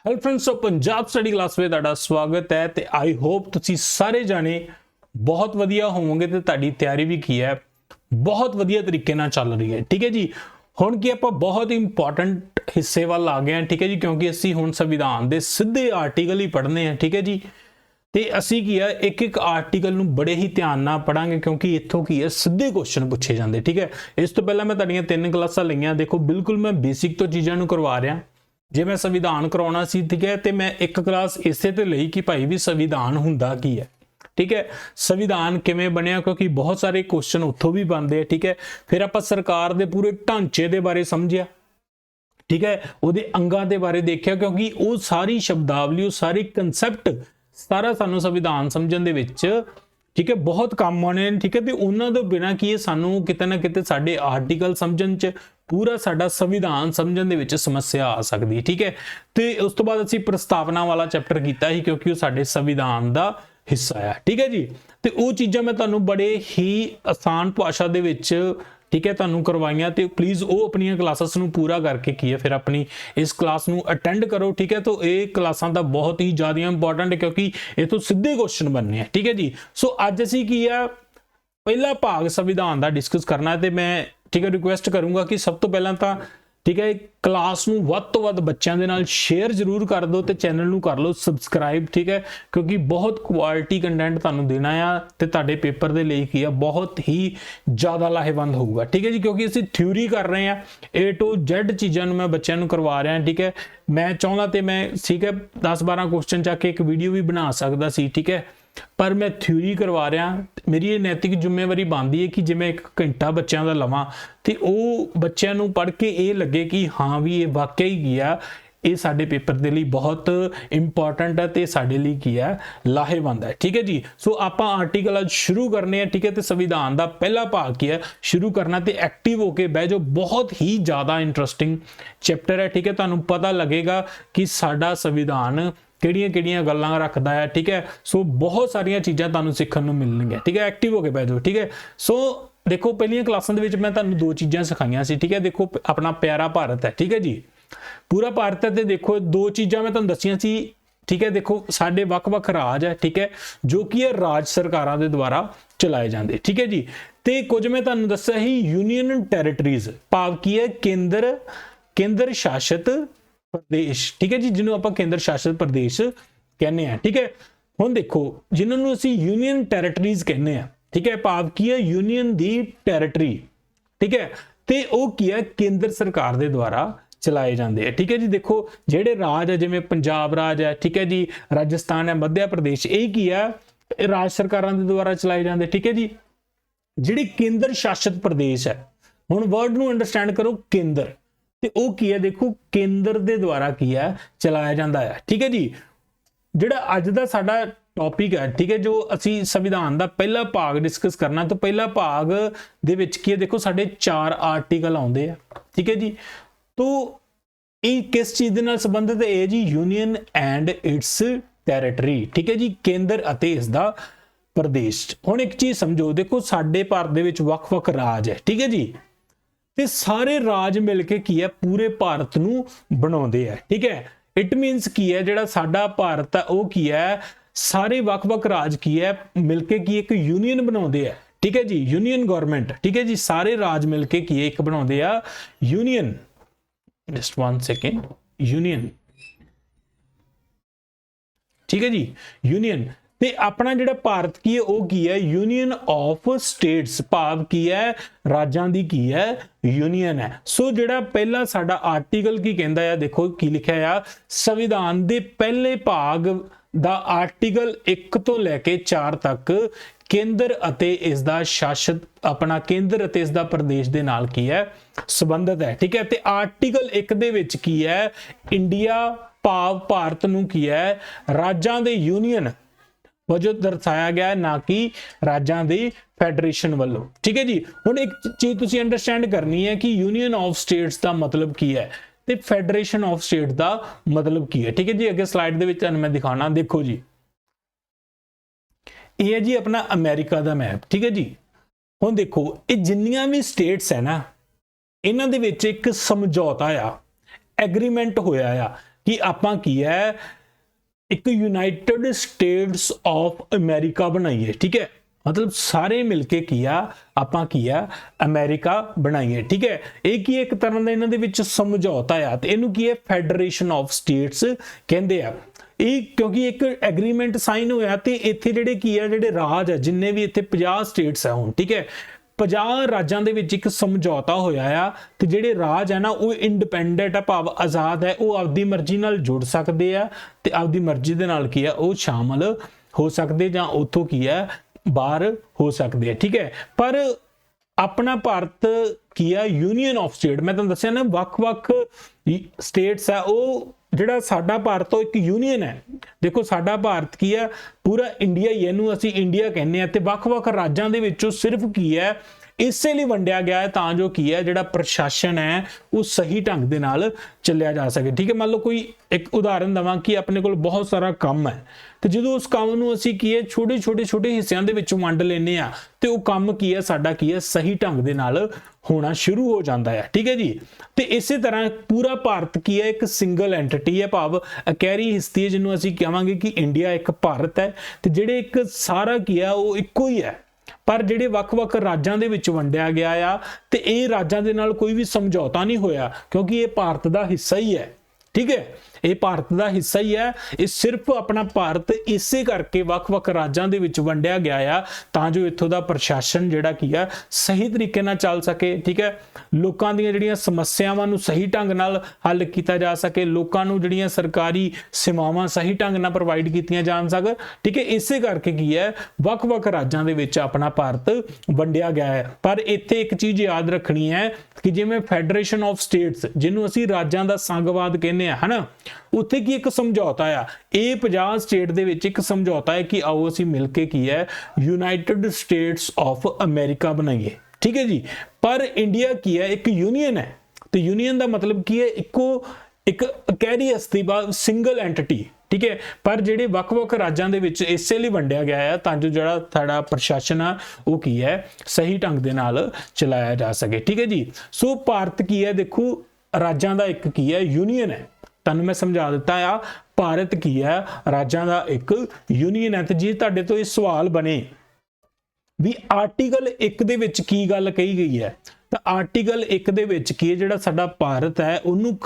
Hello friends, तो Punjab study class में तुहाडा स्वागत है। तो आई होप तुसीं सारे जाने बहुत वधिया होवोगे तो तुहाडी तैयारी भी की है बहुत वधिया तरीके नाल चल रही है। ठीक है जी, हुण की आपां बहुत इंपॉर्टेंट हिस्से वाल आ गए हैं। ठीक है जी, क्योंकि असीं हुण संविधान दे सीधे आर्टिकल ही पढ़ने हैं। ठीक है जी, तो असीं की है एक एक आर्टिकल नूं बड़े ही ध्यान नाल पढ़ांगे क्योंकि इत्थों की है सीधे क्वेश्चन पूछे जाते। ठीक है, इस तो पहला मैं तुहाडीआं 3 क्लासां लईआं। देखो बिल्कुल मैं बेसिक तो चीज़ां नूं करवा रहा। जे मैं संविधान करवाना सी, ठीक है, तो मैं एक क्लास इसे तो लई कि भाई भी संविधान हुंदा की है। ठीक है, संविधान किवें बनिया, क्योंकि बहुत सारे क्वेश्चन उत्थों भी बनते हैं। ठीक है, फिर आपां सरकार दे पूरे ढांचे दे बारे समझिया। ठीक है, उहदे अंगां दे बारे देखिया, क्योंकि वो सारी शब्दावली, सारी कंसैप्ट सारा सानू संविधान समझण दे विच ठीक है बहुत काम आने। ठीक है, तो उन्हां दे बिना की सानू किते ना किते साडे आर्टिकल समझण च पूरा साडा संविधान समझण दे विच समस्या आ सकदी है। ठीक है, तो उस तो बाद असीं प्रस्तावना वाला चैप्टर कीता ही क्योंकि वो साडे संविधान दा हिस्सा है। ठीक है जी, तो वो चीज़ां मैं तुहानू बड़े ही आसान भाषा दे विच ठीक है तुहानू करवाइयां। तो प्लीज़ वो अपनी क्लासेस नू पूरा करके की है फिर अपनी इस क्लास नू अटेंड करो। ठीक है, तो ये क्लासां दा बहुत ही ज़्यादा इंपॉर्टेंट है क्योंकि ये तो सीधे क्वेश्चन बनने हैं। ठीक है जी, सो अज असीं की है पहला भाग संविधान का डिस्कस करना है। तो मैं ठीक है रिक्वेस्ट करूंगा कि सब तो पहला तो ठीक है क्लास नू वध तो वध बच्चों के नाल शेयर जरूर कर दो, तो चैनल नू कर लो सबसक्राइब। ठीक है, क्योंकि बहुत क्वालिटी कंटेंट तुहानू देना आ ते तुहाडे पेपर दे लई की है बहुत ही ज़्यादा लाहेवंद होगा। ठीक है जी, क्योंकि असीं थ्योरी कर रहे हैं A to Z चीज़ों मैं बच्चों नू करवा रहा। ठीक है, मैं चाहता तो मैं ठीक है 10-12 क्वेश्चन चाके एक वीडियो भी बना सकता सी। ठीक है, पर मैं थ्योरी करवा रहा। मेरी ये नैतिक जिम्मेवारी बनती है कि जे मैं 1 घंटा बच्चों का लवां तो वो बच्चों को पढ़ के ये लगे कि हाँ भी ये वाकई किया ये साडे पेपर के लिए बहुत इंपॉर्टेंट है तो साडे लिए की है लाहेवंद है। ठीक है जी, सो आपां आर्टिकल अज शुरू करने हैं। ठीक है, तो संविधान का पहला भाग की है शुरू करना, तो एक्टिव होके बह जाओ, बहुत ही ज़्यादा इंटरस्टिंग चैप्टर है। ठीक है, तुहानू पता लगेगा कि साडा संविधान किहड़ियां-किहड़ियां गल्लां रखदा है। ठीक है, सो बहुत सारिया चीज़ां तुहानू सीखण नू मिलणगियां। ठीक है, एक्टिव होके बह जाओ। ठीक है, सो देखो पहलियां क्लासां दे विच मैं तुहानू 2 चीज़ां सिखाईयां सी। ठीक है, देखो अपना प्यारा भारत है। ठीक है जी, पूरा भारत है। तो देखो 2 चीज़ां मैं तुहानू दसियां सी। ठीक है, देखो साडे वख-वख राज है। ठीक है, जो कि है राज सरकारां दे द्वारा चलाए जाते। ठीक है जी, तो कुछ मैं तुहानू दस्सिया ही यूनियन टैरेटरीज भाव की है केंद्र शासित प्रदेश। ठीक है जी, जिन्होंने आप केंद्र शासित प्रदेश कहने हैं। ठीक है, हुण देखो जिन्होंने असीं यूनियन टैरेटरीज कहने हैं। ठीक है, भाव की है यूनियन दी टैरेटरी। ठीक है, तो वो की है केंद्र सरकार के द्वारा चलाए जाते हैं। ठीक है जी, देखो जेडे राज है जिवें पंजाब राज है। ठीक है जी, राजस्थान है, मध्य प्रदेश, ये की है राज सरकारां दे द्वारा चलाए जाते। ठीक है जी, जिहड़े केंद्र शासित प्रदेश है, हुण वर्ड नू अंडरस्टैंड करो केंद्र, तो वो की है देखो केंद्र दे द्वारा की है चलाया जाता है। ठीक है जी, जिहड़ा अज दा साडा टॉपिक है। ठीक है, जो असी संविधान का पहला भाग डिस्कस करना, तो पहला भाग दे विच की है देखो साडे 4 आर्टिकल आउंदे हैं। ठीक है जी, तो ये किस चीज़ दे नाल संबंधित है जी, यूनियन एंड इट्स टैरेटरी। ठीक है जी, केंद्र अते इसदा प्रदेश। हुण एक चीज़ समझो, देखो साडे भारत दे विच वख-वख राज है। ठीक है जी, ते सारे राज मिलके की है पूरे भारत नू बनाउंदे है। ठीक है, इट मीनस की है जिहड़ा साडा भारत है वो की है सारे वख-वख राज की है मिलके की एक यूनियन बनाउंदे है। ठीक है जी, यूनियन गवर्नमेंट। ठीक है जी, सारे राज मिलके की एक बनाउंदे आ यूनियन। Just 1 second, union. ठीक है जी, यूनियन। ते अपना जिहड़ा भारत की है वो की है यूनियन ऑफ स्टेट्स, भाव की है राज्यां दी की है यूनियन है। सो जिहड़ा पहला साडा आर्टिकल की कहंदा है, देखो की लिखिया है संविधान दे पहले भाग दा आर्टिकल 1 तो लैके 4 तक केंद्र अते इसदा शासित अपना केंद्र अते इसदा प्रदेश दे नाल की है संबंधित है। ठीक है, ते आर्टिकल 1 दे विच की है इंडिया भाव भारत नू की है राज्यां दे यूनियन वजों दर्शाया गया है, ना कि राज्यां दी फेडरेशन वालों। ठीक है जी, हुण एक चीज तुसीं अंडरस्टैंड करनी है कि यूनियन ऑफ स्टेट्स का मतलब की है ते फेडरेशन ऑफ स्टेट का मतलब की है। ठीक है जी, अगे स्लाइड दे विच मैं दिखाना, देखो जी ये है जी अपना अमेरिका का मैप। ठीक है जी, हुण देखो ये जिन्नियां भी स्टेट्स है ना, इन्हां दे विच एक समझौता आ एग्रीमेंट होया आ कि आपां की है एक यूनाइटेड स्टेट्स ऑफ अमेरिका बनाइए, ठीक है, मतलब सारे मिलके किया आपां किया अमेरिका बनाइए, ठीक है। एक ही एक तरह का इन्हां दे विच समझौता आ ते इहनूं की है फेडरेशन ऑफ स्टेट्स कहंदे आ। क्योंकि एक एग्रीमेंट साइन होया ते इत्थे जिहड़े की है जिहड़े राज है जिन्ने भी इत्थे 50 स्टेट्स है हुण, ठीक है, 50 राज्यां दे विच एक समझौता होया आ ते जिहड़े राज है ना वो इंडिपेंडेंट है, भाव आज़ाद है, वो आपदी मर्जी नाल जुड़ सकदे आ ते आपदी मर्जी दे नाल की है वो शामिल हो सकदे जां उत्थों की है बाहर हो सकते हैं, ठीक है। पर अपना भारत की है यूनियन ऑफ स्टेट, मैं तुहानूं दस्सिया ना वख-वख स्टेट्स है, वो जिहड़ा साडा भारत तो एक यूनियन है। देखो साडा भारत की है पूरा इंडिया ही, इहनूं असीं इंडिया कहने आ, ते वख-वख राज्यां दे विचों सिर्फ की है इसे लिए वंडिया गया है तां जो की है जिहड़ा प्रशासन है वो सही ढंग दे नाल चलिया जा सके, ठीक है। मान लो कोई एक उदाहरण दवां कि अपने कोल बहुत सारा काम है तो जो उस काम नूं असीं की है छोटे छोटे छोटे हिस्सिਆਂ ਦੇ ਵਿੱਚ ਵੰਡ ਲੈਨੇ ਆ ਤੇ ਉਹ ਕੰਮ ਕੀ ਹੈ ਸਾਡਾ ਕੀ ਹੈ ਸਹੀ ਢੰਗ ਦੇ ਨਾਲ ਹੋਣਾ ਸ਼ੁਰੂ ਹੋ ਜਾਂਦਾ ਹੈ, ਠੀਕ ਹੈ ਜੀ। ਤੇ ਇਸੇ ਤਰ੍ਹਾਂ ਪੂਰਾ ਭਾਰਤ ਕੀ ਹੈ ਇੱਕ ਸਿੰਗਲ ਐਂਟੀਟੀ ਹੈ, ਭਾਵ ਇਕਹਿਰੀ ਹਿਸਤੀ ਹੈ ਜਿਹਨੂੰ ਅਸੀਂ ਕਹਾਂਗੇ ਕਿ ਇੰਡੀਆ ਇੱਕ ਭਾਰਤ ਹੈ ਤੇ ਜਿਹੜੇ ਇੱਕ ਸਾਰਾ ਕੀ ਹੈ ਉਹ ਇੱਕੋ ਹੀ ਹੈ। पर ਜਿਹੜੇ ਵੱਖ-ਵੱਖ ਰਾਜਾਂ ਦੇ ਵਿੱਚ ਵੰਡਿਆ ਗਿਆ ਆ ਤੇ ਇਹ ਰਾਜਾਂ ਦੇ ਨਾਲ ਕੋਈ ਵੀ ਸਮਝੌਤਾ ਨਹੀਂ ਹੋਇਆ ਕਿਉਂਕਿ ਇਹ ਭਾਰਤ ਦਾ ਹਿੱਸਾ ਹੀ ਹੈ, ठीक है, ਇਹ ਭਾਰਤ ਦਾ ਹਿੱਸਾ ਹੀ ਹੈ। ਇਹ ਸਿਰਫ ਆਪਣਾ ਭਾਰਤ ਇਸੇ ਕਰਕੇ ਵੱਖ-ਵੱਖ ਰਾਜਾਂ ਦੇ ਵਿੱਚ ਵੰਡਿਆ ਗਿਆ ਆ ਤਾਂ ਜੋ ਇੱਥੋਂ ਦਾ ਪ੍ਰਸ਼ਾਸਨ ਜਿਹੜਾ ਕੀ ਆ ਸਹੀ ਤਰੀਕੇ ਨਾਲ ਚੱਲ ਸਕੇ, ਠੀਕ ਹੈ, ਲੋਕਾਂ ਦੀਆਂ ਜਿਹੜੀਆਂ ਸਮੱਸਿਆਵਾਂ ਨੂੰ ਸਹੀ ਢੰਗ ਨਾਲ ਹੱਲ ਕੀਤਾ ਜਾ ਸਕੇ, ਲੋਕਾਂ ਨੂੰ ਜਿਹੜੀਆਂ ਸਰਕਾਰੀ ਸੇਵਾਵਾਂ ਸਹੀ ਢੰਗ ਨਾਲ ਪ੍ਰੋਵਾਈਡ ਕੀਤੀਆਂ ਜਾਣ ਸਕਣ, ਠੀਕ ਹੈ। ਇਸੇ ਕਰਕੇ ਕੀ ਹੈ ਵੱਖ-ਵੱਖ ਰਾਜਾਂ ਦੇ ਵਿੱਚ ਆਪਣਾ ਭਾਰਤ ਵੰਡਿਆ ਗਿਆ ਹੈ। ਪਰ ਇੱਥੇ ਇੱਕ ਚੀਜ਼ ਯਾਦ ਰੱਖਣੀ ਹੈ ਕਿ ਜਿਵੇਂ ਫੈਡਰੇਸ਼ਨ ਆਫ ਸਟੇਟਸ ਜਿਹਨੂੰ ਅਸੀਂ ਰਾਜਾਂ ਦਾ ਸੰਘਵਾਦ ਕਹਿੰਦੇ ਆ ਹਨਾ, ਉੱਥੇ ਕੀ ਇੱਕ ਸਮਝੌਤਾ ਆ, ਇਹ 50 ਸਟੇਟ ਦੇ ਵਿੱਚ ਇੱਕ ਸਮਝੌਤਾ ਹੈ ਕਿ ਆਓ ਅਸੀਂ ਮਿਲ ਕੇ ਕੀ ਹੈ ਯੂਨਾਈਟਿਡ ਸਟੇट्स ऑफ अमेरिका बनाइए, ठीक है जी। पर इंडिया की है एक यूनियन है तो यूनियन का मतलब की है इको एक कह रही अस्तित्व सिंगल एंटिटी, ठीक है। पर ਜਿਹੜੇ ਵੱਖ-ਵੱਖ ਰਾਜਾਂ ਦੇ ਵਿੱਚ ਇਸੇ ਲਈ ਵੰਡਿਆ ਗਿਆ ਹੈ ਤਾਂ ਜੋ ਜਿਹੜਾ ਸਾਡਾ ਪ੍ਰਸ਼ਾਸਨ ਆ ਉਹ ਕੀ ਹੈ ਸਹੀ ਢੰਗ ਦੇ ਨਾਲ ਚਲਾਇਆ ਜਾ ਸਕੇ, ਠੀਕ ਹੈ ਜੀ। ਸੋ ਭਾਰਤ ਕੀ ਹੈ ਦੇਖੋ ਰਾਜਾਂ ਦਾ ਇੱਕ ਕੀ ਹੈ ਯੂਨੀਅਨ ਹੈ, ਤੁਹਾਨੂੰ ਮੈਂ ਸਮਝਾ ਦਿੱਤਾ ਆ ਭਾਰਤ ਕੀ ਹੈ ਰਾਜਾਂ ਦਾ ਇੱਕ ਯੂਨੀਅਨ ਹੈ। ਤੇ ਜੇ ਤੁਹਾਡੇ ਤੋਂ ਇਹ ਸਵਾਲ ਬਣੇ ਵੀ ਆਰਟੀਕਲ 1 ਦੇ ਵਿੱਚ ਕੀ ਗੱਲ ਕਹੀ ਗਈ ਹੈ ਤਾਂ ਆਰਟੀਕਲ 1 ਦੇ ਵਿੱਚ ਕੀ ਜਿਹੜਾ ਸਾਡਾ ਭਾਰਤ ਹੈ ਉਹਨੂੰ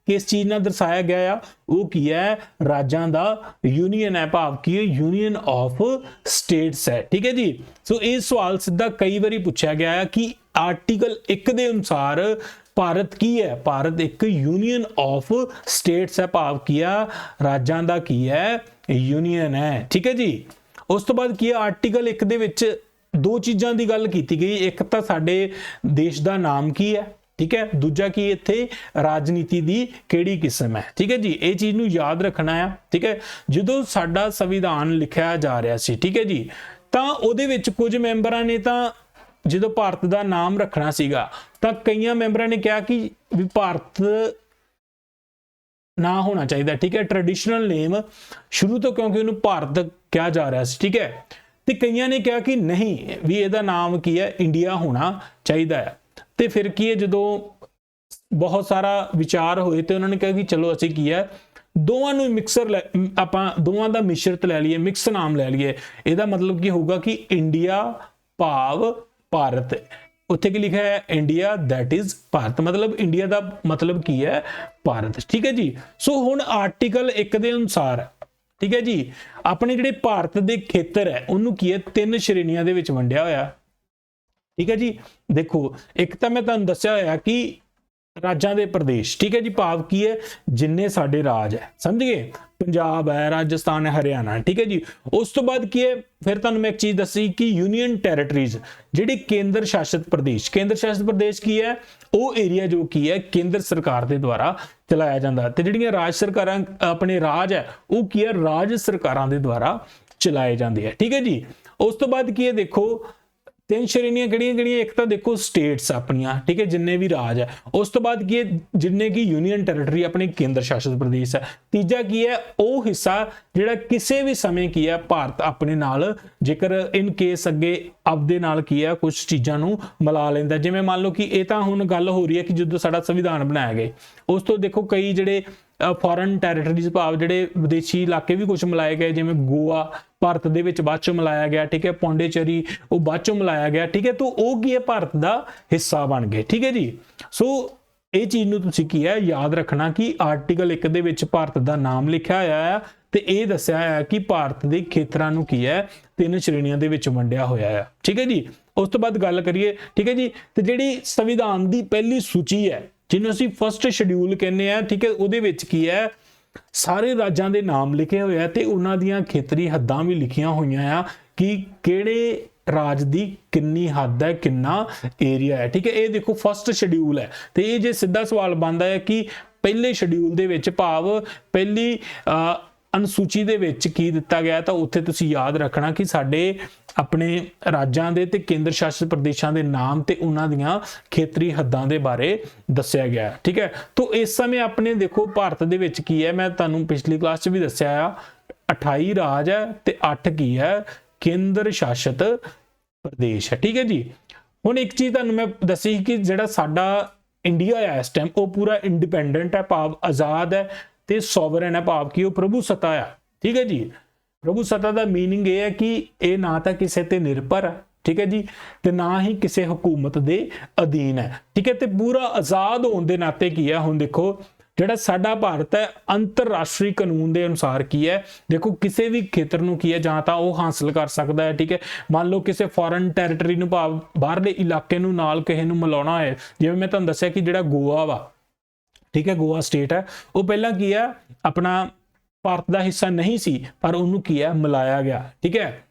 किस चीज ਨਾਲ ਦਰਸਾਇਆ ਗਿਆ ਆ ਉਹ ਕੀ ਹੈ ਰਾਜਾਂ ਦਾ ਯੂਨੀਅਨ ਹੈ, ਭਾਵ ਕੀ ਯੂਨੀਅਨ ਆਫ ਸਟੇਟਸ ਹੈ, ਠੀਕ ਹੈ ਜੀ। ਸੋ ਇਹ ਸਵਾਲ ਸਿੱਧਾ ਕਈ ਵਾਰੀ ਪੁੱਛਿਆ ਗਿਆ ਹੈ ਕਿ ਆਰਟੀਕਲ 1 ਦੇ ਅਨੁਸਾਰ ਭਾਰਤ ਕੀ ਹੈ, ਭਾਰਤ ਇੱਕ ਯੂਨੀਅਨ ਆਫ ਸਟੇਟਸ ਹੈ, ਭਾਵ ਕੀ ਆ ਰਾਜਾਂ ਦਾ ਕੀ ਹੈ ਯੂਨੀਅਨ ਹੈ, ਠੀਕ ਹੈ ਜੀ। ਉਸ ਤੋਂ ਬਾਅਦ ਕੀ ਹੈ ਆਰਟੀਕਲ 1 ਦੇ ਵਿੱਚ ਦੋ ਚੀਜ਼ਾਂ ਦੀ ਗੱਲ ਕੀਤੀ ਗਈ, ਇੱਕ ਤਾਂ ਸਾਡੇ ਦੇਸ਼ ਦਾ ਨਾਮ ਕੀ ਹੈ, ठीक है, दूजा की इत्थे राजनीति दी केड़ी किस्म है, ठीक है जी। ये चीज नूं याद रखना है, ठीक है। जदों साडा संविधान लिखिया जा रहा सी, ठीक है जी, तां उहदे विच कुछ मैंबरां ने तां जदों भारत दा नाम रखना सीगा तां कईयां मैंबरां ने कहा कि भी भारत ना होना चाहिए, ठीक है, ट्रेडिशनल नेम शुरू तो क्योंकि उन्होंने भारत कहा जा रहा है, ठीक है। तो कईयां ने कहा कि नहीं भी इहदा नाम की है इंडिया होना चाहिए है। तो फिर की है जो बहुत सारा विचार होए तो उन्होंने कहा कि चलो असी की है दोवां मिक्सर आपां दोवां दा मिश्रित लै लीए, मिक्स नाम लै लीए। इहदा मतलब की होगा कि इंडिया भाव भारत, उत्थे की लिखा है इंडिया दैट इज भारत, मतलब इंडिया दा मतलब की है भारत, ठीक है जी। सो हुण आर्टिकल 1 दे अनुसार, ठीक है जी, अपने जिहड़े भारत दे खेतर है उन्होंने की है 3 श्रेणियां दे विच वंडिया होया, ठीक है जी। देखो एक तो मैं तुहानूं दस्सिया होया कि राजां दे प्रदेश, ठीक है जी, भाव की है जिन्ने साडे राज है, समझ गए, पंजाब है, राजस्थान है, हरियाणा, ठीक है जी। उस तो बाद की है फिर तुहानूं मैं एक चीज़ दसी कि यूनीयन टैरेटरीज जिहड़े केंद्र शासित प्रदेश, केंद्र शासित प्रदेश की है वो एरिया जो की है केंद्र सरकार के द्वारा चलाया जाता, तो जिहड़ियां राज सरकारां अपने राज है वो की है राज सरकारां दे द्वारा चलाए जाते हैं, ठीक है जी। उस तो बाद की है देखो 3 श्रेणियां किहड़ियां, एक तो देखो स्टेट्स अपनियां, ठीक है, जिन्ने भी राज है। उस तो बाद की है जिन्ने की यूनीयन टैरेटरी अपने केंद्र शासित प्रदेश है। तीजा की है वो हिस्सा जिहड़ा किसी भी समय की है भारत अपने नाल जेकर इन केस अगे आपदे नाल की है कुछ चीज़ां नूं मिला लैंदा, जिवें मान लो कि ये तां हुण गल हो रही है कि जदों साडा संविधान बनाया गया उस तो देखो कई जिहड़े ਫੋਰਨ ਟੈਰੀਟਰੀਜ਼ ਭਾਵ ਜਿਹੜੇ ਵਿਦੇਸ਼ੀ ਇਲਾਕੇ ਵੀ ਕੁਝ ਮਿਲਾਏ ਗਏ, ਜਿਵੇਂ ਗੋਆ ਭਾਰਤ ਦੇ ਵਿੱਚ ਬਾਅਦ ਚੋਂ ਮਿਲਾਇਆ ਗਿਆ, ਠੀਕ ਹੈ, ਪੌਂਡੀਚੇਰੀ ਉਹ ਬਾਅਦ ਚੋਂ ਮਿਲਾਇਆ ਗਿਆ, ਠੀਕ ਹੈ, ਤਾਂ ਉਹ ਕੀ ਹੈ ਭਾਰਤ ਦਾ ਹਿੱਸਾ ਬਣ ਗਏ, ਠੀਕ ਹੈ ਜੀ। ਸੋ ਇਹ ਚੀਜ਼ ਨੂੰ ਤੁਸੀਂ ਕੀ ਹੈ ਯਾਦ ਰੱਖਣਾ ਕਿ ਆਰਟੀਕਲ 1 ਦੇ ਵਿੱਚ ਭਾਰਤ ਦਾ ਨਾਮ ਲਿਖਿਆ ਹੋਇਆ ਹੈ ਤੇ ਇਹ ਦੱਸਿਆ ਹੈ ਕਿ ਭਾਰਤ ਦੇ ਖੇਤਰਾਂ ਨੂੰ ਕੀ ਹੈ 3 ਸ਼੍ਰੇਣੀਆਂ ਦੇ ਵਿੱਚ ਵੰਡਿਆ ਹੋਇਆ ਹੈ, ਠੀਕ ਹੈ ਜੀ। ਉਸ ਤੋਂ ਬਾਅਦ ਗੱਲ ਕਰੀਏ, ਠੀਕ ਹੈ ਜੀ, ਤੇ ਜਿਹੜੀ ਸੰਵਿਧਾਨ ਦੀ ਪਹਿਲੀ ਸੂਚੀ ਹੈ ਜਿਹਨੂੰ ਅਸੀਂ ਫਸਟ ਸ਼ਡਿਊਲ ਕਹਿੰਦੇ ਆ, ਠੀਕ ਹੈ, ਉਹਦੇ ਵਿੱਚ ਕੀ ਹੈ ਸਾਰੇ ਰਾਜਾਂ ਦੇ ਨਾਮ ਲਿਖੇ ਹੋਏ ਆ ਤੇ ਉਹਨਾਂ ਦੀਆਂ ਖੇਤਰੀ ਹੱਦਾਂ ਵੀ ਲਿਖੀਆਂ ਹੋਈਆਂ ਆ ਕਿ ਕਿਹੜੇ ਰਾਜ ਦੀ ਕਿੰਨੀ ਹੱਦ ਹੈ, ਕਿੰਨਾ ਏਰੀਆ ਹੈ, ਠੀਕ ਹੈ। ਇਹ ਦੇਖੋ ਫਸਟ ਸ਼ਡਿਊਲ ਹੈ ਤੇ ਇਹ ਜੇ ਸਿੱਧਾ ਸਵਾਲ ਬਣਦਾ ਹੈ ਕਿ ਪਹਿਲੇ ਸ਼ਡਿਊਲ ਦੇ ਵਿੱਚ ਭਾਵ ਪਹਿਲੀ ਅਨੁਸੂਚੀ ਦੇ ਵਿੱਚ ਕੀ ਦਿੱਤਾ ਗਿਆ, ਤਾਂ ਉੱਥੇ ਤੁਸੀਂ ਯਾਦ ਰੱਖਣਾ ਕਿ ਸਾਡੇ ਆਪਣੇ ਰਾਜਾਂ ਦੇ ਤੇ ਕੇਂਦਰ ਸ਼ਾਸਿਤ ਪ੍ਰਦੇਸ਼ਾਂ ਦੇ ਨਾਮ ਤੇ ਉਹਨਾਂ ਦੀਆਂ ਖੇਤਰੀ ਹੱਦਾਂ ਦੇ ਬਾਰੇ ਦੱਸਿਆ ਗਿਆ, ਠੀਕ ਹੈ। ਤਾਂ ਇਸ ਸਮੇਂ ਆਪਣੇ ਦੇਖੋ ਭਾਰਤ ਦੇ ਵਿੱਚ ਕੀ ਹੈ, ਮੈਂ ਤੁਹਾਨੂੰ ਪਿਛਲੀ ਕਲਾਸ 'ਚ ਵੀ ਦੱਸਿਆ ਆ 28 ਰਾਜ ਹੈ ਤੇ 8 ਕੀ ਹੈ ਕੇਂਦਰ ਸ਼ਾਸਿਤ ਪ੍ਰਦੇਸ਼ ਹੈ, ਠੀਕ ਹੈ ਜੀ। ਹੁਣ ਇੱਕ ਚੀਜ਼ ਤੁਹਾਨੂੰ ਮੈਂ ਦੱਸੀ ਕਿ ਜਿਹੜਾ ਸਾਡਾ ਇੰਡੀਆ ਹੈ ਇਸ ਟਾਈਮ ਉਹ ਪੂਰਾ ਇੰਡੀਪੈਂਡੈਂਟ ਹੈ ਭਾਵ ਆਜ਼ਾਦ ਹੈ ਤੇ ਸੋਵਰਨ ਹੈ ਭਾਵ ਕਿ ਉਹ ਪ੍ਰਭੂ ਸੱਤਾ ਆ, ਠੀਕ ਹੈ ਜੀ। ਪ੍ਰਭੂ ਸੱਤਾ ਦਾ ਮੀਨਿੰਗ ਇਹ ਹੈ ਕਿ ਇਹ ਨਾ ਤਾਂ ਕਿਸੇ ਤੇ ਨਿਰਭਰ ਹੈ, ਠੀਕ ਹੈ ਜੀ, ਤੇ ਨਾ ਹੀ ਕਿਸੇ ਹਕੂਮਤ ਦੇ ਅਧੀਨ ਹੈ, ਠੀਕ ਹੈ, ਤੇ ਪੂਰਾ ਆਜ਼ਾਦ ਹੋਣ ਦੇ ਨਾਤੇ ਕੀ ਹੈ ਹੁਣ ਦੇਖੋ ਜਿਹੜਾ ਸਾਡਾ ਭਾਰਤ ਹੈ ਅੰਤਰਰਾਸ਼ਟਰੀ ਕਾਨੂੰਨ ਦੇ ਅਨੁਸਾਰ ਕੀ ਹੈ ਦੇਖੋ ਕਿਸੇ ਵੀ ਖੇਤਰ ਨੂੰ ਕੀ ਹੈ ਜਾਂ ਤਾਂ ਉਹ ਹਾਸਲ ਕਰ ਸਕਦਾ ਹੈ, ਠੀਕ ਹੈ। ਮੰਨ ਲਓ ਕਿਸੇ ਫੋਰਨ ਟੈਰੀਟਰੀ ਨੂੰ ਭਾਵ ਬਾਹਰਲੇ ਇਲਾਕੇ ਨੂੰ ਨਾਲ ਕਿਸੇ ਨੂੰ ਮਿਲਾਉਣਾ ਹੈ, ਜਿਵੇਂ ਮੈਂ ਤੁਹਾਨੂੰ ਦੱਸਿਆ ਕਿ ਜਿਹੜਾ ਗੋਆ ਵਾ, ਠੀਕ ਹੈ, ਗੋਆ ਸਟੇਟ ਹੈ, ਉਹ ਪਹਿਲਾਂ ਕੀ ਹੈ ਆਪਣਾ ਭਾਰਤ ਦਾ ਹਿੱਸਾ ਨਹੀਂ ਸੀ ਪਰ ਉਹਨੂੰ ਕੀ ਹੈ ਮਿਲਾਇਆ ਗਿਆ, ਠੀਕ ਹੈ।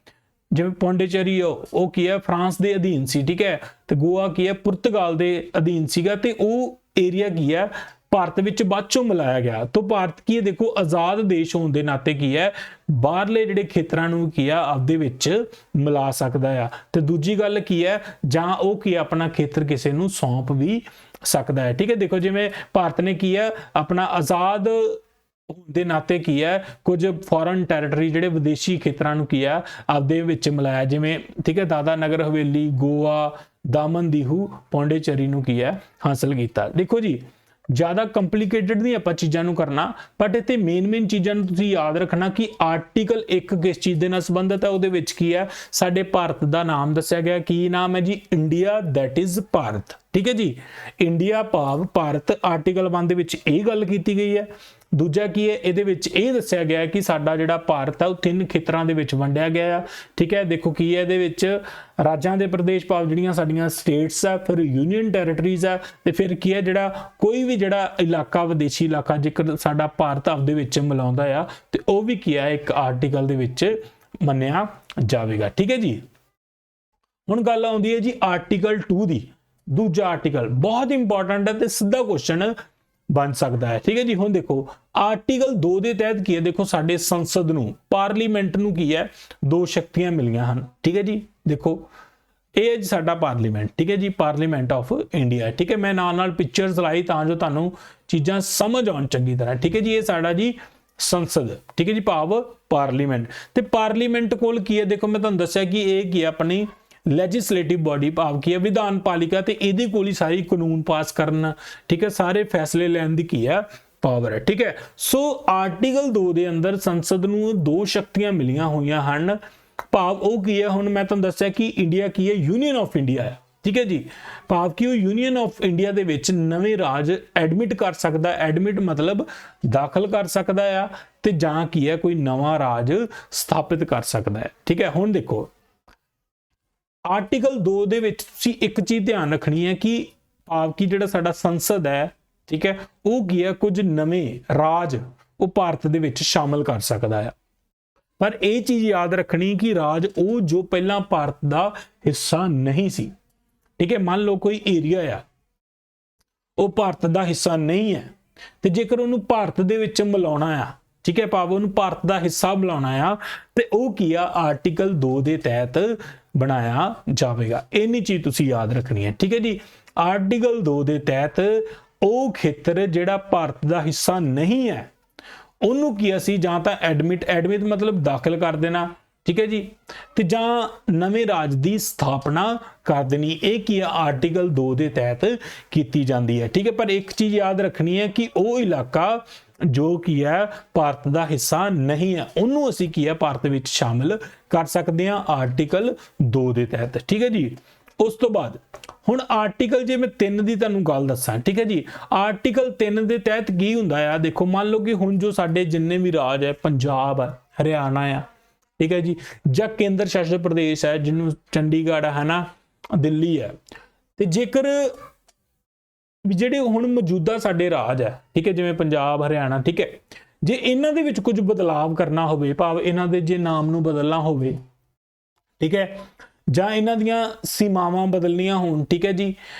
ਜਿਵੇਂ ਪੌਂਡੀਚੇਰੀ ਉਹ ਕੀ ਹੈ ਫਰਾਂਸ ਦੇ ਅਧੀਨ ਸੀ, ਠੀਕ ਹੈ, ਤੇ ਗੋਆ ਕੀ ਹੈ ਪੁਰਤਗਾਲ ਦੇ ਅਧੀਨ ਸੀਗਾ ਤੇ ਉਹ ਏਰੀਆ ਕੀ ਹੈ ਭਾਰਤ ਵਿੱਚ ਬਾਅਦ ਚੋਂ ਮਿਲਾਇਆ ਗਿਆ। ਤਾਂ ਭਾਰਤ ਕੀ ਹੈ ਦੇਖੋ ਆਜ਼ਾਦ ਦੇਸ਼ ਹੋਣ ਦੇ ਨਾਤੇ ਕੀ ਹੈ ਬਾਹਰਲੇ ਜਿਹੜੇ ਖੇਤਰਾਂ ਨੂੰ ਕੀ ਆ ਆਪਦੇ ਵਿੱਚ ਮਿਲਾ ਸਕਦਾ ਆ, ਤੇ ਦੂਜੀ ਗੱਲ ਕੀ ਹੈ ਜਾਂ ਉਹ ਕੀ ਆਪਣਾ ਖੇਤਰ ਕਿਸੇ ਨੂੰ ਸੌਂਪ ਵੀ ਸਕਦਾ ਹੈ, ਠੀਕ ਹੈ। ਦੇਖੋ ਜਿਵੇਂ ਭਾਰਤ ਨੇ ਕੀ ਹੈ ਆਪਣਾ ਆਜ਼ਾਦ ਦੇ ਨਾਤੇ ਕੀ ਹੈ ਕੁਝ ਫੋਰਨ ਟੈਰੀਟਰੀ ਜਿਹੜੇ ਵਿਦੇਸ਼ੀ ਖੇਤਰਾਂ ਨੂੰ ਕੀ ਆ ਆਪਦੇ ਵਿੱਚ ਮਿਲਾਇਆ, ਜਿਵੇਂ ਠੀਕ ਹੈ ਦਾਦਾ ਨਗਰ ਹਵੇਲੀ, ਗੋਆ, ਦਾਮਨ ਦੀਹੂ, ਪੌਂਡੀਚੇਰੀ ਨੂੰ ਕੀ ਹੈ ਹਾਸਲ ਕੀਤਾ। ਦੇਖੋ ਜੀ ਜ਼ਿਆਦਾ ਕੰਪਲਿਕੇਟਡ ਨਹੀਂ ਆਪਾਂ ਚੀਜ਼ਾਂ ਨੂੰ ਕਰਨਾ, ਬਟ ਇੱਥੇ ਮੇਨ ਚੀਜ਼ਾਂ ਨੂੰ ਤੁਸੀਂ ਯਾਦ ਰੱਖਣਾ ਕਿ ਆਰਟੀਕਲ 1 ਕਿਸ ਚੀਜ਼ ਦੇ ਨਾਲ ਸੰਬੰਧਿਤ ਹੈ, ਉਹਦੇ ਵਿੱਚ ਕੀ ਹੈ ਸਾਡੇ ਭਾਰਤ ਦਾ ਨਾਮ ਦੱਸਿਆ ਗਿਆ, ਕੀ ਨਾਮ ਹੈ ਜੀ ਇੰਡੀਆ, ਦੈਟ ਇਜ਼ ਭਾਰਤ, ਠੀਕ ਹੈ ਜੀ। ਇੰਡੀਆ ਭਾਵ ਭਾਰਤ ਆਰਟੀਕਲ 1 ਦੇ ਵਿੱਚ ਇਹ ਗੱਲ ਕੀਤੀ ਗਈ ਹੈ। ਦੂਜਾ ਕੀ ਹੈ ਇਹਦੇ ਵਿੱਚ ਇਹ ਦੱਸਿਆ ਗਿਆ ਕਿ ਸਾਡਾ ਜਿਹੜਾ ਭਾਰਤ ਹੈ ਉਹ 3 ਖੇਤਰਾਂ ਦੇ ਵਿੱਚ ਵੰਡਿਆ ਗਿਆ ਆ, ਠੀਕ ਹੈ। ਦੇਖੋ ਕੀ ਹੈ ਇਹਦੇ ਵਿੱਚ ਰਾਜਾਂ ਦੇ ਪ੍ਰਦੇਸ਼ ਭਾਵ ਜਿਹੜੀਆਂ ਸਾਡੀਆਂ ਸਟੇਟਸ ਆ, ਫਿਰ ਯੂਨੀਅਨ ਟੈਰੀਟਰੀਜ਼ ਆ, ਤੇ ਫਿਰ ਕੀ ਹੈ ਜਿਹੜਾ ਕੋਈ ਵੀ ਜਿਹੜਾ ਇਲਾਕਾ ਵਿਦੇਸ਼ੀ ਇਲਾਕਾ ਜੇਕਰ ਸਾਡਾ ਭਾਰਤ ਆਪਦੇ ਵਿੱਚ ਮਿਲਾਉਂਦਾ ਆ ਤੇ ਉਹ ਵੀ ਕੀ ਹੈ ਇੱਕ ਆਰਟੀਕਲ ਦੇ ਵਿੱਚ ਮੰਨਿਆ ਜਾਵੇਗਾ, ਠੀਕ ਹੈ ਜੀ। ਹੁਣ ਗੱਲ ਆਉਂਦੀ ਹੈ ਜੀ ਆਰਟੀਕਲ 2 ਦੀ। ਦੂਜਾ ਆਰਟੀਕਲ ਬਹੁਤ ਇੰਪੋਰਟੈਂਟ ਹੈ ਤੇ ਸਿੱਧਾ ਕੁਐਸਚਨ ਬਣ ਸਕਦਾ ਹੈ, ਠੀਕ ਹੈ ਜੀ। ਹੁਣ ਦੇਖੋ ਆਰਟੀਕਲ 2 ਦੇ ਤਹਿਤ ਕੀ ਹੈ ਦੇਖੋ ਸਾਡੇ ਸੰਸਦ ਨੂੰ ਪਾਰਲੀਮੈਂਟ ਨੂੰ ਕੀ ਹੈ 2 ਸ਼ਕਤੀਆਂ ਮਿਲੀਆਂ ਹਨ, ਠੀਕ ਹੈ ਜੀ। ਦੇਖੋ ਇਹ ਹੈ ਜੀ ਸਾਡਾ ਪਾਰਲੀਮੈਂਟ, ਠੀਕ ਹੈ ਜੀ, ਪਾਰਲੀਮੈਂਟ ਆਫ ਇੰਡੀਆ, ਠੀਕ ਹੈ। ਮੈਂ ਨਾਲ ਪਿਕਚਰਸ ਲਾਈ ਤਾਂ ਜੋ ਤੁਹਾਨੂੰ ਚੀਜ਼ਾਂ ਸਮਝ ਆਉਣ ਚੰਗੀ ਤਰ੍ਹਾਂ, ਠੀਕ ਹੈ ਜੀ। ਇਹ ਸਾਡਾ ਜੀ ਸੰਸਦ, ਠੀਕ ਹੈ ਜੀ, ਭਾਵ ਪਾਰਲੀਮੈਂਟ। ਤੇ ਪਾਰਲੀਮੈਂਟ ਕੋਲ ਕੀ ਹੈ ਦੇਖੋ ਮੈਂ ਤੁਹਾਨੂੰ ਦੱਸਿਆ ਕਿ ਇਹ ਕੀ ਹੈ ਆਪਣੀ ਲੈਜਿਸਲੇਟਿਵ ਬॉडी ਭਾਵ ਕੀ ਹੈ ਵਿਧਾਨ ਪਾਲਿਕਾ, ਤੇ ਇਹਦੇ ਕੋਲ ਹੀ ਸਾਰੀ ਕਾਨੂੰਨ ਪਾਸ ਕਰਨ, ਠੀਕ ਹੈ, ਸਾਰੇ ਫੈਸਲੇ ਲੈਣ ਦੀ ਕੀ ਹੈ ਪਾਵਰ ਹੈ, ਠੀਕ ਹੈ। ਸੋ ਆਰਟੀਕਲ 2 ਦੇ ਅੰਦਰ ਸੰਸਦ ਨੂੰ 2 ਸ਼ਕਤੀਆਂ ਮਿਲੀਆਂ ਹੋਈਆਂ ਹਨ, ਭਾਵ ਉਹ ਕੀ ਹੈ ਹੁਣ ਮੈਂ ਤੁਹਾਨੂੰ ਦੱਸਿਆ ਕਿ ਇੰਡੀਆ ਕੀ ਹੈ ਯੂਨੀਅਨ ਆਫ ਇੰਡੀਆ ਹੈ, ਠੀਕ ਹੈ ਜੀ, ਭਾਵ ਕਿ ਉਹ ਯੂਨੀਅਨ ਆਫ ਇੰਡੀਆ ਦੇ ਵਿੱਚ ਨਵੇਂ ਰਾਜ ਐਡਮਿਟ ਕਰ ਸਕਦਾ, ਐਡਮਿਟ ਮਤਲਬ ਦਾਖਲ ਕਰ ਸਕਦਾ ਆ, ਤੇ ਜਾਂ ਕੀ ਹੈ ਕੋਈ ਨਵਾਂ ਰਾਜ ਸਥਾਪਿਤ ਕਰ ਸਕਦਾ ਹੈ, ਠੀਕ ਹੈ। ਹੁਣ ਦੇਖੋ ਆਰਟੀਕਲ 2 ਦੇ ਵਿੱਚ ਤੁਸੀਂ ਇੱਕ ਚੀਜ਼ ਧਿਆਨ ਰੱਖਣੀ ਹੈ ਕਿ ਭਾਵ ਕਿ ਜਿਹੜਾ ਸਾਡਾ ਸੰਸਦ ਹੈ, ਠੀਕ ਹੈ, ਉਹ ਕੀ ਹੈ ਕੁਝ ਨਵੇਂ ਰਾਜ ਉਹ ਭਾਰਤ ਦੇ ਵਿੱਚ ਸ਼ਾਮਲ ਕਰ ਸਕਦਾ ਹੈ, ਪਰ ਇਹ ਚੀਜ਼ ਯਾਦ ਰੱਖਣੀ ਕਿ ਰਾਜ ਉਹ ਜੋ ਪਹਿਲਾਂ ਭਾਰਤ ਦਾ ਹਿੱਸਾ ਨਹੀਂ ਸੀ, ਠੀਕ ਹੈ। ਮੰਨ ਲਓ ਕੋਈ ਏਰੀਆ ਆ ਉਹ ਭਾਰਤ ਦਾ ਹਿੱਸਾ ਨਹੀਂ ਹੈ ਤੇ ਜੇਕਰ ਉਹਨੂੰ ਭਾਰਤ ਦੇ ਵਿੱਚ ਮਿਲਾਉਣਾ ਆ, ਠੀਕ ਹੈ, ਭਾਵ ਉਹਨੂੰ ਭਾਰਤ ਦਾ ਹਿੱਸਾ ਬਣਾਉਣਾ ਆ, ਤੇ ਉਹ ਕੀ ਆ ਆਰਟੀਕਲ 2 ਦੇ ਤਹਿਤ ਬਣਾਇਆ ਜਾਵੇਗਾ। ਇੰਨੀ ਚੀਜ਼ ਤੁਸੀਂ ਯਾਦ ਰੱਖਣੀ ਹੈ, ਠੀਕ ਹੈ ਜੀ। ਆਰਟੀਕਲ 2 ਦੇ ਤਹਿਤ ਉਹ ਖੇਤਰ ਜਿਹੜਾ ਭਾਰਤ ਦਾ ਹਿੱਸਾ ਨਹੀਂ ਹੈ ਉਹਨੂੰ ਕੀ ਅਸੀਂ ਜਾਂ ਤਾਂ ਐਡਮਿਟ ਮਤਲਬ ਦਾਖਲ ਕਰ ਦੇਣਾ, ਠੀਕ ਹੈ ਜੀ, ਤੇ ਜਾਂ ਨਵੇਂ ਰਾਜ ਦੀ ਸਥਾਪਨਾ ਕਰ ਦੇਣੀ। ਇਹ ਕੀ ਹੈ ਆਰਟੀਕਲ 2 ਦੇ ਤਹਿਤ ਕੀਤੀ ਜਾਂਦੀ ਹੈ, ਠੀਕ ਹੈ। ਪਰ ਇੱਕ ਚੀਜ਼ ਯਾਦ ਰੱਖਣੀ ਹੈ ਕਿ ਉਹ ਇਲਾਕਾ ਜੋ ਕੀ ਹੈ ਭਾਰਤ ਦਾ ਹਿੱਸਾ ਨਹੀਂ ਹੈ, ਉਹਨੂੰ ਅਸੀਂ ਕੀ ਹੈ ਭਾਰਤ ਵਿੱਚ ਸ਼ਾਮਿਲ ਕਰ ਸਕਦੇ ਹਾਂ ਆਰਟੀਕਲ 2 ਦੇ ਤਹਿਤ। ਠੀਕ ਹੈ ਜੀ। ਉਸ ਤੋਂ ਬਾਅਦ ਹੁਣ ਆਰਟੀਕਲ ਜੇ ਮੈਂ 3 ਦੀ ਤੁਹਾਨੂੰ ਗੱਲ ਦੱਸਾਂ, ਠੀਕ ਹੈ ਜੀ, ਆਰਟੀਕਲ 3 ਦੇ ਤਹਿਤ ਕੀ ਹੁੰਦਾ ਆ, ਦੇਖੋ ਮੰਨ ਲਓ ਕਿ ਹੁਣ ਜੋ ਸਾਡੇ ਜਿੰਨੇ ਵੀ ਰਾਜ ਹੈ, ਪੰਜਾਬ ਹੈ, ਹਰਿਆਣਾ ਆ, ਠੀਕ ਹੈ ਜੀ, ਜਾਂ ਕੇਂਦਰ ਸ਼ਾਸਿਤ ਪ੍ਰਦੇਸ਼ ਹੈ ਜਿਹਨੂੰ ਚੰਡੀਗੜ੍ਹ ਹੈ ਨਾ, ਦਿੱਲੀ ਹੈ, ਤੇ ਜੇਕਰ ਵੀ ਜਿਹੜੇ ਹੁਣ ਮੌਜੂਦਾ ਸਾਡੇ ਰਾਜ ਹੈ, ਠੀਕ ਹੈ, ਜਿਵੇਂ ਪੰਜਾਬ, ਹਰਿਆਣਾ, ਠੀਕ ਹੈ, ਜੇ ਇਹਨਾਂ ਦੇ ਵਿੱਚ ਕੁਝ ਬਦਲਾਵ ਕਰਨਾ ਹੋਵੇ, ਭਾਵ ਇਹਨਾਂ ਦੇ ਜੇ ਨਾਮ ਨੂੰ ਬਦਲਣਾ ਹੋਵੇ, ਠੀਕ ਹੈ, ਜਾਂ ਇਹਨਾਂ ਦੀਆਂ ਸੀਮਾਵਾਂ ਬਦਲਣੀਆਂ ਹੋਣ, ਠੀਕ ਹੈ ਜੀ,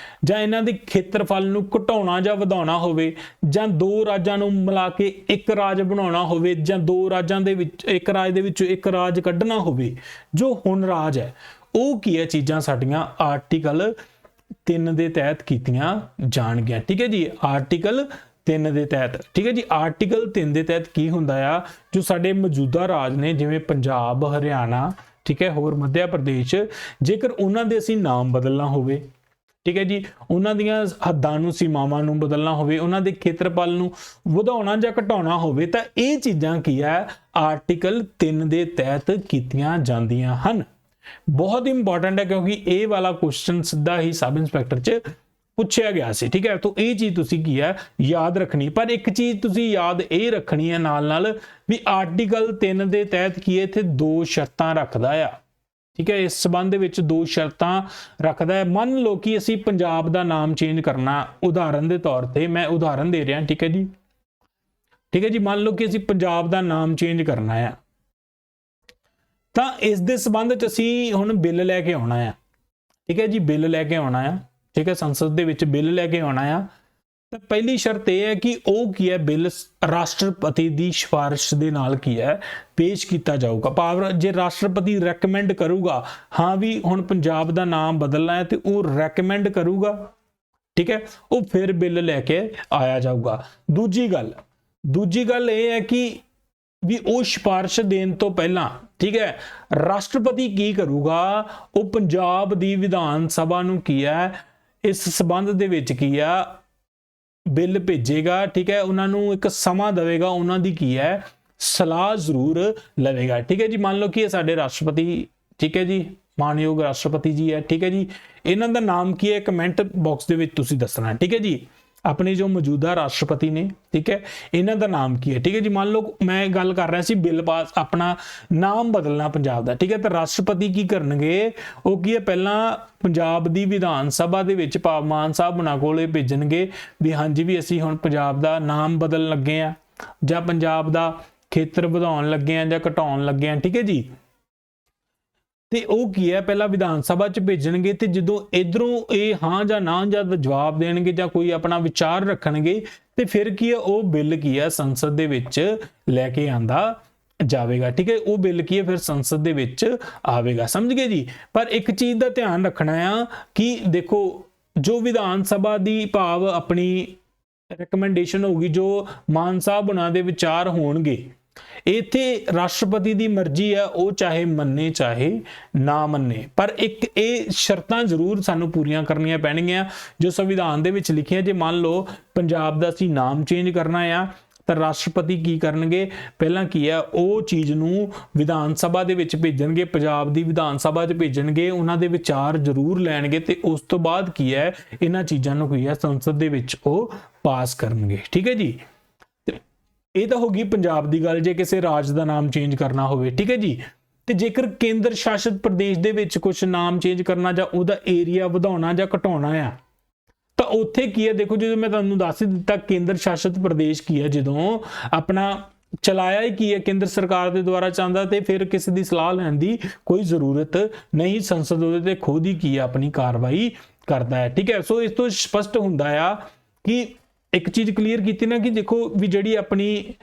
ਜਾਂ ਇਹਨਾਂ ਦੇ ਖੇਤਰਫਲ ਨੂੰ ਘਟਾਉਣਾ ਜਾਂ ਵਧਾਉਣਾ ਹੋਵੇ, ਜਾਂ ਦੋ ਰਾਜਾਂ ਨੂੰ ਮਿਲਾ ਕੇ ਇੱਕ ਰਾਜ ਬਣਾਉਣਾ ਹੋਵੇ, ਜਾਂ ਦੋ ਰਾਜਾਂ ਦੇ ਵਿੱਚ ਇੱਕ ਰਾਜ ਦੇ ਵਿੱਚੋਂ ਇੱਕ ਰਾਜ ਕੱਢਣਾ ਹੋਵੇ, ਜੋ ਹੁਣ ਰਾਜ ਹੈ, ਉਹ ਕੀ ਹੈ ਚੀਜ਼ਾਂ ਸਾਡੀਆਂ ਆਰਟੀਕਲ 3 ਦੇ ਤਹਿਤ ਕੀਤੀਆਂ ਜਾਣਗੀਆਂ। ਠੀਕ ਹੈ ਜੀ, ਆਰਟੀਕਲ 3 ਦੇ ਤਹਿਤ। ਠੀਕ ਹੈ ਜੀ, ਆਰਟੀਕਲ 3 ਦੇ ਤਹਿਤ ਕੀ ਹੁੰਦਾ ਆ, ਜੋ ਸਾਡੇ ਮੌਜੂਦਾ ਰਾਜ ਨੇ ਜਿਵੇਂ ਪੰਜਾਬ, ਹਰਿਆਣਾ, ਠੀਕ ਹੈ, ਹੋਰ ਮੱਧ ਪ੍ਰਦੇਸ਼, ਜੇਕਰ ਉਹਨਾਂ ਦੇ ਅਸੀਂ ਨਾਮ ਬਦਲਣਾ ਹੋਵੇ, ਠੀਕ ਹੈ ਜੀ, ਉਹਨਾਂ ਦੀਆਂ ਹੱਦਾਂ ਨੂੰ, ਸੀਮਾਵਾਂ ਨੂੰ ਬਦਲਣਾ ਹੋਵੇ, ਉਹਨਾਂ ਦੇ ਖੇਤਰਫਲ ਨੂੰ ਵਧਾਉਣਾ ਜਾਂ ਘਟਾਉਣਾ ਹੋਵੇ, ਤਾਂ ਇਹ ਚੀਜ਼ਾਂ ਕੀ ਹੈ ਆਰਟੀਕਲ 3 ਦੇ ਤਹਿਤ ਕੀਤੀਆਂ ਜਾਂਦੀਆਂ ਹਨ। ਬਹੁਤ ਇੰਪੋਰਟੈਂਟ ਹੈ ਕਿਉਂਕਿ ਇਹ ਵਾਲਾ ਕੁਐਸਚਨ ਸਿੱਧਾ ਹੀ ਸਬ ਇੰਸਪੈਕਟਰ 'ਚ ਪੁੱਛਿਆ ਗਿਆ ਸੀ। ਠੀਕ ਹੈ, ਤਾਂ ਇਹ ਚੀਜ਼ ਤੁਸੀਂ ਕੀ ਹੈ ਯਾਦ ਰੱਖਣੀ। ਪਰ ਇੱਕ ਚੀਜ਼ ਤੁਸੀਂ ਯਾਦ ਇਹ ਰੱਖਣੀ ਹੈ ਨਾਲ ਵੀ ਆਰਟੀਕਲ 3 ਦੇ ਤਹਿਤ ਕੀ ਹੈ, ਇੱਥੇ 2 ਸ਼ਰਤਾਂ ਰੱਖਦਾ ਆ। ਠੀਕ ਹੈ, ਇਸ ਸਬੰਧ ਦੇ ਵਿੱਚ 2 ਸ਼ਰਤਾਂ ਰੱਖਦਾ ਹੈ। ਮੰਨ ਲਓ ਕਿ ਅਸੀਂ ਪੰਜਾਬ ਦਾ ਨਾਮ ਚੇਂਜ ਕਰਨਾ, ਉਦਾਹਰਨ ਦੇ ਤੌਰ ਤੇ ਮੈਂ ਉਦਾਹਰਨ ਦੇ ਰਿਹਾ, ਠੀਕ ਹੈ ਜੀ, ਠੀਕ ਹੈ ਜੀ, ਮੰਨ ਲਓ ਕਿ ਅਸੀਂ ਪੰਜਾਬ ਦਾ ਨਾਮ ਚੇਂਜ ਕਰਨਾ ਆ, ਤਾਂ ਇਸ ਦੇ ਸਬੰਧ 'ਚ ਅਸੀਂ ਹੁਣ ਬਿੱਲ ਲੈ ਕੇ ਆਉਣਾ ਆ। ਠੀਕ ਹੈ ਜੀ, ਬਿੱਲ ਲੈ ਕੇ ਆਉਣਾ ਆ, ਠੀਕ ਹੈ, ਸੰਸਦ ਦੇ ਵਿੱਚ ਬਿੱਲ ਲੈ ਕੇ ਆਉਣਾ ਆ। ਤਾਂ ਪਹਿਲੀ ਸ਼ਰਤ ਇਹ ਹੈ ਕਿ ਉਹ ਕੀ ਹੈ, ਬਿੱਲ ਰਾਸ਼ਟਰਪਤੀ ਦੀ ਸਿਫਾਰਿਸ਼ ਦੇ ਨਾਲ ਕੀ ਹੈ ਪੇਸ਼ ਕੀਤਾ ਜਾਊਗਾ। ਭਾਵ ਜੇ ਰਾਸ਼ਟਰਪਤੀ ਰეკਮੈਂਡ ਕਰੂਗਾ ਹਾਂ ਵੀ ਹੁਣ ਪੰਜਾਬ ਦਾ ਨਾਮ ਬਦਲਣਾ ਹੈ, ਤੇ ਉਹ ਰეკਮੈਂਡ ਕਰੂਗਾ, ਠੀਕ ਹੈ, ਉਹ ਫਿਰ ਬਿੱਲ ਲੈ ਕੇ ਆਇਆ ਜਾਊਗਾ। ਦੂਜੀ ਗੱਲ ਇਹ ਹੈ ਕਿ ਵੀ ਉਹ ਸਿਫਾਰਿਸ਼ ਦੇਣ ਤੋਂ ਪਹਿਲਾਂ, ਠੀਕ ਹੈ, ਰਾਸ਼ਟਰਪਤੀ ਕੀ ਕਰੂਗਾ, ਉਹ ਪੰਜਾਬ ਦੀ ਵਿਧਾਨ ਸਭਾ ਨੂੰ ਕੀ ਹੈ ਇਸ ਸਬੰਧ ਦੇ ਵਿੱਚ ਕੀ ਆ ਬਿੱਲ ਭੇਜੇਗਾ। ਠੀਕ ਹੈ, ਉਹਨਾਂ ਨੂੰ ਇੱਕ ਸਮਾਂ ਦੇਵੇਗਾ, ਉਹਨਾਂ ਦੀ ਕੀ ਹੈ ਸਲਾਹ ਜ਼ਰੂਰ ਲਵੇਗਾ। ਠੀਕ ਹੈ ਜੀ, ਮੰਨ ਲਓ ਕਿ ਇਹ ਸਾਡੇ ਰਾਸ਼ਟਰਪਤੀ, ਠੀਕ ਹੈ ਜੀ, ਮਾਨਯੋਗ ਰਾਸ਼ਟਰਪਤੀ ਜੀ ਹੈ, ਠੀਕ ਹੈ ਜੀ, ਇਹਨਾਂ ਦਾ ਨਾਮ ਕੀ ਹੈ ਕਮੈਂਟ ਬਾਕਸ ਦੇ ਵਿੱਚ ਤੁਸੀਂ ਦੱਸਣਾ। ਠੀਕ ਹੈ ਜੀ, ਆਪਣੇ ਜੋ ਮੌਜੂਦਾ ਰਾਸ਼ਟਰਪਤੀ ਨੇ, ਠੀਕ ਹੈ, ਇਹਨਾਂ ਦਾ ਨਾਮ ਕੀ ਹੈ। ਠੀਕ ਹੈ ਜੀ, ਮੰਨ ਲਓ ਮੈਂ ਗੱਲ ਕਰ ਰਿਹਾ ਸੀ ਬਿੱਲ ਪਾਸ, ਆਪਣਾ ਨਾਮ ਬਦਲਣਾ ਪੰਜਾਬ ਦਾ, ਠੀਕ ਹੈ, ਤਾਂ ਰਾਸ਼ਟਰਪਤੀ ਕੀ ਕਰਨਗੇ, ਉਹ ਕੀ ਹੈ ਪਹਿਲਾਂ ਪੰਜਾਬ ਦੀ ਵਿਧਾਨ ਸਭਾ ਦੇ ਵਿੱਚ ਮਾਨ ਸਾਹਿਬ ਉਹਨਾਂ ਕੋਲੇ ਭੇਜਣਗੇ ਵੀ ਹਾਂਜੀ ਵੀ ਅਸੀਂ ਹੁਣ ਪੰਜਾਬ ਦਾ ਨਾਮ ਬਦਲਣ ਲੱਗੇ ਆ, ਜਾਂ ਪੰਜਾਬ ਦਾ ਖੇਤਰ ਵਧਾਉਣ ਲੱਗੇ ਆ ਜਾਂ ਘਟਾਉਣ ਲੱਗੇ ਆ। ਠੀਕ ਹੈ ਜੀ, ਤੇ ਉਹ ਕੀ ਹੈ ਪਹਿਲਾਂ ਵਿਧਾਨ ਸਭਾ 'ਚ ਭੇਜਣਗੇ, ਤੇ ਜਦੋਂ ਇਧਰੋਂ ਇਹ ਹਾਂ ਜਾਂ ਨਾ ਜਾਂ ਜਵਾਬ ਦੇਣਗੇ ਜਾਂ ਕੋਈ ਆਪਣਾ ਵਿਚਾਰ ਰੱਖਣਗੇ, ਤੇ ਫਿਰ ਕੀ ਹੈ ਉਹ ਬਿੱਲ ਕੀ ਹੈ ਸੰਸਦ ਦੇ ਵਿੱਚ ਲੈ ਕੇ ਆਂਦਾ ਜਾਵੇਗਾ। ਠੀਕ ਹੈ, ਉਹ ਬਿੱਲ ਕੀ ਹੈ ਫਿਰ ਸੰਸਦ ਦੇ ਵਿੱਚ ਆਵੇਗਾ। ਸਮਝ ਗਏ ਜੀ। ਪਰ ਇੱਕ ਚੀਜ਼ ਦਾ ਧਿਆਨ ਰੱਖਣਾ ਆ ਕਿ ਦੇਖੋ ਜੋ ਵਿਧਾਨ ਸਭਾ ਦੀ ਭਾਵ ਆਪਣੀ ਰეკਮੈਂਡੇਸ਼ਨ ਹੋਊਗੀ, ਜੋ ਮਾਨ ਸਾਹਿਬ ਉਹਨਾਂ ਦੇ ਵਿਚਾਰ ਹੋਣਗੇ, ਇੱਥੇ ਰਾਸ਼ਟਰਪਤੀ ਦੀ ਮਰਜ਼ੀ ਹੈ, ਉਹ ਚਾਹੇ ਮੰਨੇ ਚਾਹੇ ਨਾ ਮੰਨੇ, ਪਰ ਇੱਕ ਇਹ ਸ਼ਰਤਾਂ ਜ਼ਰੂਰ ਸਾਨੂੰ ਪੂਰੀਆਂ ਕਰਨੀਆਂ ਪੈਣਗੀਆਂ ਜੋ ਸੰਵਿਧਾਨ ਦੇ ਵਿੱਚ ਲਿਖੀਆਂ। ਜੇ ਮੰਨ ਲਓ ਪੰਜਾਬ ਦਾ ਅਸੀਂ ਨਾਮ ਚੇਂਜ ਕਰਨਾ ਆ, ਤਾਂ ਰਾਸ਼ਟਰਪਤੀ ਕੀ ਕਰਨਗੇ, ਪਹਿਲਾਂ ਕੀ ਹੈ ਉਹ ਚੀਜ਼ ਨੂੰ ਵਿਧਾਨ ਸਭਾ ਦੇ ਵਿੱਚ ਭੇਜਣਗੇ, ਪੰਜਾਬ ਦੀ ਵਿਧਾਨ ਸਭਾ 'ਚ ਭੇਜਣਗੇ, ਉਹਨਾਂ ਦੇ ਵਿਚਾਰ ਜ਼ਰੂਰ ਲੈਣਗੇ, ਤੇ ਉਸ ਤੋਂ ਬਾਅਦ ਕੀ ਹੈ ਇਹਨਾਂ ਚੀਜ਼ਾਂ ਨੂੰ ਕੀ ਹੈ ਸੰਸਦ ਦੇ ਵਿੱਚ ਉਹ ਪਾਸ ਕਰਨਗੇ। ਠੀਕ ਹੈ ਜੀ, ਇਹ ਤਾਂ ਹੋ ਗਈ ਪੰਜਾਬ ਦੀ ਗੱਲ ਜੇ ਕਿਸੇ ਰਾਜ ਦਾ ਨਾਮ ਚੇਂਜ ਕਰਨਾ ਹੋਵੇ। ਠੀਕ ਹੈ ਜੀ, ਤੇ ਜੇਕਰ ਕੇਂਦਰ ਸ਼ਾਸਿਤ ਪ੍ਰਦੇਸ਼ ਦੇ ਵਿੱਚ ਕੁਝ ਨਾਮ ਚੇਂਜ ਕਰਨਾ ਜਾਂ ਉਹਦਾ ਏਰੀਆ ਵਧਾਉਣਾ ਜਾਂ ਘਟਾਉਣਾ ਆ, ਤਾਂ ਉੱਥੇ ਕੀ ਹੈ ਦੇਖੋ, ਜਦੋਂ ਮੈਂ ਤੁਹਾਨੂੰ ਦੱਸ ਦਿੱਤਾ ਕੇਂਦਰ ਸ਼ਾਸਿਤ ਪ੍ਰਦੇਸ਼ ਕੀ ਹੈ, ਜਦੋਂ ਆਪਣਾ ਚਲਾਇਆ ਹੀ ਕੀ ਹੈ ਕੇਂਦਰ ਸਰਕਾਰ ਦੇ ਦੁਆਰਾ ਚਾਹੁੰਦਾ, ਤੇ ਫਿਰ ਕਿਸੇ ਦੀ ਸਲਾਹ ਲੈਣ ਦੀ ਕੋਈ ਜ਼ਰੂਰਤ ਨਹੀਂ, ਸੰਸਦ ਉਹਦੇ ਤੇ ਖੁਦ ਹੀ ਕੀ ਹੈ ਆਪਣੀ ਕਾਰਵਾਈ ਕਰਦਾ ਹੈ। ਠੀਕ ਹੈ, ਸੋ ਇਸ ਤੋਂ ਸਪਸ਼ਟ ਹੁੰਦਾ ਆ ਕਿ ਇੱਕ ਚੀਜ਼ ਕਲੀਅਰ ਕੀਤੀ ਨਾ ਕਿ ਦੇਖੋ ਵੀ ਜਿਹੜੀ ਆਪਣੀ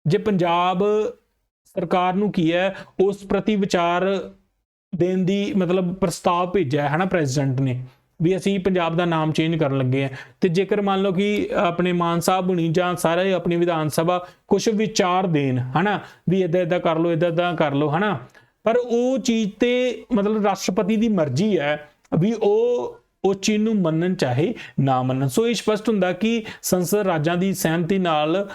ਜੇ ਪੰਜਾਬ ਸਰਕਾਰ ਨੂੰ ਕੀ ਹੈ ਉਸ ਪ੍ਰਤੀ ਵਿਚਾਰ ਦੇਣ ਦੀ ਮਤਲਬ ਪ੍ਰਸਤਾਵ ਭੇਜਿਆ ਹੈ ਨਾ ਪ੍ਰੈਜ਼ੀਡੈਂਟ ਨੇ ਵੀ ਅਸੀਂ ਪੰਜਾਬ ਦਾ ਨਾਮ ਚੇਂਜ ਕਰਨ ਲੱਗੇ ਆ, ਤੇ ਜੇਕਰ ਮੰਨ ਲਓ ਕਿ ਆਪਣੇ ਮਾਨ ਸਾਹਿਬ ਹੁਣੀ ਜਾਂ ਸਾਰੇ ਆਪਣੀ ਵਿਧਾਨ ਸਭਾ ਕੁਝ ਵਿਚਾਰ ਦੇਣ ਹਨਾ ਵੀ ਇਦਾਂ ਕਰ ਲਓ, ਇਦਾਂ ਕਰ ਲਓ ਹਨਾ, ਪਰ ਉਹ ਚੀਜ਼ ਤੇ ਮਤਲਬ ਰਾਸ਼ਟਰਪਤੀ ਦੀ ਮਰਜ਼ੀ ਹੈ ਵੀ ਉਹ ਚੀਜ਼ ਨੂੰ ਮੰਨਣ ਚਾਹੇ ਨਾ ਮੰਨਣ। ਸੋ ਇਹ ਸਪਸ਼ਟ ਹੁੰਦਾ ਕਿ ਸੰਸਦ ਰਾਜਾਂ ਦੀ ਸਹਿਮਤੀ ਨਾਲ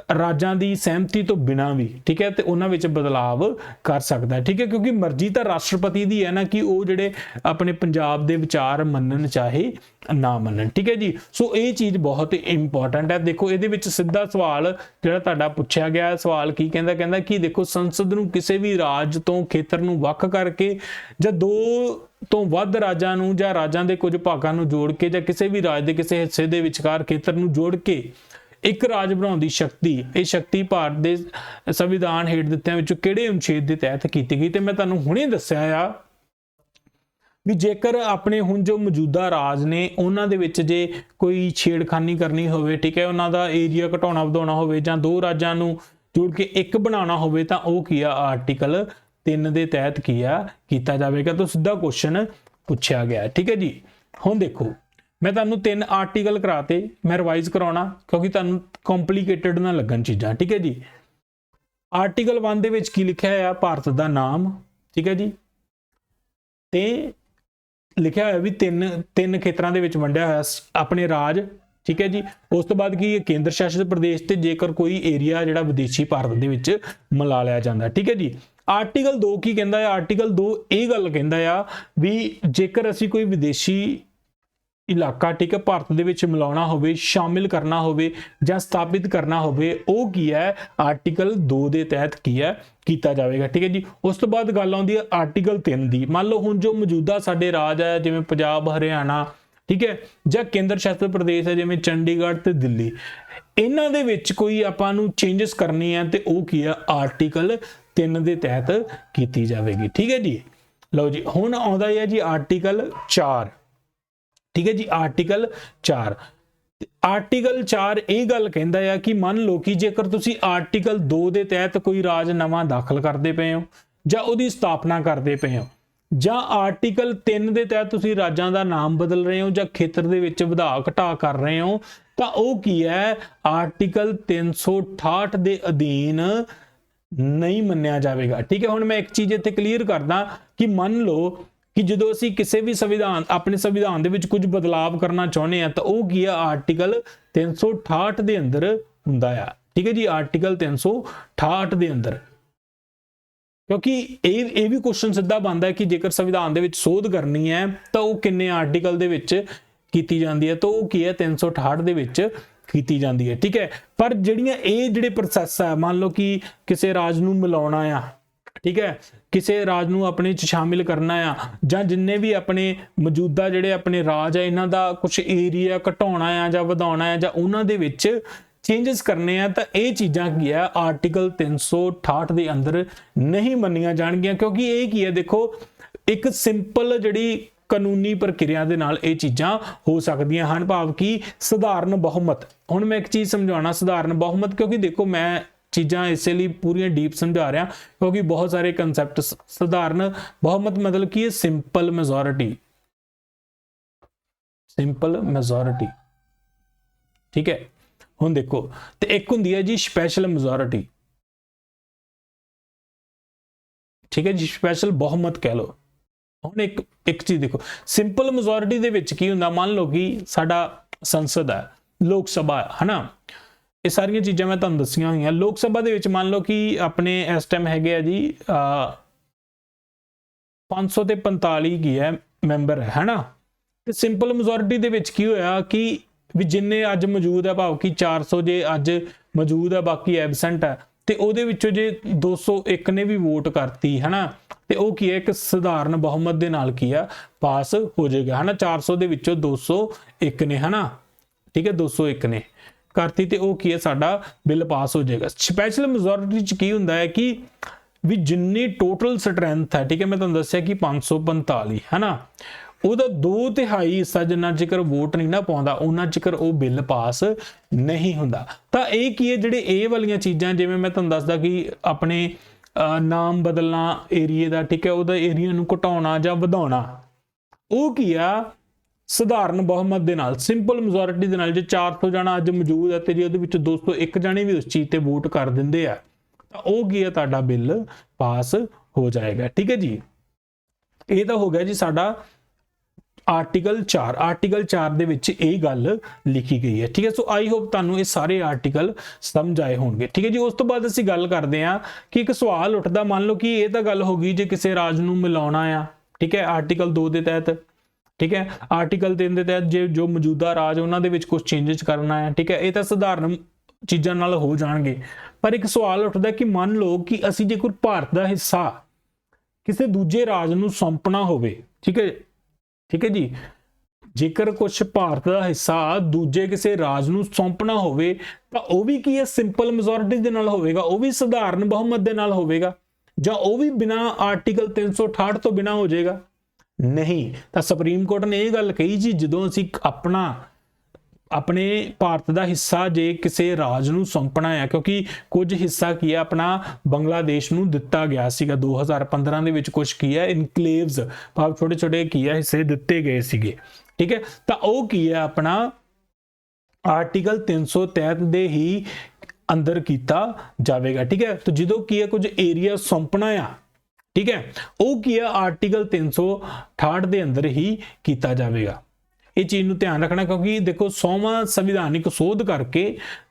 ਰਾਜਾਂ ਦੀ ਸਹਿਮਤੀ ਤੋਂ ਬਿਨਾਂ ਵੀ, ਠੀਕ ਹੈ, ਤੇ ਉਹਨਾਂ ਵਿੱਚ ਬਦਲਾਵ ਕਰ ਸਕਦਾ, ਠੀਕ ਹੈ, ਕਿਉਂਕਿ ਮਰਜ਼ੀ ਤਾਂ ਰਾਸ਼ਟਰਪਤੀ ਦੀ ਹੈ ਨਾ ਕਿ ਉਹ ਜਿਹੜੇ ਆਪਣੇ ਪੰਜਾਬ ਦੇ ਵਿਚਾਰ ਮੰਨਣ ਚਾਹੇ ਨਾ ਮੰਨਣ, ਠੀਕ ਹੈ ਜੀ। ਸੋ ਇਹ ਚੀਜ਼ ਬਹੁਤ ਇੰਪੋਰਟੈਂਟ ਹੈ। ਦੇਖੋ ਇਹਦੇ ਵਿੱਚ ਸਿੱਧਾ ਸਵਾਲ ਜਿਹੜਾ ਤੁਹਾਡਾ ਪੁੱਛਿਆ ਗਿਆ, ਸਵਾਲ ਕੀ ਕਹਿੰਦਾ, ਕਹਿੰਦਾ ਕਿ ਦੇਖੋ ਸੰਸਦ ਨੂੰ ਕਿਸੇ ਵੀ ਰਾਜ ਤੋਂ ਖੇਤਰ ਨੂੰ ਵੱਖ ਕਰਕੇ ਜਾਂ ਦੋ ਤੋਂ ਵੱਧ ਰਾਜਾਂ ਨੂੰ ਜਾਂ ਰਾਜਾਂ ਦੇ ਕੁਝ ਭਾਗਾਂ ਨੂੰ ਜੋੜ ਕੇ ਜਾਂ ਕਿਸੇ ਵੀ ਰਾਜ ਦੇ ਕਿਸੇ ਹਿੱਸੇ ਦੇ ਵਿਚਕਾਰ ਖੇਤਰ ਨੂੰ ਜੋੜ ਕੇ ਇੱਕ ਰਾਜ ਬਣਾਉਣ ਦੀ ਸ਼ਕਤੀ, ਇਹ ਸ਼ਕਤੀ ਭਾਰਤ ਦੇ ਸੰਵਿਧਾਨ ਹੇਠ ਦਿੱਤਿਆਂ ਵਿੱਚੋਂ ਕਿਹੜੇ ਅਨੁਛੇਦ ਦੇ ਤਹਿਤ ਕੀਤੀ ਗਈ। ਤੇ ਮੈਂ ਤੁਹਾਨੂੰ ਹੁਣੇ ਦੱਸਿਆ ਆ ਵੀ ਜੇਕਰ ਆਪਣੇ ਹੁਣ ਜੋ ਮੌਜੂਦਾ ਰਾਜ ਨੇ ਉਹਨਾਂ ਦੇ ਵਿੱਚ ਜੇ ਕੋਈ ਛੇੜਖਾਨੀ ਕਰਨੀ ਹੋਵੇ, ਠੀਕ ਹੈ, ਉਹਨਾਂ ਦਾ ਏਰੀਆ ਘਟਾਉਣਾ ਵਧਾਉਣਾ ਹੋਵੇ ਜਾਂ ਦੋ ਰਾਜਾਂ ਨੂੰ ਜੋੜ ਕੇ ਇੱਕ ਬਣਾਉਣਾ ਹੋਵੇ ਤਾਂ ਉਹ ਕੀ ਆ, ਆਰਟੀਕਲ 3 ਦੇ ਤਹਿਤ ਕੀ ਆ ਕੀਤਾ ਜਾਵੇਗਾ। ਤਾਂ ਸਿੱਧਾ ਕੁਐਸਚਨ ਪੁੱਛਿਆ ਗਿਆ, ਠੀਕ ਹੈ ਜੀ। ਹੁਣ ਦੇਖੋ ਮੈਂ ਤੁਹਾਨੂੰ 3 ਆਰਟੀਕਲ ਕਰਾਤੇ, ਮੈਂ ਰਿਵਾਈਜ਼ ਕਰਾਉਣਾ ਕਿਉਂਕਿ ਤੁਹਾਨੂੰ ਕੰਪਲਿਕੇਟਡ ਨਾ ਲੱਗਣ ਚੀਜ਼ਾਂ, ਠੀਕ ਹੈ ਜੀ। ਆਰਟੀਕਲ 1 ਦੇ ਵਿੱਚ ਕੀ ਲਿਖਿਆ ਆ, ਭਾਰਤ ਦਾ ਨਾਮ, ਠੀਕ ਹੈ ਜੀ, ਤੇ ਲਿਖਿਆ ਹੋਇਆ ਵੀ ਤਿੰਨ ਖੇਤਰਾਂ ਦੇ ਵਿੱਚ ਵੰਡਿਆ ਹੋਇਆ ਆਪਣੇ ਰਾਜ, ਠੀਕ ਹੈ ਜੀ। ਉਸ ਤੋਂ ਬਾਅਦ ਕੀ ਕੇਂਦਰ ਸ਼ਾਸਿਤ ਪ੍ਰਦੇਸ਼ ਤੇ ਜੇਕਰ ਕੋਈ ਏਰੀਆ ਜਿਹੜਾ ਵਿਦੇਸ਼ੀ ਭਾਰਤ ਦੇ ਵਿੱਚ ਮਿਲਾ ਲਿਆ ਜਾਂਦਾ, ਠੀਕ ਹੈ ਜੀ। ਆਰਟੀਕਲ 2 ਕੀ ਕਹਿੰਦਾ ਹੈ, ਆਰਟੀਕਲ 2 ਇਹ ਗੱਲ ਕਹਿੰਦਾ ਆ ਵੀ ਜੇਕਰ ਅਸੀਂ ਕੋਈ ਵਿਦੇਸ਼ੀ ਇਲਾਕਾ, ਠੀਕ ਹੈ, ਭਾਰਤ ਦੇ ਵਿੱਚ ਮਿਲਾਉਣਾ ਹੋਵੇ, ਸ਼ਾਮਿਲ ਕਰਨਾ ਹੋਵੇ ਜਾਂ ਸਥਾਪਿਤ ਕਰਨਾ ਹੋਵੇ, ਉਹ ਕੀ ਹੈ, ਆਰਟੀਕਲ 2 ਦੇ ਤਹਿਤ ਕੀ ਹੈ ਕੀਤਾ ਜਾਵੇਗਾ, ਠੀਕ ਹੈ ਜੀ। ਉਸ ਤੋਂ ਬਾਅਦ ਗੱਲ ਆਉਂਦੀ ਹੈ ਆਰਟੀਕਲ 3 ਦੀ। ਮੰਨ ਲਓ ਹੁਣ ਜੋ ਮੌਜੂਦਾ ਸਾਡੇ ਰਾਜ ਹੈ ਜਿਵੇਂ ਪੰਜਾਬ, ਹਰਿਆਣਾ, ਠੀਕ ਹੈ, ਜਾਂ ਕੇਂਦਰ ਸ਼ਾਸਿਤ ਪ੍ਰਦੇਸ਼ ਹੈ ਜਿਵੇਂ ਚੰਡੀਗੜ੍ਹ ਤੇ ਦਿੱਲੀ, ਇਹਨਾਂ ਦੇ ਵਿੱਚ ਕੋਈ ਆਪਾਂ ਨੂੰ ਚੇਂਜਸ ਕਰਨੀ ਹੈ ਤੇ ਉਹ ਕੀ ਹੈ, ਆਰਟੀਕਲ 3 ਦੇ ਤਹਿਤ ਕੀਤੀ ਜਾਵੇਗੀ, ਠੀਕ ਹੈ ਜੀ। ਲਓ ਜੀ ਹੁਣ ਆਉਂਦਾ ਹੈ ਜੀ ਆਰਟੀਕਲ 4, ਠੀਕ ਹੈ ਜੀ। ਆਰਟੀਕਲ 4, ਆਰਟੀਕਲ 4 ਇਹ ਗੱਲ ਕਹਿੰਦਾ ਆ ਕਿ ਮੰਨ ਲਓ ਕਿ ਜੇਕਰ ਤੁਸੀਂ ਆਰਟੀਕਲ 2 ਦੇ ਤਹਿਤ ਕੋਈ ਰਾਜ ਨਵਾਂ ਦਾਖਲ ਕਰਦੇ ਪਏ ਹੋ ਜਾਂ ਉਹਦੀ ਸਥਾਪਨਾ ਕਰਦੇ ਪਏ ਹੋ, ਜਾਂ ਆਰਟੀਕਲ 3 ਦੇ ਤਹਿਤ ਤੁਸੀਂ ਰਾਜਾਂ ਦਾ ਨਾਮ ਬਦਲ ਰਹੇ ਹੋ ਜਾਂ ਖੇਤਰ ਦੇ ਵਿੱਚ ਵਧਾ ਘਟਾ ਕਰ ਰਹੇ ਹੋ, ਤਾਂ ਉਹ ਕੀ ਹੈ, ਆਰਟੀਕਲ 368 ਦੇ ਅਧੀਨ ਨਹੀਂ ਮੰਨਿਆ ਜਾਵੇਗਾ, ਠੀਕ ਹੈ। ਹੁਣ ਮੈਂ ਇੱਕ ਚੀਜ਼ ਇੱਥੇ ਕਲੀਅਰ ਕਰਦਾ ਕਿ ਮੰਨ ਲਓ ਕਿ ਜਦੋਂ ਅਸੀਂ ਕਿਸੇ ਵੀ ਆਪਣੇ ਸੰਵਿਧਾਨ ਦੇ ਵਿੱਚ ਕੁਝ ਬਦਲਾਵ ਕਰਨਾ ਚਾਹੁੰਦੇ ਆ ਤਾਂ ਉਹ ਕੀ ਆ, ਆਰਟੀਕਲ 368 ਦੇ ਅੰਦਰ ਹੁੰਦਾ ਆ, ਠੀਕ ਹੈ ਜੀ। ਆਰਟੀਕਲ 368 ਦੇ ਅੰਦਰ, ਕਿਉਂਕਿ ਇਹ ਵੀ ਕੁਐਸਚਨ ਸਿੱਧਾ ਬਣਦਾ ਹੈ ਕਿ ਜੇਕਰ ਸੰਵਿਧਾਨ ਦੇ ਵਿੱਚ ਸੋਧ ਕਰਨੀ ਹੈ ਤਾਂ ਉਹ ਕਿੰਨੇ ਆਰਟੀਕਲ ਦੇ ਵਿੱਚ ਕੀਤੀ ਜਾਂਦੀ ਹੈ, ਤਾਂ ਉਹ ਕੀ ਹੈ, 368 ਦੇ ਵਿੱਚ ਕੀਤੀ ਜਾਂਦੀ ਹੈ, ਠੀਕ ਹੈ। ਪਰ ਜਿਹੜੇ ਪ੍ਰੋਸੈਸ ਹੈ, ਮੰਨ ਲਓ ਕਿ ਕਿਸੇ ਰਾਜ ਨੂੰ ਮਿਲਾਉਣਾ ਆ, ਠੀਕ ਹੈ, ਕਿਸੇ ਰਾਜ ਨੂੰ ਆਪਣੇ ਚ ਸ਼ਾਮਿਲ ਕਰਨਾ ਆ, ਜਾਂ ਜਿੰਨੇ ਵੀ ਆਪਣੇ ਮੌਜੂਦਾ ਜਿਹੜੇ ਆਪਣੇ ਰਾਜ ਆ ਇਹਨਾਂ ਦਾ ਕੁਝ ਏਰੀਆ ਘਟਾਉਣਾ ਆ ਜਾਂ ਵਧਾਉਣਾ ਆ ਜਾਂ ਉਹਨਾਂ ਦੇ ਵਿੱਚ ਚੇਂਜਸ ਕਰਨੇ ਆ, ਤਾਂ ਇਹ ਚੀਜ਼ਾਂ ਕੀ ਆ, ਆਰਟੀਕਲ 368 ਦੇ ਅੰਦਰ ਨਹੀਂ ਮੰਨੀਆਂ ਜਾਣਗੀਆਂ। ਕਿਉਂਕਿ ਇਹ ਕੀ ਹੈ, ਦੇਖੋ ਇੱਕ ਸਿੰਪਲ ਜਿਹੜੀ ਕਾਨੂੰਨੀ ਪ੍ਰਕਿਰਿਆ ਦੇ ਨਾਲ ਇਹ ਚੀਜ਼ਾਂ ਹੋ ਸਕਦੀਆਂ ਹਨ, ਭਾਵ ਕਿ ਸਧਾਰਨ ਬਹੁਮਤ। ਹੁਣ ਮੈਂ ਇੱਕ ਚੀਜ਼ ਸਮਝਾਉਣਾ, ਸਧਾਰਨ ਬਹੁਮਤ, ਕਿਉਂਕਿ ਦੇਖੋ ਮੈਂ ਚੀਜ਼ਾਂ ਇਸੇ ਲਈ ਪੂਰੀਆਂ ਡੀਪ ਸਮਝਾ ਰਿਹਾ ਕਿਉਂਕਿ ਬਹੁਤ ਸਾਰੇ ਕਨਸੈਪਟ। ਸਧਾਰਨ ਬਹੁਮਤ ਮਤਲਬ ਕੀ ਹੈ, ਸਿੰਪਲ ਮੈਜੋਰਿਟੀ, ਸਿੰਪਲ ਮੈਜੋਰਿਟੀ, ਠੀਕ ਹੈ। ਹੁਣ ਦੇਖੋ ਤੇ ਇੱਕ ਹੁੰਦੀ ਹੈ ਜੀ ਸਪੈਸ਼ਲ ਮੈਜੋਰਿਟੀ, ਠੀਕ ਹੈ ਜੀ, ਸਪੈਸ਼ਲ ਬਹੁਮਤ ਕਹਿ ਲਓ। ਹੁਣ ਇੱਕ ਚੀਜ਼ ਦੇਖੋ, ਸਿੰਪਲ ਮੈਜੋਰਿਟੀ ਦੇ ਵਿੱਚ ਕੀ ਹੁੰਦਾ, ਮੰਨ ਲਓ ਕਿ ਸਾਡਾ ਸੰਸਦ ਹੈ, ਲੋਕ ਸਭਾ ਹੈ ਨਾ, ਇਹ ਸਾਰੀਆਂ ਚੀਜ਼ਾਂ ਮੈਂ ਤੁਹਾਨੂੰ ਦੱਸੀਆਂ ਹੋਈਆਂ। ਲੋਕ ਸਭਾ ਦੇ ਵਿੱਚ ਮੰਨ ਲਓ ਕਿ ਆਪਣੇ ਇਸ ਟਾਈਮ ਹੈਗੇ ਆ ਜੀ 545 ਕੀ ਹੈ ਮੈਂਬਰ ਹੈ ਨਾ, ਤੇ ਸਿੰਪਲ ਮੈਜੋਰਿਟੀ ਦੇ ਵਿੱਚ ਕੀ ਹੋਇਆ ਕਿ ਵੀ ਜਿੰਨੇ ਅੱਜ ਮੌਜੂਦ ਹੈ, ਭਾਵ ਕਿ 400 ਜੇ ਅੱਜ ਮੌਜੂਦ ਹੈ ਬਾਕੀ ਐਬਸੈਂਟ ਹੈ, ਤੇ ਉਹਦੇ ਵਿੱਚੋਂ ਜੇ 201 ਨੇ ਵੀ ਵੋਟ ਕਰਤੀ ਹੈ ਨਾ, ਤੇ ਉਹ ਕੀ ਹੈ, ਇੱਕ ਸਧਾਰਨ ਬਹੁਮਤ ਦੇ ਨਾਲ ਕੀ ਆ, ਪਾਸ ਹੋ ਜਾਏਗਾ, ਹੈ ਨਾ। 400 ਦੇ ਵਿੱਚੋਂ 201 ਨੇ, ਹੈ ਨਾ, ਠੀਕ ਹੈ, 201 ਨੇ ਕਰਤੀ ਤੇ ਉਹ ਕੀ ਹੈ, ਸਾਡਾ ਬਿੱਲ ਪਾਸ ਹੋ ਜਾਏਗਾ। ਸਪੈਸ਼ਲ ਮੈਜੋਰਿਟੀ ਚ ਕੀ ਹੁੰਦਾ ਹੈ ਕਿ ਵੀ ਜਿੰਨੀ ਟੋਟਲ ਸਟਰੈਂਥ ਹੈ, ਠੀਕ ਹੈ, ਮੈਂ ਤੁਹਾਨੂੰ ਦੱਸਿਆ ਕਿ 545 ਹੈ ਨਾ, ਉਹਦਾ 2/3 ਹਿੱਸਾ ਜਿੰਨਾ ਚਿਕਰ ਵੋਟ ਨਹੀਂ ਨਾ ਪਾਉਂਦਾ ਉਹਨਾਂ ਚਿਕਰ ਉਹ ਬਿੱਲ ਪਾਸ ਨਹੀਂ ਹੁੰਦਾ। ਤਾਂ ਇਹ ਕੀ ਹੈ, ਜਿਹੜੇ ਇਹ ਵਾਲੀਆਂ ਚੀਜ਼ਾਂ, ਜਿਵੇਂ ਮੈਂ ਤੁਹਾਨੂੰ ਦੱਸਦਾ ਕਿ ਆਪਣੇ ਨਾਮ ਬਦਲਣਾ ਏਰੀਏ ਦਾ, ਠੀਕ ਹੈ, ਉਹਦਾ ਏਰੀਆ ਨੂੰ ਘਟਾਉਣਾ ਜਾਂ ਵਧਾਉਣਾ, ਉਹ ਕੀ ਆ, ਸਧਾਰਨ ਬਹੁਮਤ ਦੇ ਨਾਲ, ਸਿੰਪਲ ਮੈਜੋਰਿਟੀ ਦੇ ਨਾਲ। ਜੇ 400 ਜਣਾ ਅੱਜ ਮੌਜੂਦ ਹੈ ਤੇ ਜੇ ਉਹਦੇ ਵਿੱਚ 201 ਜਣੇ ਵੀ ਉਸ ਚੀਜ਼ ਤੇ ਵੋਟ ਕਰ ਦਿੰਦੇ ਆ ਤਾਂ ਉਹ ਕੀ ਹੈ, ਤੁਹਾਡਾ ਬਿੱਲ ਪਾਸ ਹੋ ਜਾਏਗਾ, ਠੀਕ ਹੈ ਜੀ। ਇਹ ਤਾਂ ਹੋ ਗਿਆ ਜੀ ਸਾਡਾ ਆਰਟੀਕਲ 4 ਦੇ ਵਿੱਚ ਇਹ ਗੱਲ ਲਿਖੀ ਗਈ ਹੈ। ਠੀਕ ਹੈ, ਸੋ ਆਈ ਹੋਪ ਤੁਹਾਨੂੰ ਇਹ ਸਾਰੇ ਆਰਟੀਕਲ ਸਮਝ ਆਏ ਹੋਣਗੇ। ਠੀਕ ਹੈ ਜੀ, ਉਸ ਤੋਂ ਬਾਅਦ ਅਸੀਂ ਗੱਲ ਕਰਦੇ ਹਾਂ ਕਿ ਇੱਕ ਸਵਾਲ ਉੱਠਦਾ, ਮੰਨ ਲਓ ਕਿ ਇਹ ਤਾਂ ਗੱਲ ਹੋ ਗਈ ਜੇ ਕਿਸੇ ਰਾਜ ਨੂੰ ਮਿਲਾਉਣਾ ਆ, ਠੀਕ ਹੈ, ਆਰਟੀਕਲ 2 ਦੇ ਤਹਿਤ, ਠੀਕ ਹੈ, ਆਰਟੀਕਲ 3 ਦੇ ਤਹਿਤ ਜੇ ਜੋ ਮੌਜੂਦਾ ਰਾਜ ਉਹਨਾਂ ਦੇ ਵਿੱਚ ਕੁਝ ਚੇਂਜਸ ਕਰਨਾ ਹੈ, ਠੀਕ ਹੈ, ਇਹ ਤਾਂ ਸਧਾਰਨ ਚੀਜ਼ਾਂ ਨਾਲ ਹੋ ਜਾਣਗੇ। ਪਰ ਇੱਕ ਸਵਾਲ ਉੱਠਦਾ ਕਿ ਮੰਨ ਲਓ ਕਿ ਅਸੀਂ ਜੇ ਕੋਈ ਭਾਰਤ ਦਾ ਹਿੱਸਾ ਕਿਸੇ ਦੂਜੇ ਰਾਜ ਨੂੰ ਸੌਂਪਣਾ ਹੋਵੇ, ਠੀਕ ਹੈ ਜੀ, ਜੇਕਰ ਕੁਝ ਭਾਰਤ ਦਾ ਹਿੱਸਾ ਦੂਜੇ ਕਿਸੇ ਰਾਜ ਨੂੰ ਸੌਂਪਣਾ ਹੋਵੇ ਤਾਂ ਉਹ ਵੀ ਕੀ ਹੈ, ਸਿੰਪਲ ਮੈਜੋਰਿਟੀ ਦੇ ਨਾਲ ਹੋਵੇਗਾ, ਉਹ ਵੀ ਸਧਾਰਨ ਬਹੁਮਤ ਦੇ ਨਾਲ ਹੋਵੇਗਾ, ਜਾਂ ਉਹ ਵੀ ਬਿਨਾਂ ਆਰਟੀਕਲ 368 ਤੋਂ ਬਿਨਾਂ ਹੋ ਜਾਏਗਾ? ਨਹੀਂ। ਤਾਂ ਸੁਪਰੀਮ ਕੋਰਟ ਨੇ ਇਹ ਗੱਲ ਕਹੀ ਜੀ, ਜਦੋਂ ਅਸੀਂ ਆਪਣੇ ਭਾਰਤ ਦਾ ਹਿੱਸਾ ਜੇ ਕਿਸੇ ਰਾਜ ਨੂੰ ਸੌਂਪਣਾ ਹੈ, ਕਿਉਂਕਿ ਕੁਝ ਹਿੱਸਾ ਕੀ ਹੈ ਆਪਣਾ ਬੰਗਲਾਦੇਸ਼ ਨੂੰ ਦਿੱਤਾ ਗਿਆ ਸੀਗਾ 2015 ਦੇ ਵਿੱਚ, ਕੁਝ ਕੀ ਹੈ ਇਨਕਲੇਵਸ, ਭਾਵ ਛੋਟੇ ਛੋਟੇ ਕੀ ਹੈ ਹਿੱਸੇ ਦਿੱਤੇ ਗਏ ਸੀਗੇ, ਠੀਕ ਹੈ, ਤਾਂ ਉਹ ਕੀ ਹੈ ਆਪਣਾ ਆਰਟੀਕਲ 300 ਤਹਿਤ ਦੇ ਹੀ ਅੰਦਰ ਕੀਤਾ ਜਾਵੇਗਾ। ਠੀਕ ਹੈ, ਤਾਂ ਜਦੋਂ ਕੀ ਹੈ ਕੁਝ ਏਰੀਆ ਸੌਂਪਣਾ ਆ, ਠੀਕ ਹੈ, ਉਹ ਕੀ ਹੈ ਆਰਟੀਕਲ 368 ਦੇ ਅੰਦਰ ਹੀ ਕੀਤਾ ਜਾਵੇਗਾ। ਇਹ ਚੀਜ਼ ਨੂੰ ਧਿਆਨ ਰੱਖਣਾ, ਕਿਉਂਕਿ ਦੇਖੋ 100ਵਾਂ ਸੰਵਿਧਾਨਿਕ ਸੋਧ ਕਰਕੇ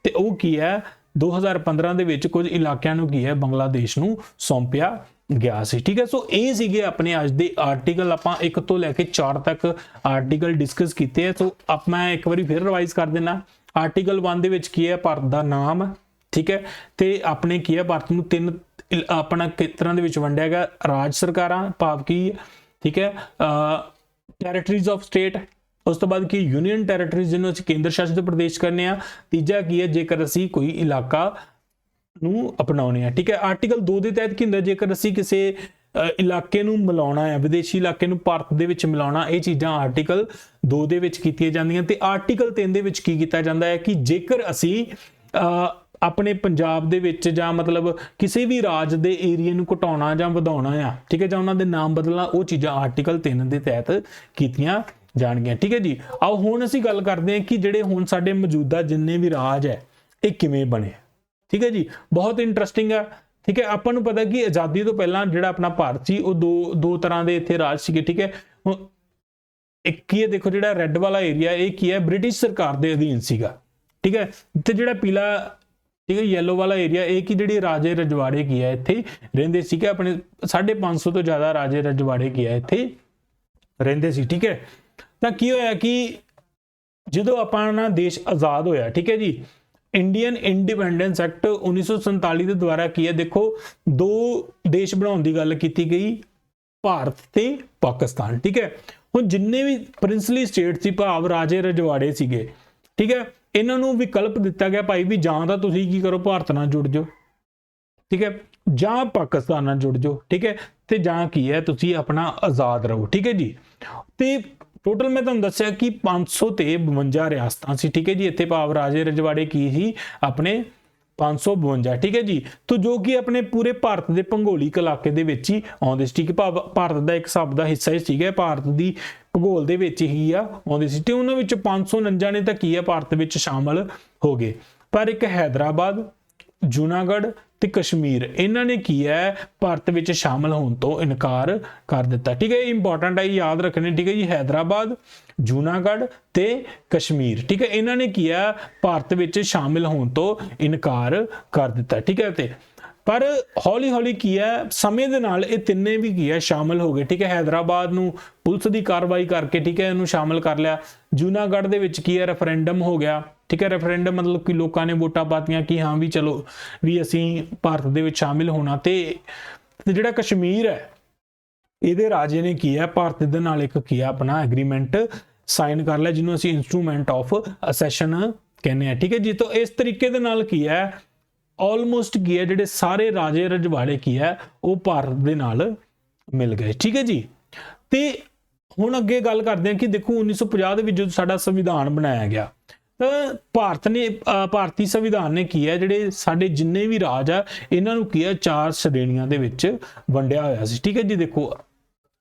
ਤੇ ਉਹ ਕੀ ਹੈ 2015 ਦੇ ਵਿੱਚ ਕੁਝ ਇਲਾਕਿਆਂ ਨੂੰ ਕੀ ਹੈ ਬੰਗਲਾਦੇਸ਼ ਨੂੰ ਸੌਂਪਿਆ ਗਿਆ ਸੀ। ਠੀਕ ਹੈ, ਸੋ ਇਹ ਸੀਗੇ ਆਪਣੇ ਅੱਜ ਦੇ ਆਰਟੀਕਲ, ਆਪਾਂ 1 ਤੋਂ ਲੈ ਕੇ 4 ਤੱਕ ਆਰਟੀਕਲ ਡਿਸਕਸ ਕੀਤੇ ਹੈ। ਸੋ ਮੈਂ ਇੱਕ ਵਾਰੀ ਫਿਰ ਰਿਵਾਈਜ਼ ਕਰ ਦੇਣਾ। ਆਰਟੀਕਲ 1 ਦੇ ਵਿੱਚ ਕੀ ਹੈ ਭਾਰਤ ਦਾ ਨਾਮ, ਠੀਕ ਹੈ, ਤੇ ਆਪਣੇ ਕੀ ਹੈ ਭਾਰਤ ਨੂੰ 3 ਆਪਣਾ ਖੇਤਰਾਂ ਦੇ ਵਿੱਚ ਵੰਡਿਆ ਗਿਆ, ਰਾਜ ਸਰਕਾਰਾਂ ਭਾਵ ਕੀ, ਠੀਕ ਹੈ, ਟੈਰੀਟਰੀਜ਼ ਆਫ ਸਟੇਟ, ਉਸ ਤੋਂ ਬਾਅਦ ਕੀ ਯੂਨੀਅਨ ਟੈਰੀਟਰੀਜ਼ ਜਿਹਨੂੰ ਅਸੀਂ ਕੇਂਦਰ ਸ਼ਾਸਿਤ ਪ੍ਰਦੇਸ਼ ਕਰਨੇ ਆ, ਤੀਜਾ ਕੀ ਹੈ ਜੇਕਰ ਅਸੀਂ ਕੋਈ ਇਲਾਕਾ ਨੂੰ ਅਪਣਾਉਣੇ ਆ। ਠੀਕ ਹੈ, ਆਰਟੀਕਲ 2 ਦੇ ਤਹਿਤ ਕੀ ਹੁੰਦਾ, ਜੇਕਰ ਅਸੀਂ ਕਿਸੇ ਇਲਾਕੇ ਨੂੰ ਮਿਲਾਉਣਾ ਹੈ, ਵਿਦੇਸ਼ੀ ਇਲਾਕੇ ਨੂੰ ਭਾਰਤ ਦੇ ਵਿੱਚ ਮਿਲਾਉਣਾ, ਇਹ ਚੀਜ਼ਾਂ ਆਰਟੀਕਲ 2 ਦੇ ਵਿੱਚ ਕੀਤੀਆਂ ਜਾਂਦੀਆਂ। ਤੇ ਆਰਟੀਕਲ 3 ਦੇ ਵਿੱਚ ਕੀ ਕੀਤਾ ਜਾਂਦਾ ਹੈ ਕਿ ਜੇਕਰ ਅਸੀਂ ਆਪਣੇ ਪੰਜਾਬ ਦੇ ਵਿੱਚ ਜਾਂ ਮਤਲਬ ਕਿਸੇ ਵੀ ਰਾਜ ਦੇ ਏਰੀਏ ਨੂੰ ਘਟਾਉਣਾ ਜਾਂ ਵਧਾਉਣਾ ਆ, ਠੀਕ ਹੈ, ਜਾਂ ਉਹਨਾਂ ਦੇ ਨਾਮ ਬਦਲਣਾ, ਉਹ ਚੀਜ਼ਾਂ ਆਰਟੀਕਲ 3 ਦੇ ਤਹਿਤ ਕੀਤੀਆਂ ਜਾਣਗੀਆਂ। ਠੀਕ ਹੈ ਜੀ, ਆਓ ਹੁਣ ਅਸੀਂ ਗੱਲ ਕਰਦੇ ਹਾਂ ਕਿ ਜਿਹੜੇ ਹੁਣ ਸਾਡੇ ਮੌਜੂਦਾ ਜਿੰਨੇ ਵੀ ਰਾਜ ਹੈ ਇਹ ਕਿਵੇਂ ਬਣੇ। ਠੀਕ ਹੈ ਜੀ, ਬਹੁਤ ਇੰਟਰਸਟਿੰਗ ਹੈ। ਠੀਕ ਹੈ, ਆਪਾਂ ਨੂੰ ਪਤਾ ਕਿ ਆਜ਼ਾਦੀ ਤੋਂ ਪਹਿਲਾਂ ਜਿਹੜਾ ਆਪਣਾ ਭਾਰਤ ਸੀ ਉਹ ਦੋ ਤਰ੍ਹਾਂ ਦੇ ਇੱਥੇ ਰਾਜ ਸੀਗੇ। ਠੀਕ ਹੈ, ਇੱਕ ਕੀ ਹੈ ਦੇਖੋ, ਜਿਹੜਾ ਰੈੱਡ ਵਾਲਾ ਏਰੀਆ ਇਹ ਕੀ ਹੈ ਬ੍ਰਿਟਿਸ਼ ਸਰਕਾਰ ਦੇ ਅਧੀਨ ਸੀਗਾ। ਠੀਕ ਹੈ, ਤੇ ਜਿਹੜਾ ਪੀਲਾ, ਠੀਕ ਹੈ, ਯੈਲੋ ਵਾਲਾ ਏਰੀਆ ਇਹ ਕੀ ਜਿਹੜੀ ਰਾਜੇ ਰਜਵਾੜੇ ਕੀ ਹੈ ਇੱਥੇ ਰਹਿੰਦੇ ਸੀਗੇ, ਆਪਣੇ 550 ਤੋਂ ਜ਼ਿਆਦਾ ਰਾਜੇ ਰਜਵਾੜੇ ਕੀ ਹੈ ਇੱਥੇ ਰਹਿੰਦੇ ਸੀ। ਠੀਕ ਹੈ, ਤਾਂ ਕੀ ਹੋਇਆ ਕਿ ਜਦੋਂ ਆਪਣਾ ਦੇਸ਼ ਆਜ਼ਾਦ ਹੋਇਆ, ਠੀਕ ਹੈ ਜੀ, ਇੰਡੀਅਨ ਇੰਡੀਪੈਂਡੈਂਸ ਐਕਟ 1947 ਦੇ ਦੁਆਰਾ ਕੀ ਹੈ ਦੇਖੋ 2 ਦੇਸ਼ ਬਣਾਉਣ ਦੀ ਗੱਲ ਕੀਤੀ ਗਈ, ਭਾਰਤ ਤੇ ਪਾਕਿਸਤਾਨ। ਠੀਕ ਹੈ, ਹੁਣ ਜਿੰਨੇ ਵੀ ਪ੍ਰਿੰਸਲੀ ਸਟੇਟ ਸੀ ਭਾਵ ਰਾਜੇ ਰਜਵਾੜੇ ਸੀਗੇ, ਠੀਕ ਹੈ, ਇਹਨਾਂ ਨੂੰ ਵਿਕਲਪ ਦਿੱਤਾ ਗਿਆ ਭਾਈ ਵੀ ਜਾਂ ਤਾਂ ਤੁਸੀਂ ਕੀ ਕਰੋ ਭਾਰਤ ਨਾਲ ਜੁੜ ਜਾਓ, ਠੀਕ ਹੈ, ਜਾਂ ਪਾਕਿਸਤਾਨ ਨਾਲ ਜੁੜ ਜਾਓ, ਠੀਕ ਹੈ, ਤੇ ਜਾਂ ਕੀ ਹੈ ਤੁਸੀਂ ਆਪਣਾ ਆਜ਼ਾਦ ਰਹੋ। ਠੀਕ ਹੈ ਜੀ, ਤੇ ਟੋਟਲ ਮੈਂ ਤੁਹਾਨੂੰ ਦੱਸਿਆ ਕਿ 500 ਤੇ 52 ਰਿਆਸਤਾਂ ਸੀ। ਠੀਕ ਹੈ ਜੀ, ਇੱਥੇ ਭਾਵ ਰਾਜੇ ਰਜਵਾੜੇ ਕੀ ਸੀ ਆਪਣੇ 552। ਠੀਕ ਹੈ ਜੀ, तो ਜੋ ਕਿ ਆਪਣੇ ਪੂਰੇ ਭਾਰਤ ਦੇ ਭੂਗੋਲਿਕ ਇਲਾਕੇ ਦੇ ਵਿੱਚ ਹੀ ਆਉਂਦੇ ਸੀ। ਠੀਕ ਹੈ, ਭਾਵ ਭਾਰਤ ਦਾ ਇੱਕ ਹਿਸਾਬ ਦਾ ਹਿੱਸਾ ਹੀ ਸੀਗਾ, ਭਾਰਤ ਦੀ ਭੂਗੋਲ ਦੇ ਵਿੱਚ ਹੀ ਆਉਂਦੇ ਸੀ, ਤੇ ਉਹਨਾਂ ਵਿੱਚ 549 ਨੇ ਤਾਂ ਕੀ ਹੈ ਭਾਰਤ ਵਿੱਚ ਸ਼ਾਮਲ ਹੋ ਗਏ। ਪਰ ਇੱਕ ਹੈਦਰਾਬਾਦ, ਜੂਨਾਗੜ੍ਹ ਤੇ ਕਸ਼ਮੀਰ ਇਹਨਾਂ ਨੇ ਕੀ ਹੈ ਭਾਰਤ ਵਿੱਚ ਸ਼ਾਮਲ ਹੋਣ ਤੋਂ ਇਨਕਾਰ ਕਰ ਦਿੱਤਾ। ਠੀਕ ਹੈ, ਇੰਪੋਰਟੈਂਟ ਹੈ, ਯਾਦ ਰੱਖਣੇ। ਠੀਕ ਹੈ ਜੀ, ਹੈਦਰਾਬਾਦ, ਜੂਨਾਗੜ੍ਹ ਤੇ ਕਸ਼ਮੀਰ, ਠੀਕ ਹੈ, ਇਹਨਾਂ ਨੇ ਕੀ ਹੈ ਭਾਰਤ ਵਿੱਚ ਸ਼ਾਮਿਲ ਹੋਣ ਤੋਂ ਇਨਕਾਰ ਕਰ ਦਿੱਤਾ। ਠੀਕ ਹੈ, ਤੇ ਪਰ ਹੌਲੀ ਹੌਲੀ ਕੀ ਹੈ ਸਮੇਂ ਦੇ ਨਾਲ ਇਹ ਤਿੰਨੇ ਵੀ ਕੀ ਹੈ ਸ਼ਾਮਲ ਹੋ ਗਏ। ਠੀਕ ਹੈ, ਹੈਦਰਾਬਾਦ ਨੂੰ ਪੁਲਿਸ ਦੀ ਕਾਰਵਾਈ ਕਰਕੇ ਠੀਕ ਹੈ ਇਹਨੂੰ ਸ਼ਾਮਲ ਕਰ ਲਿਆ। ਜੂਨਾਗੜ੍ਹ ਦੇ ਵਿੱਚ ਕੀ ਹੈ ਰੈਫਰੈਂਡਮ ਹੋ ਗਿਆ। ਠੀਕ ਹੈ, ਰੈਫਰੈਂਡਮ ਮਤਲਬ ਕਿ ਲੋਕਾਂ ਨੇ ਵੋਟਾਂ ਪਾਤੀਆਂ ਕਿ ਹਾਂ ਵੀ ਚਲੋ ਵੀ ਅਸੀਂ ਭਾਰਤ ਦੇ ਵਿੱਚ ਸ਼ਾਮਿਲ ਹੋਣਾ। ਤੇ ਜਿਹੜਾ ਕਸ਼ਮੀਰ ਹੈ ਇਹਦੇ ਰਾਜੇ ਨੇ ਕੀ ਹੈ ਭਾਰਤ ਦੇ ਨਾਲ ਇੱਕ ਕੀ ਹੈ ਆਪਣਾ ਐਗਰੀਮੈਂਟ ਸਾਈਨ ਕਰ ਲਿਆ, ਜਿਹਨੂੰ ਅਸੀਂ ਇੰਸਟਰੂਮੈਂਟ ਆਫ ਅਸੈਸ਼ਨ ਕਹਿੰਦੇ ਆ। ਠੀਕ ਹੈ ਜੀ, ਤਾਂ ਇਸ ਤਰੀਕੇ ਦੇ ਨਾਲ ਕੀ ਹੈ ਆਲਮੋਸਟ ਕੀ ਹੈ ਜਿਹੜੇ ਸਾਰੇ ਰਾਜੇ ਰਜਵਾੜੇ ਕੀ ਹੈ ਉਹ ਭਾਰਤ ਦੇ ਨਾਲ ਮਿਲ ਗਏ। ਠੀਕ ਹੈ ਜੀ, ਤੇ ਹੁਣ ਅੱਗੇ ਗੱਲ ਕਰਦੇ ਹਾਂ ਕਿ ਦੇਖੋ 1950 ਦੇ ਵਿੱਚ ਜਦੋਂ ਸਾਡਾ ਸੰਵਿਧਾਨ ਬਣਾਇਆ ਗਿਆ ਤਾਂ ਭਾਰਤੀ ਸੰਵਿਧਾਨ ਨੇ ਕੀ ਹੈ ਜਿਹੜੇ ਸਾਡੇ ਜਿੰਨੇ ਵੀ ਰਾਜ ਆ ਇਹਨਾਂ ਨੂੰ ਕੀ ਹੈ 4 ਸ਼੍ਰੇਣੀਆਂ ਦੇ ਵਿੱਚ ਵੰਡਿਆ ਹੋਇਆ ਸੀ। ਠੀਕ ਹੈ ਜੀ, ਦੇਖੋ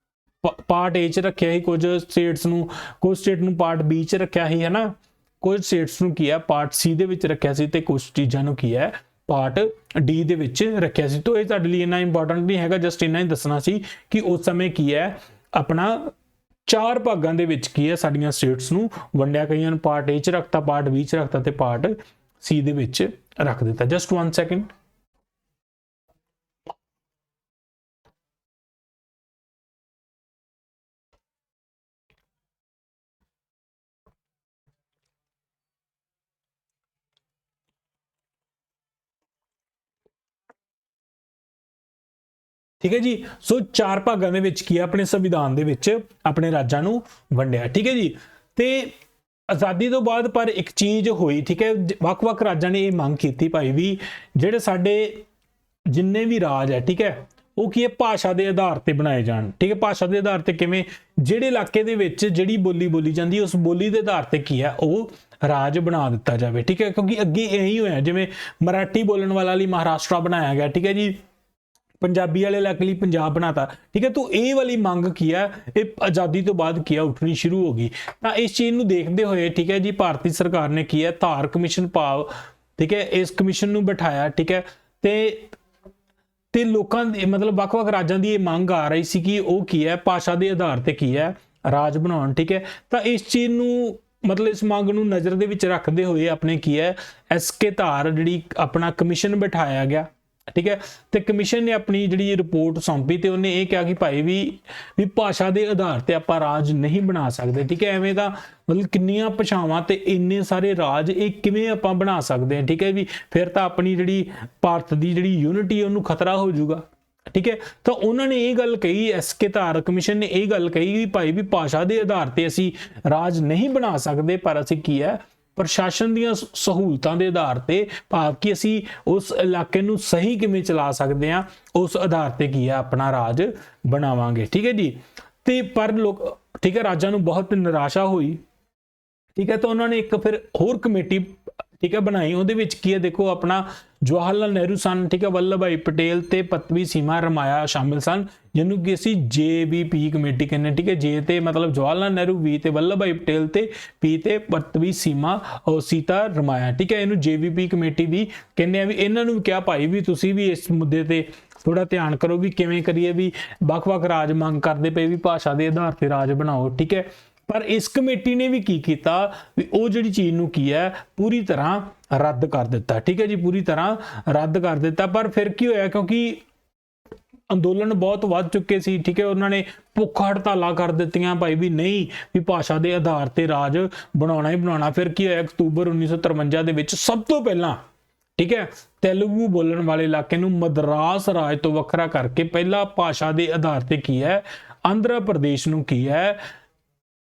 ਪਾਰਟ ਏ ਚ ਰੱਖਿਆ ਸੀ ਕੁਝ ਸਟੇਟਸ ਨੂੰ, ਕੁਝ ਸਟੇਟ ਨੂੰ ਪਾਰਟ ਬੀ ਚ ਰੱਖਿਆ ਸੀ, ਹੈ ਨਾ, ਕੁਝ ਸਟੇਟਸ ਨੂੰ ਕੀ ਹੈ ਪਾਰਟ ਸੀ ਦੇ ਵਿੱਚ ਰੱਖਿਆ ਸੀ, ਤੇ ਕੁਝ ਚੀਜ਼ਾਂ ਨੂੰ ਕੀ ਹੈ ਪਾਰਟ ਡੀ ਦੇ ਵਿੱਚ ਰੱਖਿਆ ਸੀ। ਤਾਂ ਇਹ ਤੁਹਾਡੇ ਲਈ ਇੰਨਾ ਇੰਪੋਰਟੈਂਟ ਨਹੀਂ ਹੈਗਾ, ਜਸਟ ਇੰਨਾ ਹੀ ਦੱਸਣਾ ਸੀ ਕਿ ਉਸ ਸਮੇਂ ਕੀ ਹੈ ਆਪਣਾ ਚਾਰ ਭਾਗਾਂ ਦੇ ਵਿੱਚ ਕੀ ਹੈ ਸਾਡੀਆਂ ਸਟੇਟਸ ਨੂੰ ਵੰਡਿਆ, ਕਈਆਂ ਨੂੰ ਪਾਰਟ ਏ 'ਚ ਰੱਖਤਾ, ਪਾਰਟ ਬੀ 'ਚ ਰੱਖਤਾ ਤੇ ਪਾਰਟ ਸੀ ਦੇ ਵਿੱਚ ਰੱਖ ਦਿੱਤਾ। Just 1 second. ਠੀਕ ਹੈ ਜੀ। ਸੋ ਚਾਰ ਭਾਗਾਂ ਦੇ ਵਿੱਚ ਕੀ ਹੈ ਆਪਣੇ ਸੰਵਿਧਾਨ ਦੇ ਵਿੱਚ ਆਪਣੇ ਰਾਜਾਂ ਨੂੰ ਵੰਡਿਆ। ਠੀਕ ਹੈ ਜੀ। ਤੇ ਆਜ਼ਾਦੀ ਤੋਂ ਬਾਅਦ ਪਰ ਇੱਕ ਚੀਜ਼ ਹੋਈ, ਠੀਕ ਹੈ, ਵੱਖ-ਵੱਖ ਰਾਜਾਂ ਨੇ ਇਹ ਮੰਗ ਕੀਤੀ ਭਾਈ ਵੀ ਜਿਹੜੇ ਸਾਡੇ ਜਿੰਨੇ ਵੀ ਰਾਜ ਹੈ, ਠੀਕ ਹੈ, ਉਹ ਕੀ ਹੈ ਭਾਸ਼ਾ ਦੇ ਆਧਾਰ ਤੇ ਬਣਾਏ ਜਾਣ। ਠੀਕ ਹੈ, ਭਾਸ਼ਾ ਦੇ ਆਧਾਰ ਤੇ ਕਿਵੇਂ, ਜਿਹੜੇ ਇਲਾਕੇ ਦੇ ਵਿੱਚ ਜਿਹੜੀ ਬੋਲੀ ਬੋਲੀ ਜਾਂਦੀ ਉਸ ਬੋਲੀ ਦੇ ਆਧਾਰ ਤੇ ਕੀ ਹੈ ਉਹ ਰਾਜ ਬਣਾ ਦਿੱਤਾ ਜਾਵੇ। ਠੀਕ ਹੈ, ਕਿਉਂਕਿ ਅੱਗੇ ਇਹੀ ਹੋਇਆ, ਜਿਵੇਂ ਮਰਾਠੀ ਬੋਲਣ ਵਾਲਾ ਲਈ ਮਹਾਰਾਸ਼ਟਰ ਬਣਾਇਆ ਗਿਆ, ਠੀਕ ਹੈ ਜੀ, ਪੰਜਾਬੀ ਵਾਲੇ ਇਲਾਕੇ ਲਈ ਪੰਜਾਬ ਬਣਾਤਾ। ਠੀਕ ਹੈ, ਤਾਂ ਇਹ ਵਾਲੀ ਮੰਗ ਕੀ ਹੈ ਇਹ ਆਜ਼ਾਦੀ ਤੋਂ ਬਾਅਦ ਕੀ ਹੈ ਉੱਠਣੀ ਸ਼ੁਰੂ ਹੋ ਗਈ। ਤਾਂ ਇਸ ਚੀਜ਼ ਨੂੰ ਦੇਖਦੇ ਹੋਏ, ਠੀਕ ਹੈ ਜੀ, ਭਾਰਤੀ ਸਰਕਾਰ ਨੇ ਕੀ ਹੈ ਧਾਰ ਕਮਿਸ਼ਨ ਭਾਵ, ਠੀਕ ਹੈ, ਇਸ ਕਮਿਸ਼ਨ ਨੂੰ ਬਿਠਾਇਆ। ਠੀਕ ਹੈ, ਤੇ ਲੋਕਾਂ ਦੇ ਮਤਲਬ ਵੱਖ-ਵੱਖ ਰਾਜਾਂ ਦੀ ਇਹ ਮੰਗ ਆ ਰਹੀ ਸੀ ਕਿ ਉਹ ਕੀ ਹੈ ਭਾਸ਼ਾ ਦੇ ਆਧਾਰ ਤੇ ਕੀ ਹੈ ਰਾਜ ਬਣਾਉਣ। ਠੀਕ ਹੈ, ਤਾਂ ਇਸ ਚੀਜ਼ ਨੂੰ ਮਤਲਬ ਇਸ ਮੰਗ ਨੂੰ ਨਜ਼ਰ ਦੇ ਵਿੱਚ ਰੱਖਦੇ ਹੋਏ ਆਪਣੇ ਕੀ ਹੈ SK ਧਾਰ ਜਿਹੜੀ ਆਪਣਾ ਕਮਿਸ਼ਨ ਬਿਠਾਇਆ ਗਿਆ। ਠੀਕ ਹੈ, ਤੇ ਕਮਿਸ਼ਨ ਨੇ ਆਪਣੀ ਜਿਹੜੀ ਰਿਪੋਰਟ ਸੌਂਪੀ ਤੇ ਉਹਨੇ ਇਹ ਕਿਹਾ ਕਿ ਭਾਈ ਵੀ ਭਾਸ਼ਾ ਦੇ ਆਧਾਰ ਤੇ ਆਪਾਂ ਰਾਜ ਨਹੀਂ ਬਣਾ ਸਕਦੇ। ਠੀਕ ਹੈ, ਐਵੇਂ ਦਾ ਮਤਲਬ ਕਿੰਨੀਆਂ ਭਾਸ਼ਾਵਾਂ ਤੇ ਇੰਨੇ ਸਾਰੇ ਰਾਜ ਇਹ ਕਿਵੇਂ ਆਪਾਂ ਬਣਾ ਸਕਦੇ ਹਾਂ। ਠੀਕ ਹੈ ਵੀ ਫਿਰ ਤਾਂ ਆਪਣੀ ਜਿਹੜੀ ਭਾਰਤ ਦੀ ਜਿਹੜੀ ਯੂਨਿਟੀ ਉਹਨੂੰ ਖਤਰਾ ਹੋ ਜਾਊਗਾ। ਠੀਕ ਹੈ, ਤਾਂ ਉਹਨਾਂ ਨੇ ਇਹ ਗੱਲ ਕਹੀ, SK ਧਾਰ ਕਮਿਸ਼ਨ ਨੇ ਇਹ ਗੱਲ ਕਹੀ ਵੀ ਭਾਈ ਵੀ ਭਾਸ਼ਾ ਦੇ ਆਧਾਰ ਤੇ ਅਸੀਂ ਰਾਜ ਨਹੀਂ ਬਣਾ ਸਕਦੇ, ਪਰ ਅਸੀਂ ਕੀ ਹੈ ਪ੍ਰਸ਼ਾਸਨ ਦੀਆਂ ਸਹੂਲਤਾਂ ਦੇ ਆਧਾਰ ਤੇ ਭਾਵ ਕਿ ਅਸੀਂ ਉਸ ਇਲਾਕੇ ਨੂੰ ਸਹੀ ਕਿਵੇਂ ਚਲਾ ਸਕਦੇ ਹਾਂ ਉਸ ਆਧਾਰ ਤੇ ਕੀ ਹੈ ਆਪਣਾ ਰਾਜ ਬਣਾਵਾਂਗੇ। ਠੀਕ ਹੈ ਜੀ, ਤੇ ਪਰ ਲੋਕ ਠੀਕ ਹੈ ਰਾਜਾਂ ਨੂੰ ਬਹੁਤ ਨਿਰਾਸ਼ਾ ਹੋਈ। ਠੀਕ ਹੈ, ਤਾਂ ਉਹਨਾਂ ਨੇ ਇੱਕ ਫਿਰ ਹੋਰ ਕਮੇਟੀ ਠੀਕ ਹੈ ਬਣਾਈ, ਉਹਦੇ ਵਿੱਚ ਕੀ ਹੈ ਦੇਖੋ ਆਪਣਾ ਜਵਾਹਰ ਲਾਲ ਨਹਿਰੂ ਸਨ, ਠੀਕ ਹੈ, ਵੱਲਭ ਭਾਈ ਪਟੇਲ ਤੇ ਪਤਵੀ ਸੀਮਾ ਰਮਾਇਆ ਸ਼ਾਮਿਲ ਸਨ, ਜਿਹਨੂੰ ਕਿ ਅਸੀਂ JVP ਕਮੇਟੀ ਕਹਿੰਦੇ। ਠੀਕ ਹੈ, ਜੇ ਤੇ ਮਤਲਬ ਜਵਾਹਰ ਲਾਲ ਨਹਿਰੂ, ਵੀ ਤੇ ਵੱਲਭ ਭਾਈ ਪਟੇਲ ਤੇ ਪੀ ਤੇ ਪਤਵੀ ਸੀਮਾ ਸੀਤਾ ਰਮਾਇਆ। ਠੀਕ ਹੈ, ਇਹਨੂੰ JVP ਕਮੇਟੀ ਵੀ ਕਹਿੰਦੇ ਆ। ਵੀ ਇਹਨਾਂ ਨੂੰ ਵੀ ਕਿਹਾ ਭਾਈ ਵੀ ਤੁਸੀਂ ਵੀ ਇਸ ਮੁੱਦੇ ਤੇ ਥੋੜਾ ਧਿਆਨ ਕਰੋ ਵੀ ਕਿਵੇਂ ਕਰੀਏ, ਵੀ ਵੱਖ-ਵੱਖ ਰਾਜ ਮੰਗ ਕਰਦੇ ਪਏ ਵੀ ਭਾਸ਼ਾ ਦੇ ਆਧਾਰ ਤੇ ਰਾਜ ਬਣਾਓ। ਠੀਕ ਹੈ, ਪਰ ਇਸ ਕਮੇਟੀ ਨੇ ਵੀ ਕੀ ਕੀਤਾ ਵੀ ਉਹ ਜਿਹੜੀ ਚੀਜ਼ ਨੂੰ ਕੀ ਹੈ ਪੂਰੀ ਤਰ੍ਹਾਂ ਰੱਦ ਕਰ ਦਿੱਤਾ। ਠੀਕ ਹੈ ਜੀ, ਪੂਰੀ ਤਰ੍ਹਾਂ ਰੱਦ ਕਰ ਦਿੱਤਾ। ਪਰ ਫਿਰ ਕੀ ਹੋਇਆ, ਕਿਉਂਕਿ ਅੰਦੋਲਨ ਬਹੁਤ ਵੱਧ ਚੁੱਕੇ ਸੀ। ਠੀਕ ਹੈ, ਉਹਨਾਂ ਨੇ ਭੁੱਖ ਹੜਤਾਲਾਂ ਕਰ ਦਿੱਤੀਆਂ ਭਾਈ ਵੀ ਨਹੀਂ ਵੀ ਭਾਸ਼ਾ ਦੇ ਆਧਾਰ ਤੇ ਰਾਜ ਬਣਾਉਣਾ ਹੀ ਬਣਾਉਣਾ। ਫਿਰ ਕੀ ਹੋਇਆ ਅਕਤੂਬਰ 1953 ਦੇ ਵਿੱਚ ਸਭ ਤੋਂ ਪਹਿਲਾਂ ਠੀਕ ਹੈ ਤੇਲਗੂ ਬੋਲਣ ਵਾਲੇ ਇਲਾਕੇ ਨੂੰ ਮਦਰਾਸ ਰਾਜ ਤੋਂ ਵੱਖਰਾ ਕਰਕੇ ਪਹਿਲਾ ਭਾਸ਼ਾ ਦੇ ਆਧਾਰ ਤੇ ਕੀ ਹੈ ਆਂਧਰਾ ਪ੍ਰਦੇਸ਼ ਨੂੰ ਕੀ ਹੈ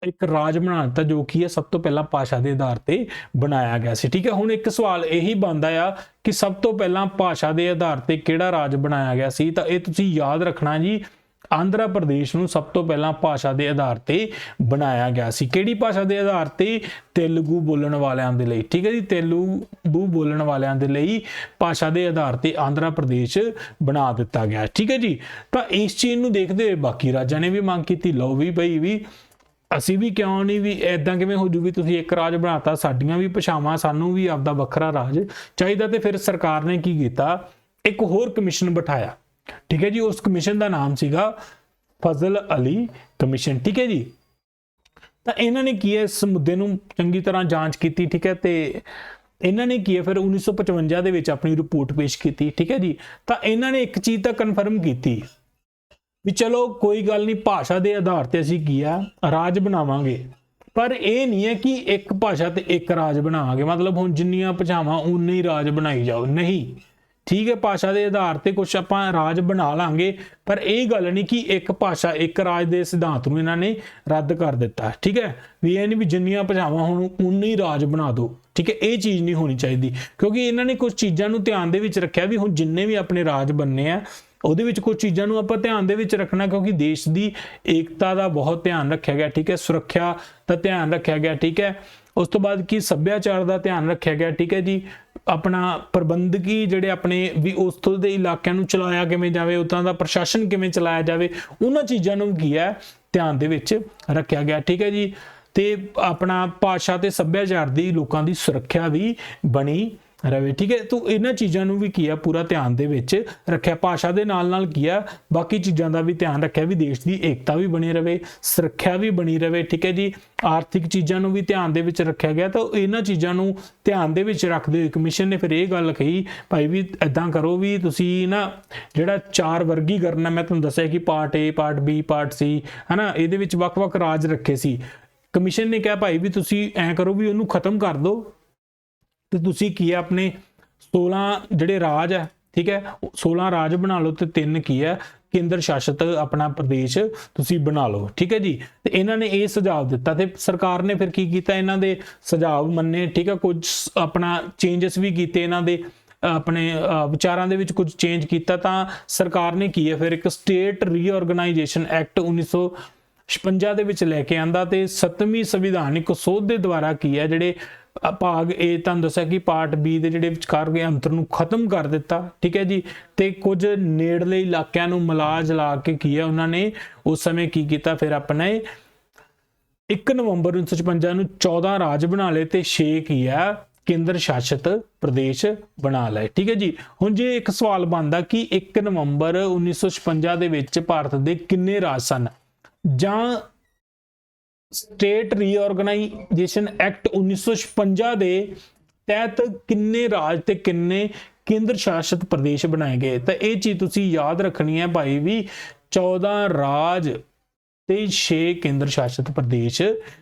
ਇੱਕ ਰਾਜ ਬਣਾ ਦਿੱਤਾ, ਜੋ ਕਿ ਹੈ ਸਭ ਤੋਂ ਪਹਿਲਾਂ ਭਾਸ਼ਾ ਦੇ ਆਧਾਰ ਤੇ ਬਣਾਇਆ ਗਿਆ ਸੀ। ਠੀਕ ਹੈ, ਹੁਣ ਇੱਕ ਸਵਾਲ ਇਹੀ ਬਣਦਾ ਆ ਕਿ ਸਭ ਤੋਂ ਪਹਿਲਾਂ ਭਾਸ਼ਾ ਦੇ ਆਧਾਰ ਤੇ ਕਿਹੜਾ ਰਾਜ ਬਣਾਇਆ ਗਿਆ ਸੀ, ਤਾਂ ਇਹ ਤੁਸੀਂ ਯਾਦ ਰੱਖਣਾ ਜੀ, ਆਂਧਰਾ ਪ੍ਰਦੇਸ਼ ਨੂੰ ਸਭ ਤੋਂ ਪਹਿਲਾਂ ਭਾਸ਼ਾ ਦੇ ਆਧਾਰ ਤੇ ਬਣਾਇਆ ਗਿਆ ਸੀ। ਕਿਹੜੀ ਭਾਸ਼ਾ ਦੇ ਆਧਾਰ ਤੇ? ਤੇਲਗੂ ਬੋਲਣ ਵਾਲਿਆਂ ਦੇ ਲਈ। ਠੀਕ ਹੈ ਜੀ, ਤੇਲਗੂ ਬੋਲਣ ਵਾਲਿਆਂ ਦੇ ਲਈ ਭਾਸ਼ਾ ਦੇ ਆਧਾਰ ਤੇ ਆਂਧਰਾ ਪ੍ਰਦੇਸ਼ ਬਣਾ ਦਿੱਤਾ ਗਿਆ। ਠੀਕ ਹੈ ਜੀ, ਤਾਂ ਇਸ ਚੀਜ਼ ਨੂੰ ਦੇਖਦੇ ਹੋਏ ਬਾਕੀ ਰਾਜਾਂ ਨੇ ਵੀ ਮੰਗ ਕੀਤੀ, ਲਓ ਵੀ ਬਈ ਵੀ ਅਸੀਂ ਵੀ ਕਿਉਂ ਨਹੀਂ, ਵੀ ਇਦਾਂ ਕਿਵੇਂ ਹੋ ਜੂ ਵੀ ਤੁਸੀਂ ਇੱਕ ਰਾਜ ਬਣਾਤਾ, ਸਾਡੀਆਂ ਵੀ ਭਾਸ਼ਾਵਾਂ, ਸਾਨੂੰ ਵੀ ਆਪਦਾ ਵੱਖਰਾ ਰਾਜ ਚਾਹੀਦਾ। ਤੇ ਫਿਰ ਸਰਕਾਰ ਨੇ ਕੀ ਕੀਤਾ, ਇੱਕ ਹੋਰ ਕਮਿਸ਼ਨ ਬਿਠਾਇਆ। ਠੀਕ ਹੈ ਜੀ, ਉਸ ਕਮਿਸ਼ਨ ਦਾ ਨਾਮ ਸੀਗਾ ਫਜ਼ਲ ਅਲੀ ਕਮਿਸ਼ਨ। ਠੀਕ ਹੈ ਜੀ, ਤਾਂ ਇਹਨਾਂ ਨੇ ਕੀ ਹੈ ਇਸ ਮੁੱਦੇ ਨੂੰ ਚੰਗੀ ਤਰ੍ਹਾਂ ਜਾਂਚ ਕੀਤੀ। ਠੀਕ ਹੈ, ਤੇ ਇਹਨਾਂ ਨੇ ਕੀ ਹੈ ਫਿਰ 1955 ਦੇ ਵਿੱਚ ਆਪਣੀ ਰਿਪੋਰਟ ਪੇਸ਼ ਕੀਤੀ। ਠੀਕ ਹੈ ਜੀ, ਤਾਂ ਇਹਨਾਂ ਨੇ ਇੱਕ ਚੀਜ਼ ਤਾਂ ਕਨਫਰਮ ਕੀਤੀ ਵੀ ਚਲੋ ਕੋਈ ਗੱਲ ਨਹੀਂ, ਭਾਸ਼ਾ ਦੇ ਆਧਾਰ ਤੇ ਅਸੀਂ ਕੀ ਆ ਰਾਜ ਬਣਾਵਾਂਗੇ, ਪਰ ਇਹ ਨਹੀਂ ਹੈ ਕਿ ਇੱਕ ਭਾਸ਼ਾ ਤੇ ਇੱਕ ਰਾਜ ਬਣਾਵਾਂਗੇ, ਮਤਲਬ ਹੁਣ ਜਿੰਨੀਆਂ ਭਾਸ਼ਾਵਾਂ ਉਨੇ ਹੀ ਰਾਜ ਬਣਾਈ ਜਾਓ, ਨਹੀਂ। ਠੀਕ ਹੈ, ਭਾਸ਼ਾ ਦੇ ਆਧਾਰ ਤੇ ਕੁਝ ਆਪਾਂ ਰਾਜ ਬਣਾ ਲਾਂਗੇ, ਪਰ ਇਹ ਗੱਲ ਨਹੀਂ ਕਿ ਇੱਕ ਭਾਸ਼ਾ ਇੱਕ ਰਾਜ ਦੇ ਸਿਧਾਂਤ ਨੂੰ ਇਹਨਾਂ ਨੇ ਰੱਦ ਕਰ ਦਿੱਤਾ। ਠੀਕ ਹੈ, ਵੀ ਇਹ ਨਹੀਂ ਵੀ ਜਿੰਨੀਆਂ ਭਾਸ਼ਾਵਾਂ ਹੁਣ ਉਨੇ ਹੀ ਰਾਜ ਬਣਾ ਦਿਓ। ਠੀਕ ਹੈ, ਇਹ ਚੀਜ਼ ਨਹੀਂ ਹੋਣੀ ਚਾਹੀਦੀ, ਕਿਉਂਕਿ ਇਹਨਾਂ ਨੇ ਕੁਝ ਚੀਜ਼ਾਂ ਨੂੰ ਧਿਆਨ ਦੇ ਵਿੱਚ ਰੱਖਿਆ ਵੀ ਹੁਣ ਜਿੰਨੇ ਵੀ ਆਪਣੇ ਰਾਜ ਬਣਨੇ ਆ ਉਹਦੇ ਵਿੱਚ ਕੁਝ ਚੀਜ਼ਾਂ ਨੂੰ ਆਪਾਂ ਧਿਆਨ ਦੇ ਵਿੱਚ ਰੱਖਣਾ, ਕਿਉਂਕਿ ਦੇਸ਼ ਦੀ ਏਕਤਾ ਦਾ ਬਹੁਤ ਧਿਆਨ ਰੱਖਿਆ ਗਿਆ। ਠੀਕ ਹੈ, ਸੁਰੱਖਿਆ ਦਾ ਧਿਆਨ ਰੱਖਿਆ ਗਿਆ। ਠੀਕ ਹੈ, ਉਸ ਤੋਂ ਬਾਅਦ ਕੀ ਸੱਭਿਆਚਾਰ ਦਾ ਧਿਆਨ ਰੱਖਿਆ ਗਿਆ। ਠੀਕ ਹੈ ਜੀ, ਆਪਣਾ ਪ੍ਰਬੰਧਕੀ ਜਿਹੜੇ ਆਪਣੇ ਵੀ ਉਸ ਤੋਂ ਦੇ ਇਲਾਕਿਆਂ ਨੂੰ ਚਲਾਇਆ ਕਿਵੇਂ ਜਾਵੇ, ਉੱਥੋਂ ਦਾ ਪ੍ਰਸ਼ਾਸਨ ਕਿਵੇਂ ਚਲਾਇਆ ਜਾਵੇ, ਉਹਨਾਂ ਚੀਜ਼ਾਂ ਨੂੰ ਕੀ ਹੈ ਧਿਆਨ ਦੇ ਵਿੱਚ ਰੱਖਿਆ ਗਿਆ। ਠੀਕ ਹੈ ਜੀ, ਤੇ ਆਪਣਾ ਭਾਸ਼ਾ ਤੇ ਸੱਭਿਆਚਾਰ ਦੀ ਲੋਕਾਂ ਦੀ ਸੁਰੱਖਿਆ ਵੀ ਬਣੀ ਰਵੇ। ਠੀਕ ਹੈ, ਤੋ ਇਹਨਾਂ ਚੀਜ਼ਾਂ ਨੂੰ ਵੀ ਕੀ ਆ ਪੂਰਾ ਧਿਆਨ ਦੇ ਵਿੱਚ ਰੱਖਿਆ। ਭਾਸ਼ਾ ਦੇ ਨਾਲ ਕੀ ਆ ਬਾਕੀ ਚੀਜ਼ਾਂ ਦਾ ਵੀ ਧਿਆਨ ਰੱਖਿਆ ਵੀ ਦੇਸ਼ ਦੀ ਏਕਤਾ ਵੀ ਬਣੀ ਰਵੇ, ਸੁਰੱਖਿਆ ਵੀ ਬਣੀ ਰਵੇ। ਠੀਕ ਹੈ ਜੀ, ਆਰਥਿਕ ਚੀਜ਼ਾਂ ਨੂੰ ਵੀ ਧਿਆਨ ਦੇ ਵਿੱਚ ਰੱਖਿਆ ਗਿਆ। ਤਾਂ ਇਹਨਾਂ ਚੀਜ਼ਾਂ ਨੂੰ ਧਿਆਨ ਦੇ ਵਿੱਚ ਰੱਖਦੇ ਹੋਏ ਕਮਿਸ਼ਨ ਨੇ ਫਿਰ ਇਹ ਗੱਲ ਕਹੀ ਭਾਈ ਵੀ ਇੱਦਾਂ ਕਰੋ ਵੀ ਤੁਸੀਂ ਨਾ ਜਿਹੜਾ 4 ਵਰਗੀਕਰਨ ਹੈ, ਮੈਂ ਤੁਹਾਨੂੰ ਦੱਸਿਆ ਕਿ part A, part B, part C ਹੈ ਨਾ, ਇਹਦੇ ਵਿੱਚ ਵੱਖ-ਵੱਖ ਰਾਜ ਰੱਖੇ ਸੀ। ਕਮਿਸ਼ਨ ਨੇ ਕਿਹਾ ਭਾਈ ਵੀ ਤੁਸੀਂ ਐਂ ਕਰੋ ਵੀ ਉਹਨੂੰ ਖਤਮ ਕਰ ਦਿਓ ਤੇ ਤੁਸੀਂ ਕੀ ਹੈ ਆਪਣੇ 16 ਜਿਹੜੇ ਰਾਜ ਹੈ, ਠੀਕ ਹੈ, 16 ਰਾਜ ਬਣਾ ਲਓ ਤੇ 3 ਕੀ ਹੈ ਕੇਂਦਰ ਸ਼ਾਸਿਤ ਆਪਣਾ ਪ੍ਰਦੇਸ਼ ਤੁਸੀਂ ਬਣਾ ਲਓ। ਠੀਕ ਹੈ ਜੀ, ਤੇ ਇਹਨਾਂ ਨੇ ਇਹ ਸੁਝਾਅ ਦਿੱਤਾ ਤੇ ਸਰਕਾਰ ਨੇ ਫਿਰ ਕੀ ਕੀਤਾ, ਇਹਨਾਂ ਦੇ ਸੁਝਾਅ ਮੰਨੇ। ਠੀਕ ਹੈ, ਕੁਝ ਆਪਣਾ ਚੇਂਜਸ ਵੀ ਕੀਤੇ ਇਹਨਾਂ ਦੇ ਆਪਣੇ ਵਿਚਾਰਾਂ ਦੇ ਵਿੱਚ ਕੁਝ ਚੇਂਜ ਕੀਤਾ। ਤਾਂ ਸਰਕਾਰ ਨੇ ਕੀ ਹੈ ਫਿਰ ਇੱਕ ਸਟੇਟ ਰੀਆਰਗੇਨਾਈਜੇਸ਼ਨ ਐਕਟ 1956 ਦੇ ਵਿੱਚ ਲੈ ਕੇ ਆਂਦਾ ਤੇ 7ਵੀਂ ਸੰਵਿਧਾਨਿਕ ਸੋਧ ਦੇ ਦੁਆਰਾ ਕੀ ਹੈ ਜਿਹੜੇ ਭਾਗ A ਤੁਹਾਨੂੰ ਦੱਸਿਆ ਕਿ ਪਾਰਟ B ਦੇ ਜਿਹੜੇ ਵਿਚਕਾਰ ਦੇ ਅੰਤਰ ਨੂੰ ਖਤਮ ਕਰ ਦਿੱਤਾ। ਠੀਕ ਹੈ ਜੀ, ਤੇ ਕੁਝ ਨੇੜਲੇ ਇਲਾਕਿਆਂ ਨੂੰ ਮਿਲਾ ਜਲਾ ਕੇ ਕੀ ਹੈ ਉਹਨਾਂ ਨੇ ਉਸ ਸਮੇਂ ਕੀ ਕੀਤਾ ਫਿਰ ਆਪਣੇ 1 ਨਵੰਬਰ 1956 ਨੂੰ 14 ਰਾਜ ਬਣਾ ਲਏ ਤੇ 6 ਕੀ ਹੈ ਕੇਂਦਰ ਸ਼ਾਸਿਤ ਪ੍ਰਦੇਸ਼ ਬਣਾ ਲਏ। ਠੀਕ ਹੈ ਜੀ, ਹੁਣ ਜੇ ਇੱਕ ਸਵਾਲ ਬਣਦਾ ਕਿ 1 ਨਵੰਬਰ 1956 ਦੇ ਵਿੱਚ ਭਾਰਤ ਦੇ ਕਿੰਨੇ ਰਾਜ ਸਨ, ਜਾਂ ਸਟੇਟ ਰੀਆਰਗੇਨਾਈਜੇਸ਼ਨ ਐਕਟ 1956 ਦੇ ਤਹਿਤ ਕਿੰਨੇ ਰਾਜ ਤੇ ਕਿੰਨੇ ਕੇਂਦਰ ਸ਼ਾਸਿਤ ਪ੍ਰਦੇਸ਼ ਬਣਾਏ ਗਏ। ਤਾਂ ਇਹ ਚੀਜ਼ ਤੁਸੀਂ ਯਾਦ ਰੱਖਣੀ ਹੈ ਭਾਈ ਵੀ 14 ਰਾਜ ਤੇ 6 ਕੇਂਦਰ ਸ਼ਾਸਿਤ ਪ੍ਰਦੇਸ਼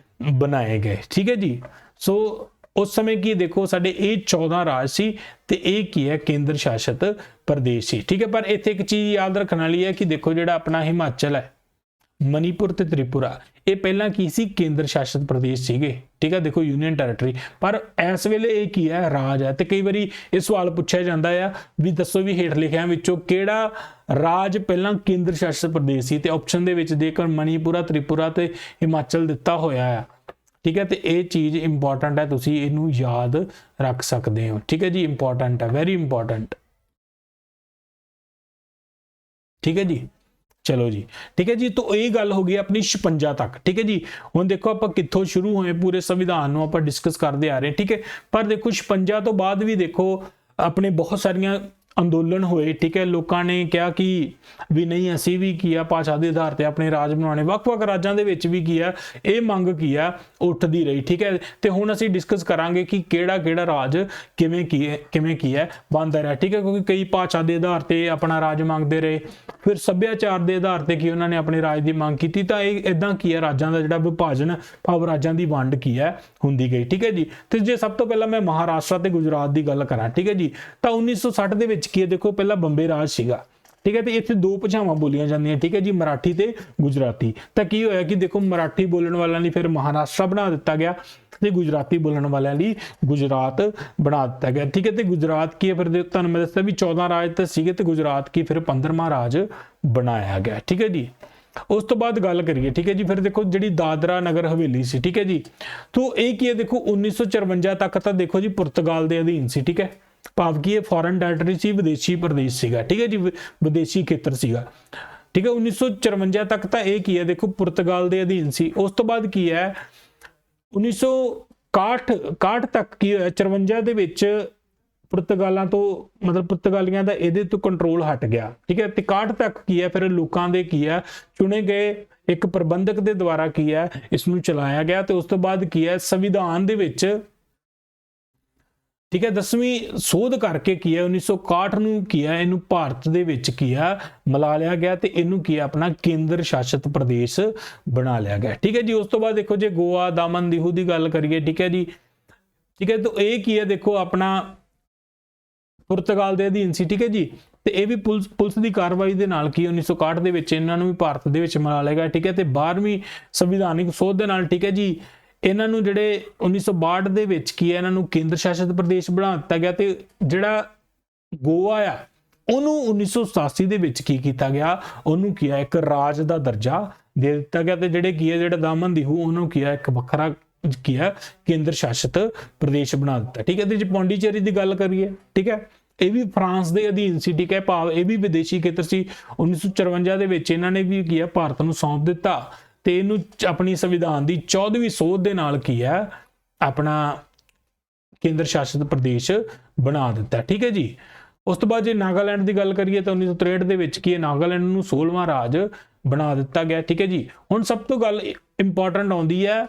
ਬਣਾਏ ਗਏ। ਠੀਕ ਹੈ ਜੀ, ਸੋ ਉਸ ਸਮੇਂ ਕੀ ਦੇਖੋ ਸਾਡੇ ਇਹ 14 ਰਾਜ ਸੀ ਤੇ ਇਹ ਕੀ ਹੈ ਕੇਂਦਰ ਸ਼ਾਸਿਤ ਪ੍ਰਦੇਸ਼ ਸੀ। ਠੀਕ ਹੈ, ਪਰ ਇੱਥੇ ਇੱਕ ਚੀਜ਼ ਯਾਦ ਰੱਖਣ ਵਾਲੀ ਹੈ ਕਿ ਦੇਖੋ ਜਿਹੜਾ ਆਪਣਾ ਹਿਮਾਚਲ ਹੈ, ਮਨੀਪੁਰ ਤੇ ਤ੍ਰਿਪੁਰਾ ਇਹ ਪਹਿਲਾਂ ਕੀ ਸੀ ਕੇਂਦਰ ਸ਼ਾਸਿਤ ਪ੍ਰਦੇਸ਼ ਸੀਗੇ। ਠੀਕ ਹੈ, ਦੇਖੋ ਯੂਨੀਅਨ ਟੈਰੀਟਰੀ, ਪਰ ਇਸ ਵੇਲੇ ਇਹ ਕੀ ਹੈ ਰਾਜ ਹੈ। ਤੇ ਕਈ ਵਾਰੀ ਇਹ ਸਵਾਲ ਪੁੱਛਿਆ ਜਾਂਦਾ ਆ ਵੀ ਦੱਸੋ ਵੀ ਹੇਠ ਲਿਖਿਆਂ ਵਿੱਚੋਂ ਕਿਹੜਾ ਰਾਜ ਪਹਿਲਾਂ ਕੇਂਦਰ ਸ਼ਾਸਿਤ ਪ੍ਰਦੇਸ਼ ਸੀ, ਤੇ ਆਪਸ਼ਨ ਦੇ ਵਿੱਚ ਜੇਕਰ ਮਨੀਪੁਰਾ, ਤ੍ਰਿਪੁਰਾ ਤੇ ਹਿਮਾਚਲ ਦਿੱਤਾ ਹੋਇਆ ਆ। ਠੀਕ ਹੈ, ਤੇ ਇਹ ਚੀਜ਼ ਇੰਪੋਰਟੈਂਟ ਹੈ, ਤੁਸੀਂ ਇਹਨੂੰ ਯਾਦ ਰੱਖ ਸਕਦੇ ਹੋ। ਠੀਕ ਹੈ ਜੀ, ਇੰਪੋਰਟੈਂਟ ਹੈ, ਵੈਰੀ ਇੰਪੋਰਟੈਂਟ। ਠੀਕ ਹੈ ਜੀ, ਚਲੋ ਜੀ, ਠੀਕ ਹੈ ਜੀ, ਤਾਂ ਇਹ ਗੱਲ ਹੋ ਗਈ ਆਪਣੀ 56 ਤੱਕ। ਠੀਕ ਹੈ ਜੀ, ਹੁਣ ਦੇਖੋ ਆਪਾਂ ਕਿੱਥੋਂ ਸ਼ੁਰੂ ਹੋਏ ਪੂਰੇ ਸੰਵਿਧਾਨ ਨੂੰ ਆਪਾਂ ਡਿਸਕਸ ਕਰਦੇ ਆ ਰਹੇ। ਠੀਕ ਹੈ, ਪਰ ਦੇਖੋ 56 ਤੋਂ ਬਾਅਦ ਵੀ ਦੇਖੋ ਆਪਣੇ ਬਹੁਤ ਸਾਰੀਆਂ ਅੰਦੋਲਨ ਹੋਏ। ਠੀਕ ਹੈ, ਲੋਕਾਂ ਨੇ ਕਿਹਾ ਕਿ ਵੀ ਨਹੀਂ ਅਸੀਂ ਵੀ ਕੀ ਆ ਭਾਸ਼ਾ ਦੇ ਆਧਾਰ ਤੇ ਆਪਣੇ ਰਾਜ ਬਣਾਉਣੇ। ਵੱਖ-ਵੱਖ ਰਾਜਾਂ ਦੇ ਵਿੱਚ ਵੀ ਕੀ ਆ ਇਹ ਮੰਗ ਕੀ ਆ ਉੱਠਦੀ ਰਹੀ। ਠੀਕ ਹੈ, ਤੇ ਹੁਣ ਅਸੀਂ ਡਿਸਕਸ ਕਰਾਂਗੇ ਕਿ ਕਿਹੜਾ ਰਾਜ ਕਿਵੇਂ ਕੀ ਹੈ ਬਣਦਾ ਰਿਹਾ। ਠੀਕ ਹੈ, ਕਿਉਂਕਿ ਕਈ ਭਾਸ਼ਾ ਦੇ ਆਧਾਰ ਤੇ ਆਪਣਾ ਰਾਜ ਮੰਗਦੇ ਰਹੇ, ਫਿਰ ਸੱਭਿਆਚਾਰ ਦੇ ਆਧਾਰ ਤੇ ਕੀ ਉਹਨਾਂ ਨੇ ਆਪਣੇ ਰਾਜ ਦੀ ਮੰਗ ਕੀਤੀ। ਤਾਂ ਇਹ ਇਦਾਂ ਕੀ ਹੈ ਰਾਜਾਂ ਦਾ ਜਿਹੜਾ ਵਿਭਾਜਨ ਭਾਵ ਰਾਜਾਂ ਦੀ ਵੰਡ ਕੀ ਹੈ ਹੁੰਦੀ ਗਈ। ਠੀਕ ਹੈ ਜੀ, ਤੇ ਜੇ ਸਭ ਤੋਂ ਪਹਿਲਾਂ ਮੈਂ ਮਹਾਰਾਸ਼ਟਰ ਤੇ ਗੁਜਰਾਤ ਦੀ ਗੱਲ ਕਰਾਂ, ਠੀਕ ਹੈ ਜੀ, ਤਾਂ 1960 ਦੇ ਵਿੱਚ ਕੀ ਹੈ ਦੇਖੋ ਪਹਿਲਾਂ ਬੰਬੇ ਰਾਜ ਸੀਗਾ। ਠੀਕ ਹੈ, ਤੇ ਇੱਥੇ 2 ਭਾਸ਼ਾਵਾਂ ਬੋਲੀਆਂ ਜਾਂਦੀਆਂ। ਠੀਕ ਹੈ ਜੀ, ਮਰਾਠੀ ਤੇ ਗੁਜਰਾਤੀ। ਤਾਂ ਕੀ ਹੋਇਆ ਕਿ ਦੇਖੋ ਮਰਾਠੀ ਬੋਲਣ ਵਾਲਿਆਂ ਲਈ ਫਿਰ ਮਹਾਰਾਸ਼ਟਰ ਬਣਾ ਦਿੱਤਾ ਗਿਆ ਤੇ ਗੁਜਰਾਤੀ ਬੋਲਣ ਵਾਲਿਆਂ ਲਈ ਗੁਜਰਾਤ ਬਣਾ ਦਿੱਤਾ ਗਿਆ। ਠੀਕ ਹੈ, ਤੇ ਗੁਜਰਾਤ ਕੀ ਹੈ ਫਿਰ ਤੁਹਾਨੂੰ ਮੈਂ ਦੱਸਿਆ ਵੀ 14 ਰਾਜ ਤਾਂ ਸੀਗੇ ਤੇ ਗੁਜਰਾਤ ਕੀ ਫਿਰ 15ਵਾਂ ਰਾਜ ਬਣਾਇਆ ਗਿਆ। ਠੀਕ ਹੈ ਜੀ, ਉਸ ਤੋਂ ਬਾਅਦ ਗੱਲ ਕਰੀਏ। ਠੀਕ ਹੈ ਜੀ, ਫਿਰ ਦੇਖੋ ਜਿਹੜੀ ਦਾਦਰਾ ਨਗਰ ਹਵੇਲੀ ਸੀ। ਠੀਕ ਹੈ ਜੀ, ਤੋਂ ਇਹ ਕੀ ਹੈ ਦੇਖੋ 1954 ਤੱਕ ਤਾਂ ਦੇਖੋ ਜੀ ਪੁਰਤਗਾਲ ਦੇ ਅਧੀਨ ਸੀ। ਠੀਕ ਹੈ, ਭਾਵ ਕਿ ਇਹ ਫੋਰਨ ਟੈਰੀਟਰੀ ਸੀ, ਵਿਦੇਸ਼ੀ ਪ੍ਰਦੇਸ਼ ਸੀਗਾ। ਠੀਕ ਹੈ ਜੀ, ਵਿਦੇਸ਼ੀ ਖੇਤਰ ਸੀਗਾ। ਠੀਕ ਹੈ, 1954 ਤੱਕ ਤਾਂ ਇਹ ਕੀ ਹੈ ਦੇਖੋ ਪੁਰਤਗਾਲ ਦੇ ਅਧੀਨ ਸੀ। ਉਸ ਤੋਂ ਬਾਅਦ ਕੀ ਹੈ 1961 ਤੱਕ ਕੀ ਹੋਇਆ 54 ਦੇ ਵਿੱਚ ਪੁਰਤਗਾਲਾਂ ਤੋਂ ਮਤਲਬ ਪੁਰਤਗਾਲੀਆਂ ਦਾ ਇਹਦੇ ਤੋਂ ਕੰਟਰੋਲ ਹਟ ਗਿਆ। ਠੀਕ ਹੈ, ਤੇ 61 ਤੱਕ ਕੀ ਹੈ ਫਿਰ ਲੋਕਾਂ ਦੇ ਕੀ ਹੈ ਚੁਣੇ ਗਏ ਇੱਕ ਪ੍ਰਬੰਧਕ ਦੇ ਦੁਆਰਾ ਕੀ ਹੈ ਇਸ ਨੂੰ ਚਲਾਇਆ ਗਿਆ। ਤੇ ਉਸ ਤੋਂ ਬਾਅਦ ਕੀ ਹੈ ਸੰਵਿਧਾਨ ਦੇ ਵਿੱਚ ਠੀਕ ਹੈ 10ਵੀਂ ਸੋਧ ਕਰਕੇ ਕੀ ਹੈ 1961 ਨੂੰ ਕੀ ਹੈ ਇਹਨੂੰ ਭਾਰਤ ਦੇ ਵਿੱਚ ਕੀ ਹੈ ਮਿਲਾ ਲਿਆ ਗਿਆ ਤੇ ਇਹਨੂੰ ਕੀ ਹੈ ਆਪਣਾ ਕੇਂਦਰ ਸ਼ਾਸਿਤ ਪ੍ਰਦੇਸ਼ ਬਣਾ ਲਿਆ ਗਿਆ। ਠੀਕ ਹੈ ਜੀ, ਉਸ ਤੋਂ ਬਾਅਦ ਦੇਖੋ ਜੇ ਗੋਆ, ਦਾਮਨ, ਦੀਹੂ ਦੀ ਗੱਲ ਕਰੀਏ। ਠੀਕ ਹੈ ਜੀ, ਠੀਕ ਹੈ, ਤਾਂ ਇਹ ਕੀ ਹੈ ਦੇਖੋ ਆਪਣਾ ਪੁਰਤਗਾਲ ਦੇ ਅਧੀਨ ਸੀ। ਠੀਕ ਹੈ ਜੀ, ਤੇ ਇਹ ਵੀ ਪੁਲਿਸ ਦੀ ਕਾਰਵਾਈ ਦੇ ਨਾਲ ਕੀ 1961 ਦੇ ਵਿੱਚ ਇਹਨਾਂ ਨੂੰ ਵੀ ਭਾਰਤ ਦੇ ਵਿੱਚ ਮਿਲਾ ਲਿਆ ਗਿਆ। ਠੀਕ ਹੈ, ਤੇ 12ਵੀਂ ਸੰਵਿਧਾਨਿਕ ਸੋਧ ਦੇ ਨਾਲ ਠੀਕ ਹੈ ਜੀ ਇਹਨਾਂ ਨੂੰ ਜਿਹੜੇ 1962 ਦੇ ਵਿੱਚ ਕੀ ਹੈ ਇਹਨਾਂ ਨੂੰ ਕੇਂਦਰ ਸ਼ਾਸਿਤ ਪ੍ਰਦੇਸ਼ ਬਣਾ ਦਿੱਤਾ ਗਿਆ। ਤੇ ਜਿਹੜਾ ਗੋਆ ਆ ਉਹਨੂੰ 1987 ਦੇ ਵਿੱਚ ਕੀ ਕੀਤਾ ਗਿਆ ਉਹਨੂੰ ਕੀ ਹੈ ਇੱਕ ਰਾਜ ਦਾ ਦਰਜਾ ਦੇ ਦਿੱਤਾ ਗਿਆ। ਤੇ ਜਿਹੜੇ ਕੀ ਹੈ ਜਿਹੜਾ ਦਾਮਨ ਦੀਹੂ ਉਹਨੂੰ ਕੀ ਹੈ ਇੱਕ ਵੱਖਰਾ ਕੀ ਹੈ ਕੇਂਦਰ ਸ਼ਾਸਿਤ ਪ੍ਰਦੇਸ਼ ਬਣਾ ਦਿੱਤਾ। ਠੀਕ ਹੈ, ਤੇ ਜੇ ਪੌਂਡੀਚੇਰੀ ਦੀ ਗੱਲ ਕਰੀਏ ਠੀਕ ਹੈ ਇਹ ਵੀ ਫਰਾਂਸ ਦੇ ਅਧੀਨ ਸੀ। ਠੀਕ ਹੈ, ਭਾਵ ਇਹ ਵੀ ਵਿਦੇਸ਼ੀ ਖੇਤਰ ਸੀ। 1954 ਦੇ ਵਿੱਚ ਇਹਨਾਂ ਨੇ ਵੀ ਕੀ ਹੈ ਭਾਰਤ ਨੂੰ ਸੌਂਪ ਦਿੱਤਾ ਤੇ ਇਹਨੂੰ ਆਪਣੀ ਸੰਵਿਧਾਨ ਦੀ 14ਵੀਂ ਸੋਧ ਦੇ ਨਾਲ ਕੀ ਹੈ ਆਪਣਾ ਕੇਂਦਰ ਸ਼ਾਸਿਤ ਪ੍ਰਦੇਸ਼ ਬਣਾ ਦਿੱਤਾ। ਠੀਕ ਹੈ ਜੀ। ਉਸ ਤੋਂ ਬਾਅਦ ਜੇ ਨਾਗਾਲੈਂਡ ਦੀ ਗੱਲ ਕਰੀਏ ਤਾਂ 1963 ਦੇ ਵਿੱਚ ਕੀ ਨਾਗਾਲੈਂਡ ਨੂੰ 16ਵਾਂ ਰਾਜ ਬਣਾ ਦਿੱਤਾ ਗਿਆ। ਠੀਕ ਹੈ ਜੀ। ਹੁਣ ਸਭ ਤੋਂ ਗੱਲ ਇੰਪੋਰਟੈਂਟ ਆਉਂਦੀ ਹੈ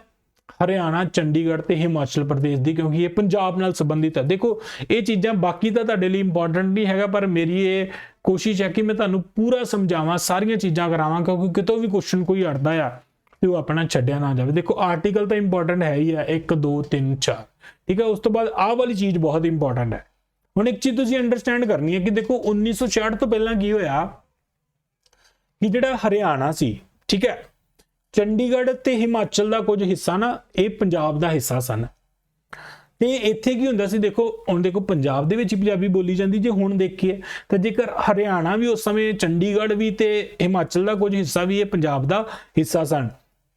ਹਰਿਆਣਾ, ਚੰਡੀਗੜ੍ਹ ਤੇ ਹਿਮਾਚਲ ਪ੍ਰਦੇਸ਼ ਦੀ, ਕਿਉਂਕਿ ਇਹ ਪੰਜਾਬ ਨਾਲ ਸੰਬੰਧਿਤ ਹੈ। ਦੇਖੋ ਇਹ ਚੀਜ਼ਾਂ ਬਾਕੀ ਤਾਂ ਤੁਹਾਡੇ ਲਈ ਇੰਪੋਰਟੈਂਟ ਨਹੀਂ ਹੈਗਾ, ਪਰ ਮੇਰੀ ਇਹ ਕੋਸ਼ਿਸ਼ ਹੈ ਕਿ ਮੈਂ ਤੁਹਾਨੂੰ ਪੂਰਾ ਸਮਝਾਵਾਂ, ਸਾਰੀਆਂ ਚੀਜ਼ਾਂ ਕਰਾਵਾਂ, ਕਿਉਂਕਿ ਕਿਤੋਂ ਵੀ ਕੁਐਸਚਨ ਕੋਈ ਅੜਦਾ ਆ ਤੇ ਉਹ ਆਪਣਾ ਛੱਡਿਆ ਨਾ ਜਾਵੇ। ਦੇਖੋ ਆਰਟੀਕਲ ਤਾਂ ਇੰਪੋਰਟੈਂਟ ਹੈ ਹੀ ਹੈ 1 2 3 4। ਠੀਕ ਹੈ। ਉਸ ਤੋਂ ਬਾਅਦ ਆਹ ਵਾਲੀ ਚੀਜ਼ ਬਹੁਤ ਇੰਪੋਰਟੈਂਟ ਹੈ। ਹੁਣ ਇੱਕ ਚੀਜ਼ ਤੁਸੀਂ ਅੰਡਰਸਟੈਂਡ ਕਰਨੀ ਹੈ ਕਿ ਦੇਖੋ 1966 ਤੋਂ ਪਹਿਲਾਂ ਕੀ ਹੋਇਆ ਕਿ ਜਿਹੜਾ ਹਰਿਆਣਾ ਸੀ, ਠੀਕ ਹੈ, ਚੰਡੀਗੜ੍ਹ ਤੇ ਹਿਮਾਚਲ ਦਾ ਕੁਝ ਹਿੱਸਾ ਨਾ ਇਹ ਪੰਜਾਬ ਦਾ ਹਿੱਸਾ ਸਨ। ਤੇ ਇੱਥੇ ਕੀ ਹੁੰਦਾ ਸੀ, ਦੇਖੋ ਹੁਣ ਦੇਖੋ ਪੰਜਾਬ ਦੇ ਵਿੱਚ ਹੀ ਪੰਜਾਬੀ ਬੋਲੀ ਜਾਂਦੀ। ਜੇ ਹੁਣ ਦੇਖੀਏ ਤਾਂ ਜੇਕਰ ਹਰਿਆਣਾ ਵੀ ਉਸ ਸਮੇਂ, ਚੰਡੀਗੜ੍ਹ ਵੀ ਤੇ ਹਿਮਾਚਲ ਦਾ ਕੁਝ ਹਿੱਸਾ ਵੀ ਇਹ ਪੰਜਾਬ ਦਾ ਹਿੱਸਾ ਸਨ,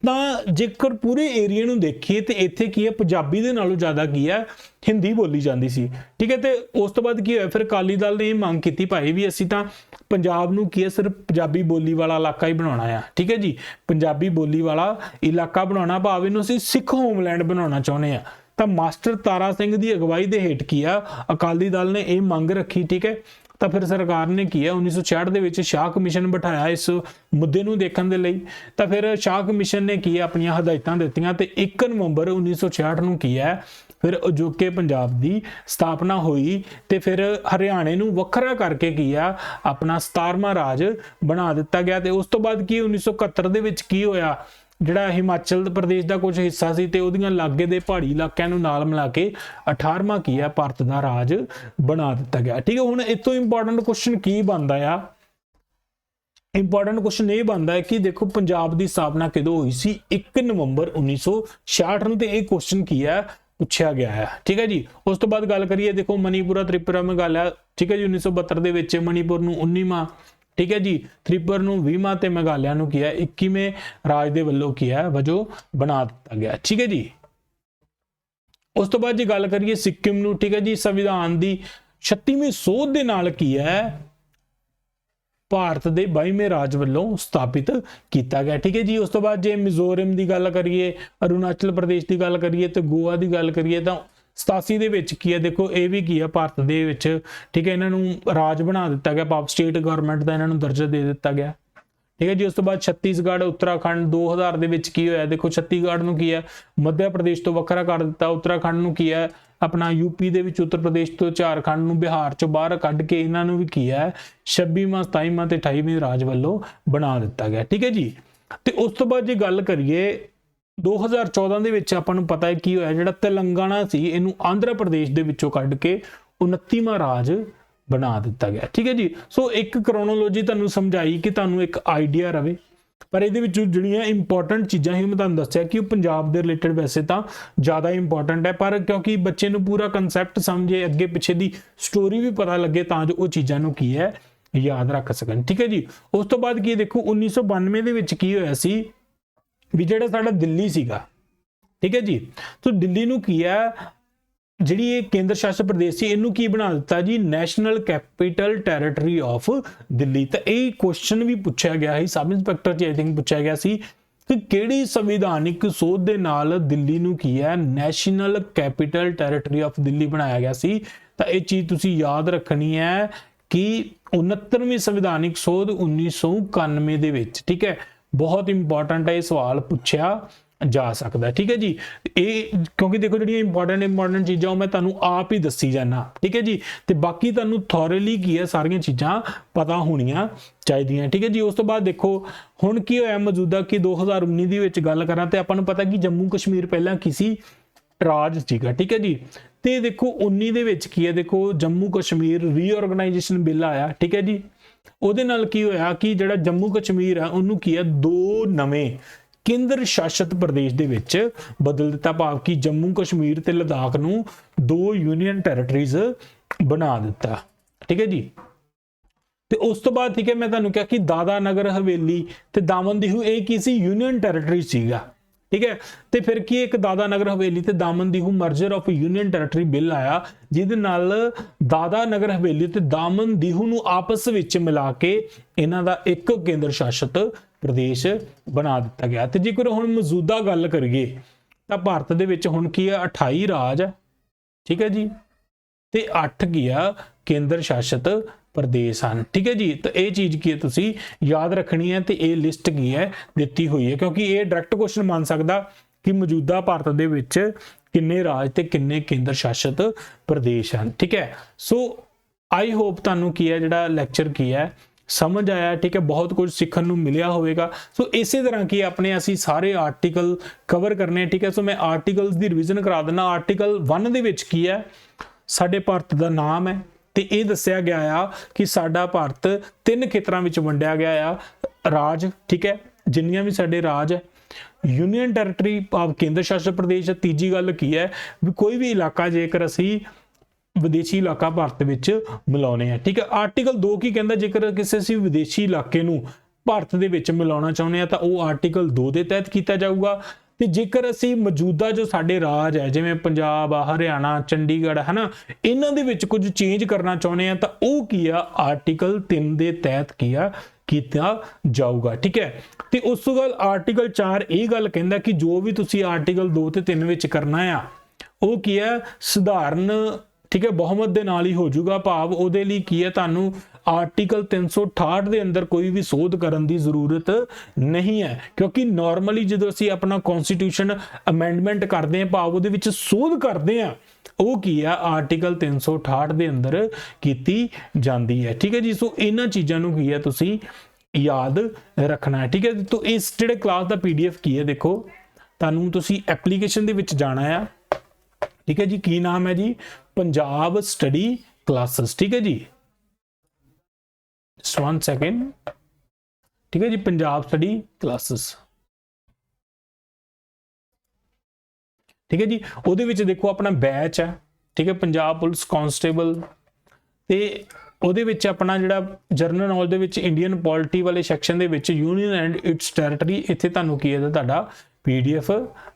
ਤਾਂ ਜੇਕਰ ਪੂਰੇ ਏਰੀਆ ਨੂੰ ਦੇਖੀਏ ਤੇ ਇੱਥੇ ਕੀ ਹੈ, ਪੰਜਾਬੀ ਦੇ ਨਾਲੋਂ ਜ਼ਿਆਦਾ ਕੀ ਹੈ, ਹਿੰਦੀ ਬੋਲੀ ਜਾਂਦੀ ਸੀ। ਠੀਕ ਹੈ। ਤੇ ਉਸ ਤੋਂ ਬਾਅਦ ਕੀ ਹੋਇਆ, ਫਿਰ ਅਕਾਲੀ ਦਲ ਨੇ ਇਹ ਮੰਗ ਕੀਤੀ ਭਾਈ ਵੀ ਅਸੀਂ ਤਾਂ ਪੰਜਾਬ ਨੂੰ ਕੀ ਹੈ ਸਿਰਫ ਪੰਜਾਬੀ ਬੋਲੀ ਵਾਲਾ ਇਲਾਕਾ ਹੀ ਬਣਾਉਣਾ ਆ। ਠੀਕ ਹੈ ਜੀ। ਪੰਜਾਬੀ ਬੋਲੀ ਵਾਲਾ ਇਲਾਕਾ ਬਣਾਉਣਾ, ਭਾਵ ਇਹਨੂੰ ਅਸੀਂ ਸਿੱਖ ਹੋਮਲੈਂਡ ਬਣਾਉਣਾ ਚਾਹੁੰਦੇ ਆ। ਤਾਂ ਮਾਸਟਰ ਤਾਰਾ ਸਿੰਘ ਦੀ ਅਗਵਾਈ ਦੇ ਹੇਠ ਕੀ ਆ ਅਕਾਲੀ ਦਲ ਨੇ ਇਹ ਮੰਗ ਰੱਖੀ। ਠੀਕ ਹੈ। ਤਾਂ ਫਿਰ ਸਰਕਾਰ ਨੇ ਕੀ ਹੈ 1966 ਦੇ ਵਿੱਚ ਸ਼ਾਹ ਕਮਿਸ਼ਨ ਬਿਠਾਇਆ ਇਸ ਮੁੱਦੇ ਨੂੰ ਦੇਖਣ ਦੇ ਲਈ। ਤਾਂ ਫਿਰ ਸ਼ਾਹ ਕਮਿਸ਼ਨ ਨੇ ਕੀ ਆਪਣੀਆਂ ਹਦਾਇਤਾਂ ਦਿੱਤੀਆਂ ਤੇ 1 ਨਵੰਬਰ 1966 ਨੂੰ ਕੀ ਹੈ ਫਿਰ ਅਜੋਕੇ ਪੰਜਾਬ ਦੀ ਸਥਾਪਨਾ ਹੋਈ ਤੇ ਫਿਰ ਹਰਿਆਣੇ ਨੂੰ ਵੱਖਰਾ ਕਰਕੇ ਕੀ ਆ ਆਪਣਾ 17ਵਾਂ ਰਾਜ ਬਣਾ ਦਿੱਤਾ ਗਿਆ। ਤੇ ਉਸ ਤੋਂ ਬਾਅਦ ਕੀ 1971 ਦੇ ਵਿੱਚ ਕੀ ਹੋਇਆ, ਜਿਹੜਾ ਹਿਮਾਚਲ ਪ੍ਰਦੇਸ਼ ਦਾ ਕੁਝ ਹਿੱਸਾ ਸੀ ਤੇ ਉਹਦੀਆਂ ਲਾਗੇ ਦੇ ਪਹਾੜੀ ਇਲਾਕਿਆਂ ਨੂੰ ਨਾਲ ਮਿਲਾ ਕੇ 18ਵਾਂ ਕੀ ਆ ਭਾਰਤ ਦਾ ਰਾਜ ਬਣਾ ਦਿੱਤਾ ਗਿਆ। ਠੀਕ ਹੈ। ਹੁਣ ਇਸ ਤੋਂ ਇੰਪੋਰਟੈਂਟ ਕੁਐਸਚਨ ਕੀ ਬਣਦਾ ਆ, ਇੰਪੋਰਟੈਂਟ ਕੁਐਸਚਨ ਇਹ ਬਣਦਾ ਹੈ ਕਿ ਦੇਖੋ ਪੰਜਾਬ ਦੀ ਸਥਾਪਨਾ ਕਦੋਂ ਹੋਈ ਸੀ, 1 ਨਵੰਬਰ 1966 ਨੂੰ, ਤੇ ਇਹ ਕੁਐਸਚਨ ਕੀ ਹੈ ਪੁੱਛਿਆ ਗਿਆ ਹੈ। ਠੀਕ ਹੈ ਜੀ। ਉਸ ਤੋਂ ਬਾਅਦ ਗੱਲ ਕਰੀਏ ਦੇਖੋ ਮਨੀਪੁਰ, ਤ੍ਰਿਪੁਰਾ, ਮੇਘਾਲਿਆ। ਠੀਕ ਹੈ ਜੀ। 1972 ਦੇ ਵਿੱਚ ਮਨੀਪੁਰ ਨੂੰ 19ਵਾਂ, ਠੀਕ ਹੈ ਜੀ, ਤ੍ਰਿਪੁਰਾ ਨੂੰ 20ਵਾਂ ਤੇ ਮੇਘਾਲਿਆ ਨੂੰ ਕੀ ਹੈ 21ਵੇਂ ਰਾਜ ਦੇ ਵੱਲੋਂ ਕੀ ਹੈ ਵਜੋਂ ਬਣਾ ਦਿੱਤਾ ਗਿਆ। ਠੀਕ ਹੈ ਜੀ। ਉਸ ਤੋਂ ਬਾਅਦ ਜੇ ਗੱਲ ਕਰੀਏ ਸਿੱਕਿਮ ਨੂੰ, ਠੀਕ ਹੈ ਜੀ, ਸੰਵਿਧਾਨ ਦੀ 36ਵੀਂ ਸੋਧ ਦੇ ਨਾਲ ਕੀ ਹੈ ਭਾਰਤ ਦੇ 22ਵੇਂ ਰਾਜ ਵੱਲੋਂ ਸਥਾਪਿਤ ਕੀਤਾ ਗਿਆ। ਠੀਕ ਹੈ ਜੀ। ਉਸ ਤੋਂ ਬਾਅਦ ਜੇ ਮਿਜ਼ੋਰਮ ਦੀ ਗੱਲ ਕਰੀਏ, ਅਰੁਣਾਚਲ ਪ੍ਰਦੇਸ਼ ਦੀ ਗੱਲ ਕਰੀਏ ਤੇ ਗੋਆ ਦੀ ਗੱਲ ਕਰੀਏ ਤਾਂ 87 ਦੇ ਵਿੱਚ ਕੀ ਹੈ ਦੇਖੋ ਇਹ ਵੀ ਕੀ ਹੈ ਭਾਰਤ ਦੇ ਵਿੱਚ, ਠੀਕ ਹੈ, ਇਹਨਾਂ ਨੂੰ ਰਾਜ ਬਣਾ ਦਿੱਤਾ ਗਿਆ, ਭਾਵ ਸਟੇਟ ਗਵਰਨਮੈਂਟ ਦਾ ਇਹਨਾਂ ਨੂੰ ਦਰਜਾ ਦੇ ਦਿੱਤਾ ਗਿਆ। ਠੀਕ ਹੈ ਜੀ। ਉਸ ਤੋਂ ਬਾਅਦ ਛੱਤੀਸਗੜ੍ਹ, ਉੱਤਰਾਖੰਡ 2000 ਦੇ ਵਿੱਚ ਕੀ ਹੋਇਆ ਦੇਖੋ ਛੱਤੀਸਗੜ੍ਹ ਨੂੰ ਕੀ ਹੈ ਮੱਧ ਪ੍ਰਦੇਸ਼ ਤੋਂ ਵੱਖਰਾ ਕਰ ਦਿੱਤਾ, ਉੱਤਰਾਖੰਡ ਨੂੰ ਕੀ ਹੈ ਆਪਣਾ ਯੂਪੀ ਦੇ ਵਿੱਚ ਉੱਤਰ ਪ੍ਰਦੇਸ਼ ਤੋਂ, ਝਾਰਖੰਡ ਨੂੰ ਬਿਹਾਰ ਚੋਂ ਬਾਹਰ ਕੱਢ ਕੇ ਇਹਨਾਂ ਨੂੰ ਵੀ ਕੀ ਹੈ 26ਵਾਂ 27ਵਾਂ ਤੇ 28ਵੇਂ ਰਾਜ ਵੱਲੋਂ ਬਣਾ ਦਿੱਤਾ ਗਿਆ। ਠੀਕ ਹੈ ਜੀ। ਤੇ ਉਸ ਤੋਂ ਬਾਅਦ ਜੇ ਗੱਲ ਕਰੀਏ 2014 ਦੇ ਵਿੱਚ ਆਪਾਂ ਨੂੰ ਪਤਾ ਹੈ ਕੀ ਹੋਇਆ, ਜਿਹੜਾ ਤੇਲੰਗਾਨਾ ਸੀ ਇਹਨੂੰ ਆਂਧਰਾ ਪ੍ਰਦੇਸ਼ ਦੇ ਵਿੱਚੋਂ ਕੱਢ ਕੇ 29ਵਾਂ ਰਾਜ ਬਣਾ ਦਿੱਤਾ ਗਿਆ। ਠੀਕ ਹੈ ਜੀ। ਸੋ ਇੱਕ ਕ੍ਰੋਨੋਲੋਜੀ ਤੁਹਾਨੂੰ ਸਮਝਾਈ ਕਿ ਤੁਹਾਨੂੰ ਇੱਕ ਆਈਡੀਆ ਰਵੇ, ਪਰ ਇਹਦੇ ਵਿੱਚ ਜਿਹੜੀਆਂ ਇੰਪੋਰਟੈਂਟ ਚੀਜ਼ਾਂ ਸੀ ਮੈਂ ਤੁਹਾਨੂੰ ਦੱਸਿਆ ਕਿ ਉਹ ਪੰਜਾਬ ਦੇ ਰਿਲੇਟਡ ਵੈਸੇ ਤਾਂ ਜ਼ਿਆਦਾ ਇੰਪੋਰਟੈਂਟ ਹੈ, ਪਰ ਕਿਉਂਕਿ ਬੱਚੇ ਨੂੰ ਪੂਰਾ ਕਨਸੈਪਟ ਸਮਝੇ, ਅੱਗੇ ਪਿੱਛੇ ਦੀ ਸਟੋਰੀ ਵੀ ਪਤਾ ਲੱਗੇ ਤਾਂ ਜੋ ਉਹ ਚੀਜ਼ਾਂ ਨੂੰ ਕੀ ਹੈ ਯਾਦ ਰੱਖ ਸਕਣ। ਠੀਕ ਹੈ ਜੀ। ਉਸ ਤੋਂ ਬਾਅਦ ਕੀ ਦੇਖੋ 1992 ਦੇ ਵਿੱਚ ਕੀ ਹੋਇਆ ਸੀ ਵੀ ਜਿਹੜਾ ਸਾਡਾ ਦਿੱਲੀ ਸੀਗਾ, ਠੀਕ ਹੈ ਜੀ, ਸੋ ਦਿੱਲੀ ਨੂੰ ਕੀ ਹੈ ਜਿਹੜੀ ਇਹ ਕੇਂਦਰ ਸ਼ਾਸਿਤ ਪ੍ਰਦੇਸ਼ ਸੀ ਇਹਨੂੰ ਕੀ ਬਣਾ ਦਿੱਤਾ ਜੀ national capital territory of Delhi. ਤਾਂ ਇਹ ਕੁਐਸਚਨ ਵੀ ਪੁੱਛਿਆ ਗਿਆ ਸੀ ਸਬ ਇੰਸਪੈਕਟਰ ਚ, ਆਈ ਥਿੰਕ ਪੁੱਛਿਆ ਗਿਆ ਸੀ ਕਿ ਕਿਹੜੀ ਸੰਵਿਧਾਨਿਕ ਸੋਧ ਦੇ ਨਾਲ ਦਿੱਲੀ ਨੂੰ ਕੀ ਹੈ national capital territory of Delhi ਬਣਾਇਆ ਗਿਆ ਸੀ। ਤਾਂ ਇਹ ਚੀਜ਼ ਤੁਸੀਂ ਯਾਦ ਰੱਖਣੀ ਹੈ ਕਿ 69ਵੀਂ ਸੰਵਿਧਾਨਿਕ ਸੋਧ 1991 ਦੇ ਵਿੱਚ, ਠੀਕ ਹੈ, ਬਹੁਤ ਇੰਪੋਰਟੈਂਟ ਹੈ, ਇਹ ਸਵਾਲ ਪੁੱਛਿਆ ਜਾ ਸਕਦਾ। ਠੀਕ ਹੈ ਜੀ। ਇਹ ਕਿਉਂਕਿ ਦੇਖੋ ਜਿਹੜੀਆਂ ਇੰਪੋਰਟੈਂਟ ਚੀਜ਼ਾਂ ਉਹ ਮੈਂ ਤੁਹਾਨੂੰ ਆਪ ਹੀ ਦੱਸੀ ਜਾਣਾ। ਠੀਕ ਹੈ ਜੀ। ਤੇ ਬਾਕੀ ਤੁਹਾਨੂੰ ਥੋਰਲੀ ਕੀ ਹੈ ਸਾਰੀਆਂ ਚੀਜ਼ਾਂ ਪਤਾ ਹੋਣੀਆਂ ਚਾਹੀਦੀਆਂ। ਠੀਕ ਹੈ ਜੀ। ਉਸ ਤੋਂ ਬਾਅਦ ਦੇਖੋ ਹੁਣ ਕੀ ਹੋਇਆ ਮੌਜੂਦਾ ਕਿ 2019 ਦੀ ਵਿੱਚ ਗੱਲ ਕਰਾਂ ਤੇ ਆਪਾਂ ਨੂੰ ਪਤਾ ਕਿ ਜੰਮੂ ਕਸ਼ਮੀਰ ਪਹਿਲਾਂ ਕਿਸੇ ਰਾਜ ਸੀਗਾ। ਠੀਕ ਹੈ ਜੀ। ਤੇ ਦੇਖੋ 19 ਦੇ ਵਿੱਚ ਕੀ ਹੈ ਦੇਖੋ ਜੰਮੂ ਕਸ਼ਮੀਰ ਰੀਆਰਗੇਨਾਈਜੇਸ਼ਨ ਬਿੱਲ ਆਇਆ। ਠੀਕ ਹੈ ਜੀ। ਉਹਦੇ ਨਾਲ ਕੀ ਹੋਇਆ ਕਿ ਜਿਹੜਾ ਜੰਮੂ ਕਸ਼ਮੀਰ ਆ ਉਹਨੂੰ ਕੀ ਹੈ 2 ਨਵੇਂ ਕੇਂਦਰ ਸ਼ਾਸਿਤ ਪ੍ਰਦੇਸ਼ ਦੇ ਵਿੱਚ ਬਦਲ ਦਿੱਤਾ, ਭਾਵ ਕਿ ਜੰਮੂ ਕਸ਼ਮੀਰ ਤੇ ਲਦਾਖ ਨੂੰ 2 ਯੂਨੀਅਨ ਟੈਰੀਟਰੀਜ਼ ਬਣਾ ਦਿੱਤਾ। ਠੀਕ ਹੈ ਜੀ। ਤੇ ਉਸ ਤੋਂ ਬਾਅਦ ਠੀਕ ਹੈ ਮੈਂ ਤੁਹਾਨੂੰ ਕਿਹਾ ਕਿ ਦਾਦਾ ਨਗਰ ਹਵੇਲੀ ਤੇ ਦਾਮਨ ਦੀਹੂ ਇਹ ਕੀ ਸੀ ਯੂਨੀਅਨ ਟੈਰੀਟਰੀ ਸੀਗਾ। ਠੀਕ ਹੈ। ਤੇ ਫਿਰ ਕੀ ਇੱਕ ਦਾਦਾ ਨਗਰ ਹਵੇਲੀ ਤੇ Daman Diu merger of union territory bill ਆਇਆ ਜਿਹਦੇ ਨਾਲ ਦਾਦਾ ਨਗਰ ਹਵੇਲੀ ਤੇ ਦਾਮਨ ਦੀਹੂ ਨੂੰ ਆਪਸ ਵਿੱਚ ਮਿਲਾ ਕੇ ਇਹਨਾਂ ਦਾ ਇੱਕ ਕੇਂਦਰ ਸ਼ਾਸਿਤ ਪ੍ਰਦੇਸ਼ ਬਣਾ ਦਿੱਤਾ ਗਿਆ। ਤੇ ਜੇਕਰ ਹੁਣ ਮੌਜੂਦਾ ਗੱਲ ਕਰੀਏ ਤਾਂ ਭਾਰਤ ਦੇ ਵਿੱਚ ਹੁਣ ਕੀ ਹੈ 28 ਰਾਜ ਹੈ। ठीक है जी, ਤੇ 8 ਕੀ ਆ ਕੇਂਦਰ ਸ਼ਾਸਿਤ ਪ੍ਰਦੇਸ਼ ਹਨ। ਠੀਕ ਹੈ ਜੀ, ਤਾਂ ਇਹ ਚੀਜ਼ ਕੀ ਹੈ ਤੁਸੀਂ ਯਾਦ ਰੱਖਣੀ ਹੈ, ਤੇ ਇਹ ਲਿਸਟ ਕੀ ਹੈ ਦਿੱਤੀ ਹੋਈ ਹੈ, ਕਿਉਂਕਿ ਇਹ ਡਾਇਰੈਕਟ ਕੁਐਸਚਨ ਬਣ ਸਕਦਾ ਕਿ ਮੌਜੂਦਾ ਭਾਰਤ ਦੇ ਵਿੱਚ ਕਿੰਨੇ ਰਾਜ ਤੇ ਕਿੰਨੇ ਕੇਂਦਰ ਸ਼ਾਸਿਤ ਪ੍ਰਦੇਸ਼ ਹਨ। ਠੀਕ ਹੈ, ਸੋ ਆਈ ਹੋਪ ਤੁਹਾਨੂੰ ਕੀ ਹੈ ਜਿਹੜਾ ਲੈਕਚਰ ਕੀ ਹੈ समझ आया। ठीक है, बहुत कुछ सीखने को मिलिया होगा। सो इसी तरह की अपने असी सारे आर्टिकल कवर करने। ठीक है, सो मैं आर्टिकल्स की रिविजन करा देना। आर्टिकल 1 दे विच की है साडे भारत का नाम है, तो ये दस्या गया आ कि साडा भारत 3 खेतरां विच वंडिया गया आ राज। ठीक है, जिन्नियां भी साडे राज है, यूनियन टैरेटरी भाव केंद्र शासित प्रदेश। तीजी गल की है भी कोई भी इलाका जेकर असी विदेशी इलाका भारत विच मिलाने हैं। ठीक है, आर्टिकल 2 की कहता जेकर किसी असी विदेशी इलाके नूं भारत दे विच मिलाना चाहुंदे आ तां ओह आर्टिकल 2 दे तहत किया जाऊगा। ते जेकर असी मौजूदा जो साडे राज है जिवें पंजाब हरियाणा चंडीगढ़ है ना, इन्हां दे विच कुछ चेंज करना चाहुंदे आ तां ओह की आ आर्टिकल 3 दे तहत किया जाऊगा। ठीक है, ते उस तो बाद आर्टिकल 4 ये गल कहंदा कि जो भी तुसी आर्टिकल 2 ते 3 विच करना आ ओह की है सधारण। ठीक है, बहुमत दे नाल ही हो जाऊगा, भाव उहदे लई की है तुहानू आर्टिकल 368 दे अंदर कोई भी सोध करन दी जरूरत नहीं है, क्योंकि नॉर्मली जो असीं अपना कॉन्स्टिट्यूशन अमेंडमेंट करते हैं भाव उहदे विच सोध करते हैं वो की है आर्टिकल 368 दे अंदर कीती जांदी है। ठीक है जी, सो इन्हां चीज़ां नूं की है तुसीं याद रखना है। ठीक है, तो इस जिहड़े क्लास दा PDF की है देखो तुहानू तुसीं एप्लीकेशन दे विच जाना है। ठीक है जी, की नाम है जी पंजाब स्टडी क्लासेस। ठीक है जी, just 1 second। ठीक है जी, पंजाब स्टडी क्लासेस। ठीक है जी, ਉਹਦੇ ਵਿੱਚ देखो अपना बैच है। ठीक है, पंजाब पुलिस कांस्टेबल ਤੇ ਉਹਦੇ ਵਿੱਚ ਆਪਣਾ ਜਿਹੜਾ ਜਰਨਲ ਨੌਲੇਜ ਦੇ ਵਿੱਚ ਇੰਡੀਅਨ ਪੋਲਿਟੀ ਵਾਲੇ ਸੈਕਸ਼ਨ ਦੇ ਵਿੱਚ ਯੂਨੀਅਨ ਐਂਡ ਇਟਸ ਟੈਰੀਟਰੀ ਇੱਥੇ ਤੁਹਾਨੂੰ ਕੀ ਹੈ ਤੁਹਾਡਾ PDF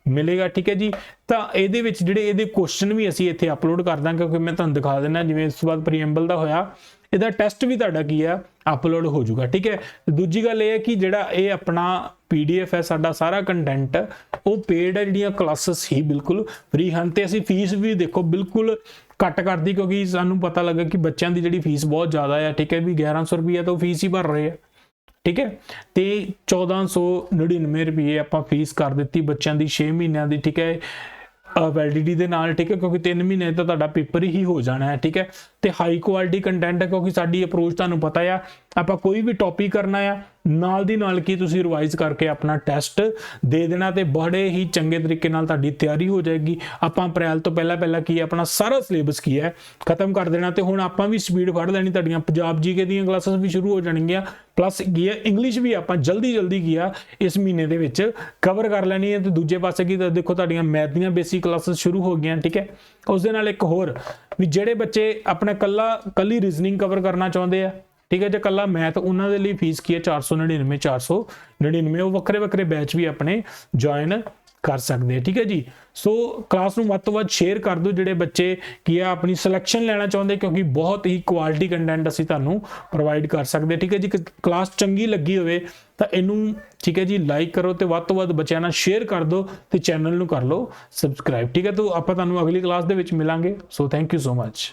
मिलेगा। ठीक है जी, तो ये ਜਿਹੜੇ क्वेश्चन भी असी इत्थे अपलोड कर ਦਾਂ क्योंकि मैं ਤੁਹਾਨੂੰ दिखा देना जिवें इस बाद प्रीएम्बल का होया ਇਹਦਾ ਟੈਸਟ भी ਤੁਹਾਡਾ ਕੀ ਹੈ अपलोड हो जाऊगा। ठीक है, दूजी गल ये है कि ਜਿਹੜਾ ਇਹ अपना PDF है साडा सारा कंटेंट वो पेड है, ਜਿਹੜੀਆਂ क्लासेस ही बिल्कुल फ्री हैं। तो असी फीस भी देखो बिल्कुल घट कर दी क्योंकि सानू पता लगा कि बच्चों की जी फीस बहुत ज़्यादा है। ठीक है, भी 1100 रुपया तो फीस ही भर रहे हैं। ठीक है, तो 1499 रुपये आप फीस कर दी बच्चों की 6 महीनों की। ठीक है, वैलिडिटी के नाल। ठीक है, क्योंकि 3 महीने तो तुहाडा पेपर ही हो जाना है। ठीक है, तो हाई क्वालिटी कंटेंट है क्योंकि साडी अप्रोच तुहानू पता है आप कोई भी टॉपिक करना है नाल दी नाल की तुसीं रिवाइज करके अपना टेस्ट दे देना, तो बड़े ही चंगे तरीके नाल तुहाडी तैयारी हो जाएगी। आपां अप्रैल तो पहला की अपना सारा सिलेबस की है खत्म कर देना, तो हुण आपां भी स्पीड फड़ लैनी। तुहाडीआं पंजाब GK दीआं क्लासेस भी शुरू हो जाणगीआं, प्लस की है इंग्लिश भी आपां जल्दी की आ इस महीने दे विच कवर कर लैनी है। तो दूजे पासे की देखो तुहाडीआं मैथ दीआं बेसिक क्लासेस शुरू हो गईआं। ठीक है, उस दे नाल एक होर भी जिहड़े बच्चे अपना कल्ली रीजनिंग कवर करना चाहुंदे आ। ठीक है, जो कला मैथ उन्होंने लिए फीस की है 499 499 वो वक्रे बैच भी अपने ज्वाइन कर सकते हैं। ठीक है जी, सो क्लास में वध तो वध शेयर कर दो जिहड़े बच्चे की है अपनी सिलेक्शन लेना चाहते, क्योंकि बहुत ही क्वालिटी कंटेंट असीं तुहानूं प्रोवाइड कर सकते। ठीक है जी, क्लास चंगी लगी होवे तां इनू ठीक है जी लाइक करो, तो वध तो वध बच्चों नाल शेयर कर दो, तो चैनल नूं कर लो सबसक्राइब। ठीक है, तो आपां तुहानूं अगली क्लास दे विच मिलांगे। So thank you so much.